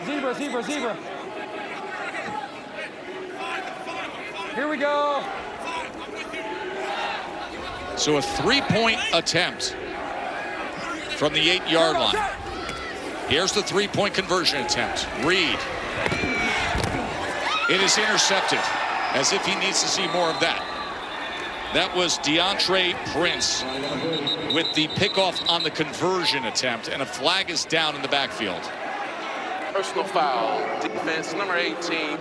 Zebra, zebra, zebra. Here we go. So a 3-point attempt from the 8-yard line. Here's the 3-point conversion attempt. Reed. It is intercepted, as if he needs to see more of that. That was DeAndre Prince with the pickoff on the conversion attempt, and a flag is down in the backfield. Personal foul. Defense number 18.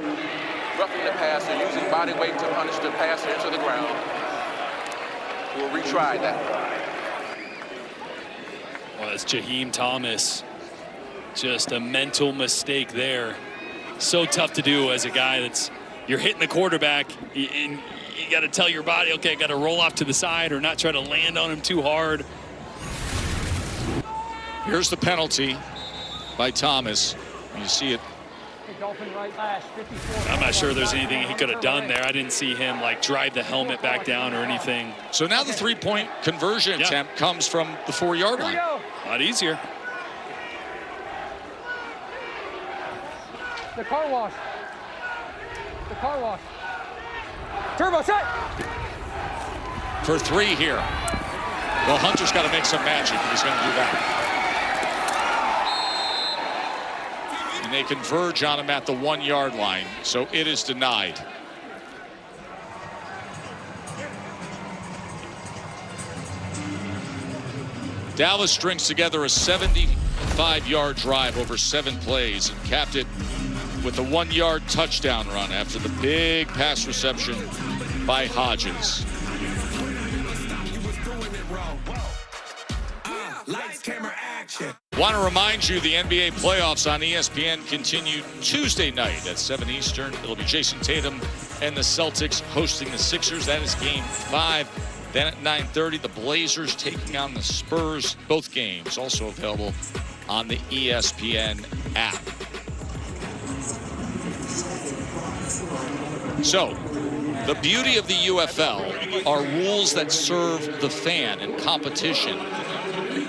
Roughing the passer, using body weight to punish the passer into the ground. We'll retry that. Well, that's Jaheim Thomas. Just a mental mistake there. So tough to do as a guy that's, you're hitting the quarterback, and you got to tell your body, okay, I got to roll off to the side or not try to land on him too hard. Here's the penalty by Thomas. You see it. I'm not sure there's anything he could have done there. I didn't see him like drive the helmet back down or anything. So now the 3-point conversion attempt comes from the 4-yard line. A lot easier. The car wash. The car wash. Turbo set. For 3 here. Well, Hunter's got to make some magic if he's going to do that. And they converge on him at the 1-yard line, so it is denied. Dallas strings together a 75-yard drive over 7 plays and capped it with a 1-yard touchdown run after the big pass reception by Hodges. Want to remind you the NBA playoffs on ESPN continue Tuesday night at 7 Eastern. It'll be Jason Tatum and the Celtics hosting the Sixers. That is game 5. Then at 9:30, the Blazers taking on the Spurs. Both games also available on the ESPN app. So, the beauty of the UFL are rules that serve the fan and competition.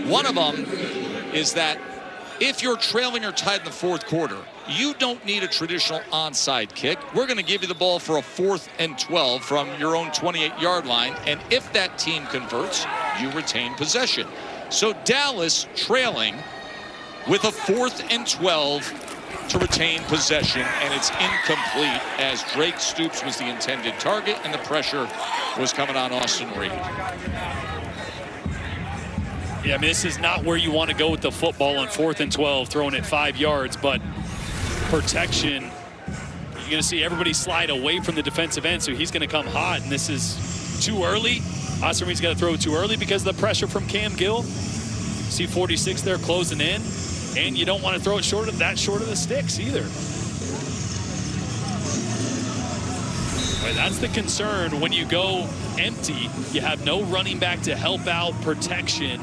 One of them is that if you're trailing or tied in the 4th quarter, you don't need a traditional onside kick. We're going to give you the ball for a 4th and 12 from your own 28-yard line, and if that team converts, you retain possession. So Dallas trailing with a 4th and 12 to retain possession, and it's incomplete as Drake Stoops was the intended target, and the pressure was coming on Austin Reed. Yeah, I mean, this is not where you want to go with the football on 4th and 12, throwing it 5 yards, but protection, you're going to see everybody slide away from the defensive end, so he's going to come hot, and this is too early. Osterme's got to throw it too early because of the pressure from Cam Gill. See 46 there closing in, and you don't want to throw it short of the sticks either. Well, that's the concern when you go empty. You have no running back to help out protection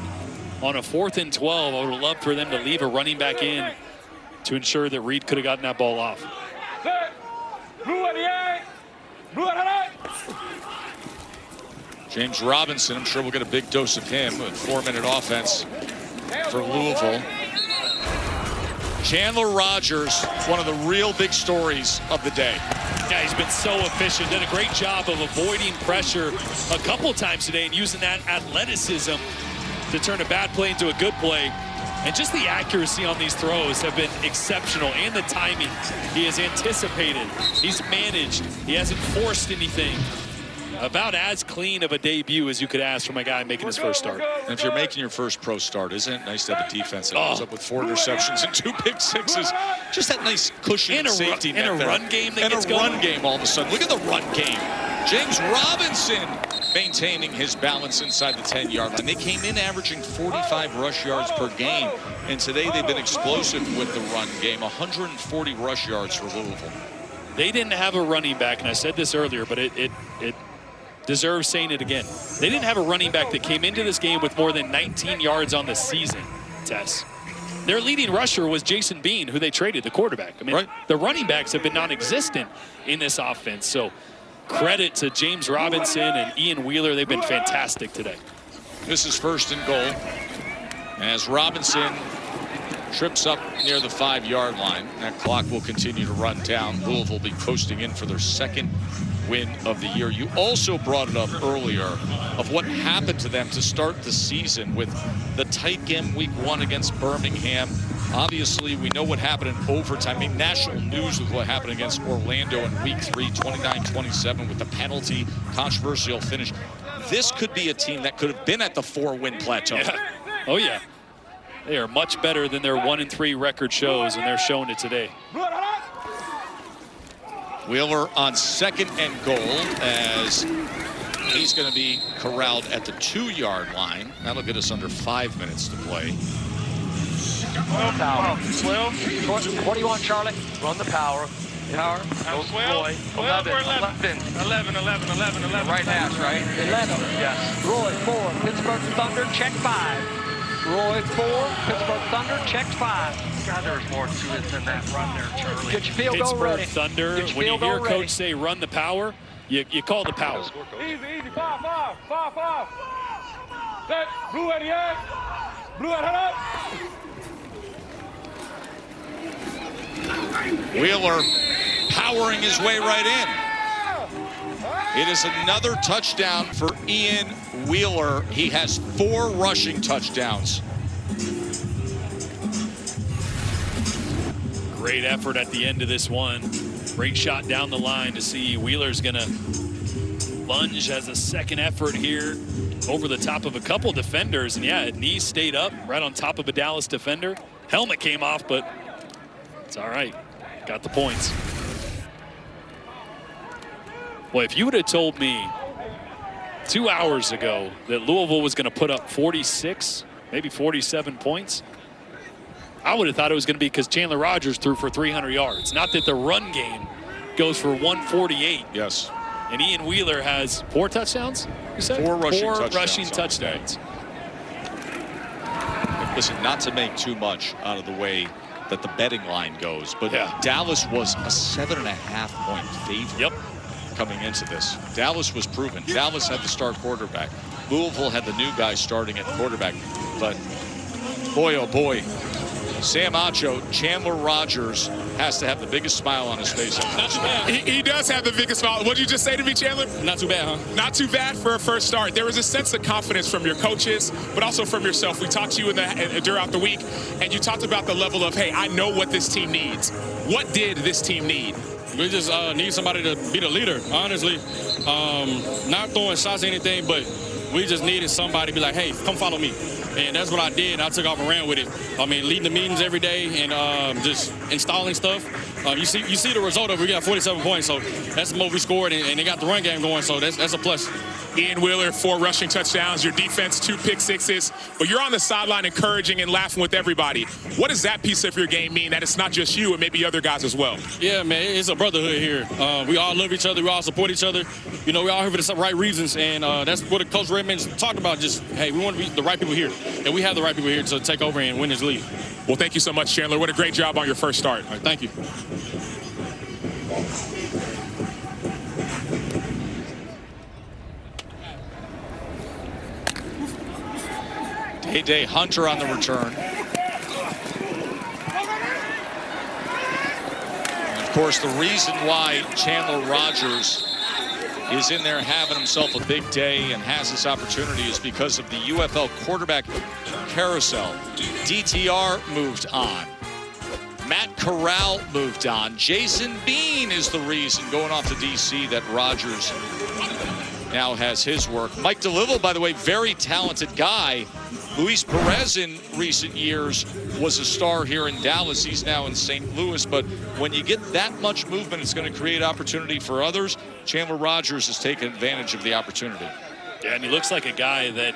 on a 4th and 12. I would have loved for them to leave a running back in to ensure that Reed could have gotten that ball off. James Robinson, I'm sure we'll get a big dose of him. A 4-minute offense for Louisville. Chandler Rogers, one of the real big stories of the day. Yeah, he's been so efficient. Did a great job of avoiding pressure a couple times today and using that athleticism to turn a bad play into a good play. And just the accuracy on these throws have been exceptional, and the timing. He has anticipated. He's managed. He hasn't forced anything. About as clean of a debut as you could ask from a guy making his first start. And if you're making your first pro start, isn't it nice to have a defense that comes up with 4 interceptions and 2 pick sixes? Just that nice cushion and safety net. And a run game that gets going. And a run game all of a sudden. Look at the run game. James Robinson maintaining his balance inside the 10-yard line. They came in averaging 45 rush yards per game, and today they've been explosive with the run game. 140 rush yards for Louisville. They didn't have a running back, and I said this earlier, but it deserves saying it again. They didn't have a running back that came into this game with more than 19 yards on the season, Tess. Their leading rusher was Jason Bean, who they traded, the quarterback. I mean, the running backs have been non-existent in this offense. So credit to James Robinson and Ian Wheeler. They've been fantastic today. This is 1st and goal as Robinson trips up near the 5-yard line. That clock will continue to run down. Louisville will be posting in for their 2nd win of the year. You also brought it up earlier of what happened to them to start the season with the tight game week 1 against Birmingham. Obviously, we know what happened in overtime. I mean, national news with what happened against Orlando in week 3, 29-27 with the penalty, controversial finish. This could be a team that could have been at the 4-win plateau. Yeah. Oh, yeah. They are much better than their 1-3 record shows, and they're showing it today. Wheeler on 2nd and goal as he's going to be corralled at the 2-yard line. That'll get us under 5 minutes to play. Power. 12. What do you want, Charlie? Run the power. Power. 12 or 11? 11. Right hash, right? 11. Yes. Roy, 4. Pittsburgh Thunder, check 5. Roy, 4. Pittsburgh Thunder, check 5. God, there's more to it than that run there, Charlie. Get your field goal ready. Pittsburgh Thunder, when you hear coach say run the power, you call the power. Easy. 5. Set. Blue at the end. Blue at head up. Wheeler powering his way right in. It is another touchdown for Ian Wheeler. He has 4 rushing touchdowns. Great effort at the end of this one. Great shot down the line to see Wheeler's gonna lunge as a 2nd effort here over the top of a couple defenders. And yeah, knee stayed up right on top of a Dallas defender. Helmet came off, but it's all right. Got the points. Boy, if you would have told me 2 hours ago that Louisville was going to put up 46, maybe 47 points, I would have thought it was going to be because Chandler Rogers threw for 300 yards. Not that the run game goes for 148. Yes. And Ian Wheeler has 4 touchdowns, you said? 4 rushing rushing touchdowns. Listen, not to make too much out of the way that the betting line goes, but Dallas was a 7.5-point favorite coming into this. Dallas was proven. Dallas had the star quarterback. Louisville had the new guy starting at quarterback. But boy, oh boy, Sam Acho, Chandler Rogers has to have the biggest smile on his face. Not too bad. He does have the biggest smile. What did you just say to me, Chandler? Not too bad, huh? Not too bad for a first start. There was a sense of confidence from your coaches, but also from yourself. We talked to you throughout the week, and you talked about the level of, hey, I know what this team needs. What did this team need? We just need somebody to be the leader, honestly. Not throwing shots or anything, but we just needed somebody to be like, hey, come follow me. And that's what I did, and I took off and ran with it. I mean, leading the meetings every day and just installing stuff. You see the result of it. We got 47 points, so that's the most we scored, and they got the run game going, so that's a plus. Ian Wheeler, 4 rushing touchdowns. Your defense, 2 pick sixes. But you're on the sideline encouraging and laughing with everybody. What does that piece of your game mean, that it's not just you and maybe other guys as well? Yeah, man, it's a brotherhood here. We all love each other. We all support each other. You know, we all here for the right reasons, and that's what Coach Redmond's talked about. Just, hey, we want to be the right people here, and we have the right people here to take over and win this league. Well, thank you so much, Chandler. What a great job on your first start. All right, thank you. Day Hunter on the return. And of course, the reason why Chandler Rogers is in there having himself a big day and has this opportunity is because of the UFL quarterback carousel. DTR moved on. Matt Corral moved on. Jason Bean is the reason, going off to DC, that Rogers now has his work. Mike DeLivel, by the way, very talented guy. Luis Perez in recent years was a star here in Dallas. He's now in St. Louis. But when you get that much movement, it's going to create opportunity for others. Chandler Rogers has taken advantage of the opportunity. Yeah, and he looks like a guy that,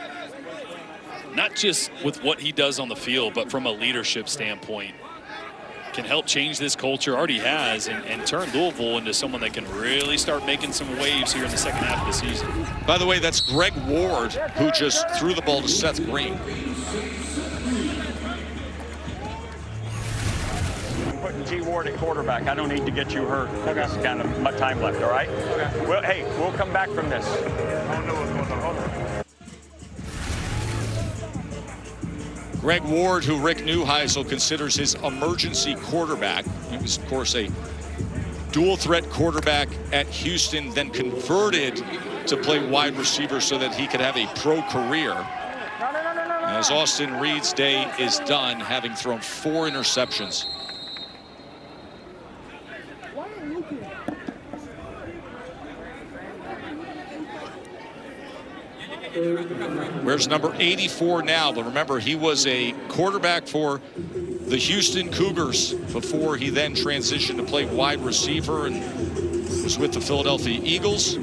not just with what he does on the field, but from a leadership standpoint, can help change this culture, already has, and turn Louisville into someone that can really start making some waves here in the second half of the season. By the way, that's Greg Ward, who just threw the ball to Seth Green. I'm putting G. Ward at quarterback. I don't need to get you hurt. There's kind of much time left, all right? Okay. Well, hey, we'll come back from this. I don't know what's going on. Hold on. Greg Ward, who Rick Neuheisel considers his emergency quarterback. He was, of course, a dual threat quarterback at Houston, then converted to play wide receiver so that he could have a pro career. As Austin Reed's day is done, having thrown 4 interceptions. Where's number 84 now? But remember, he was a quarterback for the Houston Cougars before he then transitioned to play wide receiver and was with the Philadelphia Eagles.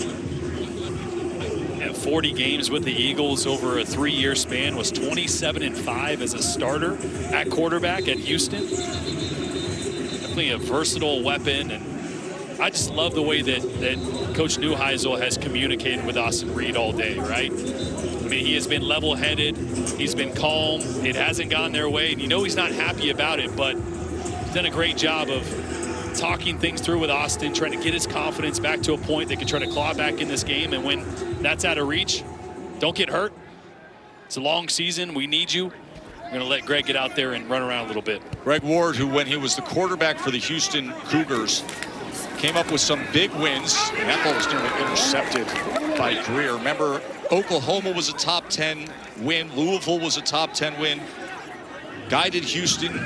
Yeah, 40 games with the Eagles over a 3-year span, was 27-5 as a starter at quarterback at Houston. Definitely a versatile weapon, and I just love the way that Coach Neuheisel has communicated with Austin Reed all day, right? I mean, he has been level-headed. He's been calm. It hasn't gone their way, and you know he's not happy about it, but he's done a great job of talking things through with Austin, trying to get his confidence back to a point they can try to claw back in this game, and when that's out of reach, don't get hurt. It's a long season. We need you. We're going to let Greg get out there and run around a little bit. Greg Ward, who when he was the quarterback for the Houston Cougars, came up with some big wins. And that ball was nearly intercepted by Greer. Remember, Oklahoma was a top 10 win. Louisville was a top 10 win. Guided Houston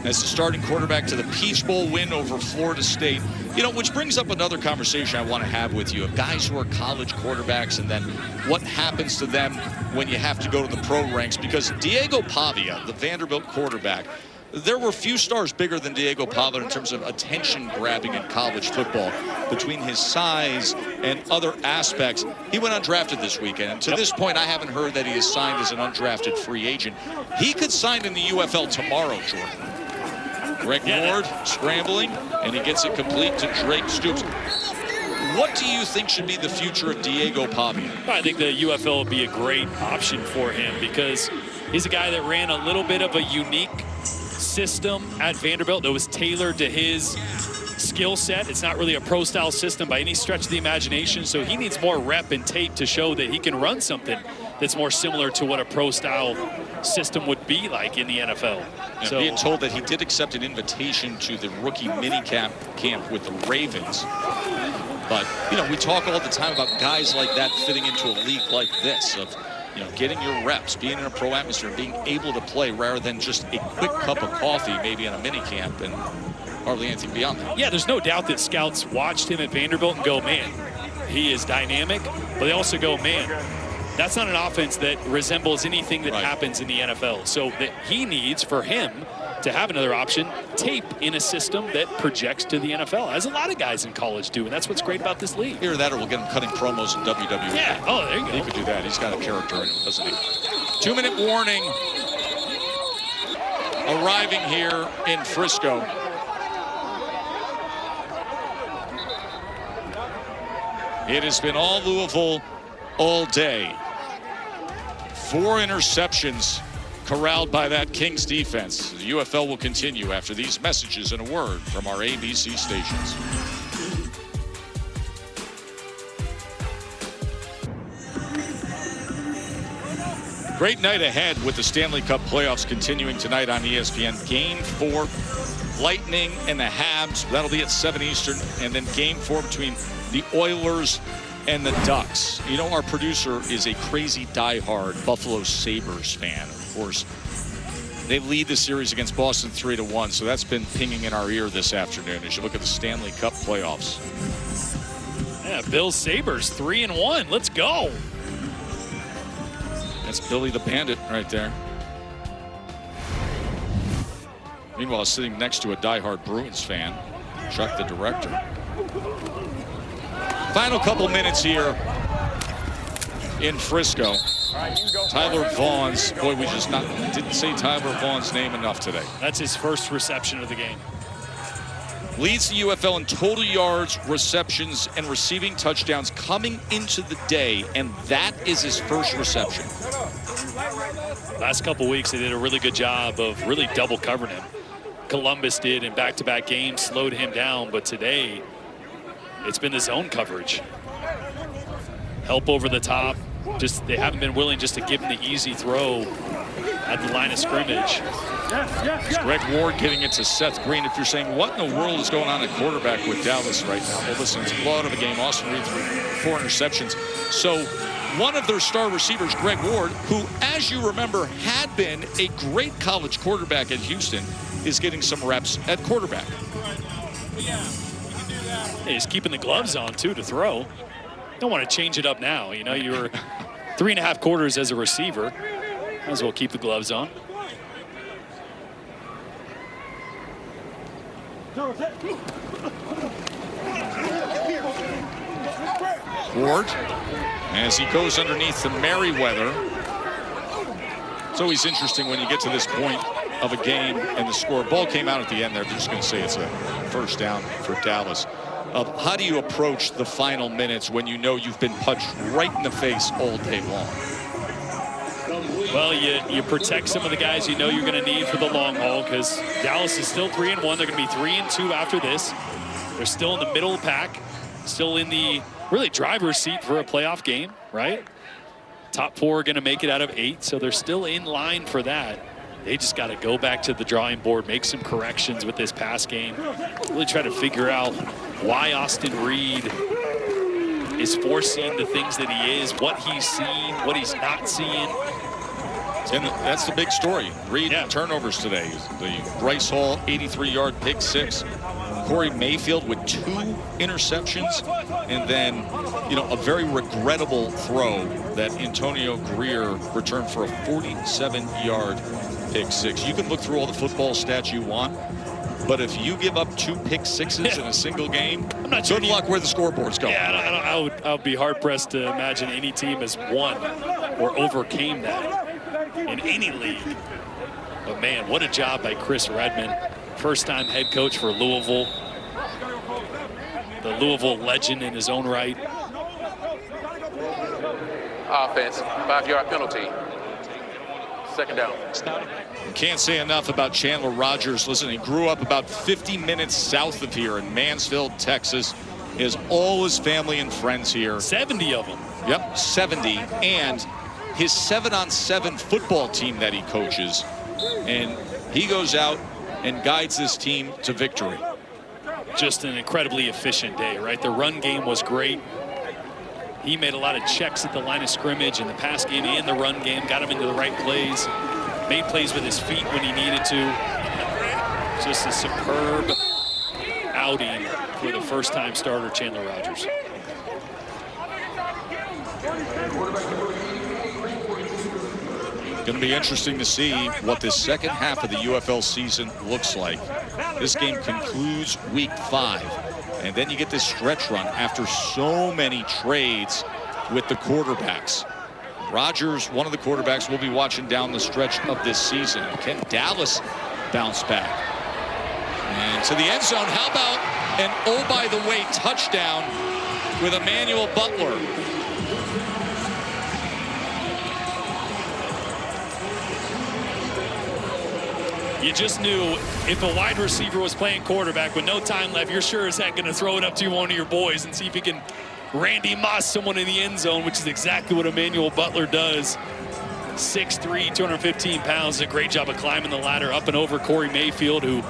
as the starting quarterback to the Peach Bowl win over Florida State. You know, which brings up another conversation I want to have with you of guys who are college quarterbacks and then what happens to them when you have to go to the pro ranks. Because Diego Pavia, the Vanderbilt quarterback, there were few stars bigger than Diego Pavia in terms of attention grabbing in college football. Between his size and other aspects, he went undrafted this weekend. And to this point, I haven't heard that he is signed as an undrafted free agent. He could sign in the UFL tomorrow, Jordan. Greg Ward scrambling, and he gets it complete to Drake Stoops. What do you think should be the future of Diego Pavia? I think the UFL would be a great option for him because he's a guy that ran a little bit of a unique system at Vanderbilt that was tailored to his skill set. It's not really a pro-style system by any stretch of the imagination, so he needs more rep and tape to show that he can run something that's more similar to what a pro-style system would be like in the NFL. And so, being told that he did accept an invitation to the rookie minicamp camp with the Ravens. But, you know, we talk all the time about guys like that fitting into a league like this, of, you know, getting your reps, being in a pro atmosphere, being able to play rather than just a quick cup of coffee maybe in a minicamp and hardly anything beyond that. Yeah, there's no doubt that scouts watched him at Vanderbilt and go, man, he is dynamic. But they also go, man, that's not an offense that resembles anything that happens in the NFL. So that he needs, for him to have another option, tape in a system that projects to the NFL, as a lot of guys in college do, and that's what's great about this league. Either that or we'll get him cutting promos in WWE. Yeah, oh, there you go. He could do that. He's got a character in him, doesn't he? 2-minute warning arriving here in Frisco. It has been all Louisville all day. 4 interceptions corralled by that Kings defense. The UFL will continue after these messages and a word from our ABC stations. Great night ahead with the Stanley Cup playoffs continuing tonight on ESPN. Game 4, Lightning and the Habs. That'll be at 7 Eastern. And then Game 4 between the Oilers and the Ducks. You know, our producer is a crazy diehard Buffalo Sabres fan. Of course, they lead the series against Boston 3-1, so that's been pinging in our ear this afternoon as you look at the Stanley Cup playoffs. Yeah, Bills Sabres 3-1. Let's go. That's Billy the Bandit right there. Meanwhile, sitting next to a diehard Bruins fan, Chuck the director. Final couple minutes here in Frisco. Tyler Vaughn's, boy, we just didn't say Tyler Vaughn's name enough today. That's his first reception of the game. Leads the UFL in total yards, receptions, and receiving touchdowns coming into the day, and that is his first reception. Last couple weeks, they did a really good job of really double covering him. Columbus did in back-to-back games, slowed him down, but today, it's been the zone coverage. Help over the top. Just they haven't been willing just to give him the easy throw at the line of scrimmage. It's Greg Ward getting it to Seth Green. If you're saying, what in the world is going on at quarterback with Dallas right now? Well, listen, it's a blowout of a game. Austin Reed threw 4 interceptions. So one of their star receivers, Greg Ward, who, as you remember, had been a great college quarterback at Houston, is getting some reps at quarterback. He's keeping the gloves on, too, to throw. Don't want to change it up now. You know, you're 3.5 quarters as a receiver. Might as well keep the gloves on. Ward, as he goes underneath the Merriweather. It's always interesting when you get to this point of a game and the score. Ball came out at the end there. They're just going to say it's a first down for Dallas. How do you approach the final minutes when you know you've been punched right in the face all day long? Well, you protect some of the guys you know you're going to need for the long haul, because Dallas is still 3-1. They're going to be 3-2 after this. They're still in the middle of the pack, still in the really driver's seat for a playoff game, right? Top 4 are going to make it out of 8, so they're still in line for that. They just got to go back to the drawing board, make some corrections with this pass game, really try to figure out why Austin Reed is forcing the things that he is, what he's seeing, what he's not seeing. And that's the big story. Reed turnovers today. The Bryce Hall 83-yard pick 6. Corey Mayfield with 2 interceptions, and then, you know, a very regrettable throw that Antonio Greer returned for a 47-yard pick 6. You can look through all the football stats you want, but if you give up 2 pick 6s in a single game, I'm not sure good luck where the scoreboard's going. Yeah, I would be hard-pressed to imagine any team has won or overcame that in any league. But, man, what a job by Chris Redman. First-time head coach for Louisville. The Louisville legend in his own right. Offense, 5-yard penalty. Second down. Can't say enough about Chandler Rogers. Listen, he grew up about 50 minutes south of here in Mansfield, Texas. He has all his family and friends here. 70 of them. Yep, 70. And his 7-on-7 football team that he coaches. And he goes out and guides this team to victory. Just an incredibly efficient day, right? The run game was great. He made a lot of checks at the line of scrimmage in the pass game and the run game, got him into the right plays, made plays with his feet when he needed to. Just a superb outing for the first-time starter, Chandler Rogers. Going to be interesting to see what this second half of the UFL season looks like. This game concludes week 5, and then you get this stretch run after so many trades with the quarterbacks. Rodgers, one of the quarterbacks we'll be watching down the stretch of this season. Can Dallas bounce back? And to the end zone. How about an oh by the way touchdown with Emmanuel Butler? You just knew if a wide receiver was playing quarterback with no time left, you're sure as heck going to throw it up to one of your boys and see if he can Randy Moss someone in the end zone, which is exactly what Emmanuel Butler does. 6'3", 215 pounds. A great job of climbing the ladder up and over Corey Mayfield, who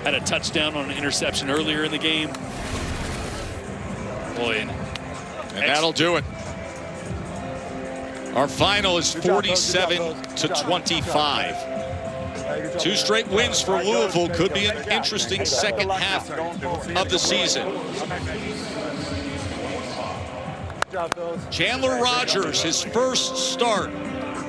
had a touchdown on an interception earlier in the game. Boy, and that'll do it. Our final is 47-25. 2 straight wins for Louisville. Could be an interesting second half of the season. Chandler Rodgers, his first start,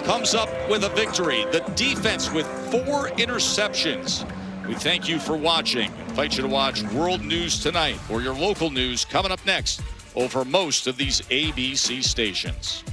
comes up with a victory. The defense with 4 interceptions. We thank you for watching. Invite you to watch World News Tonight or your local news coming up next over most of these ABC stations.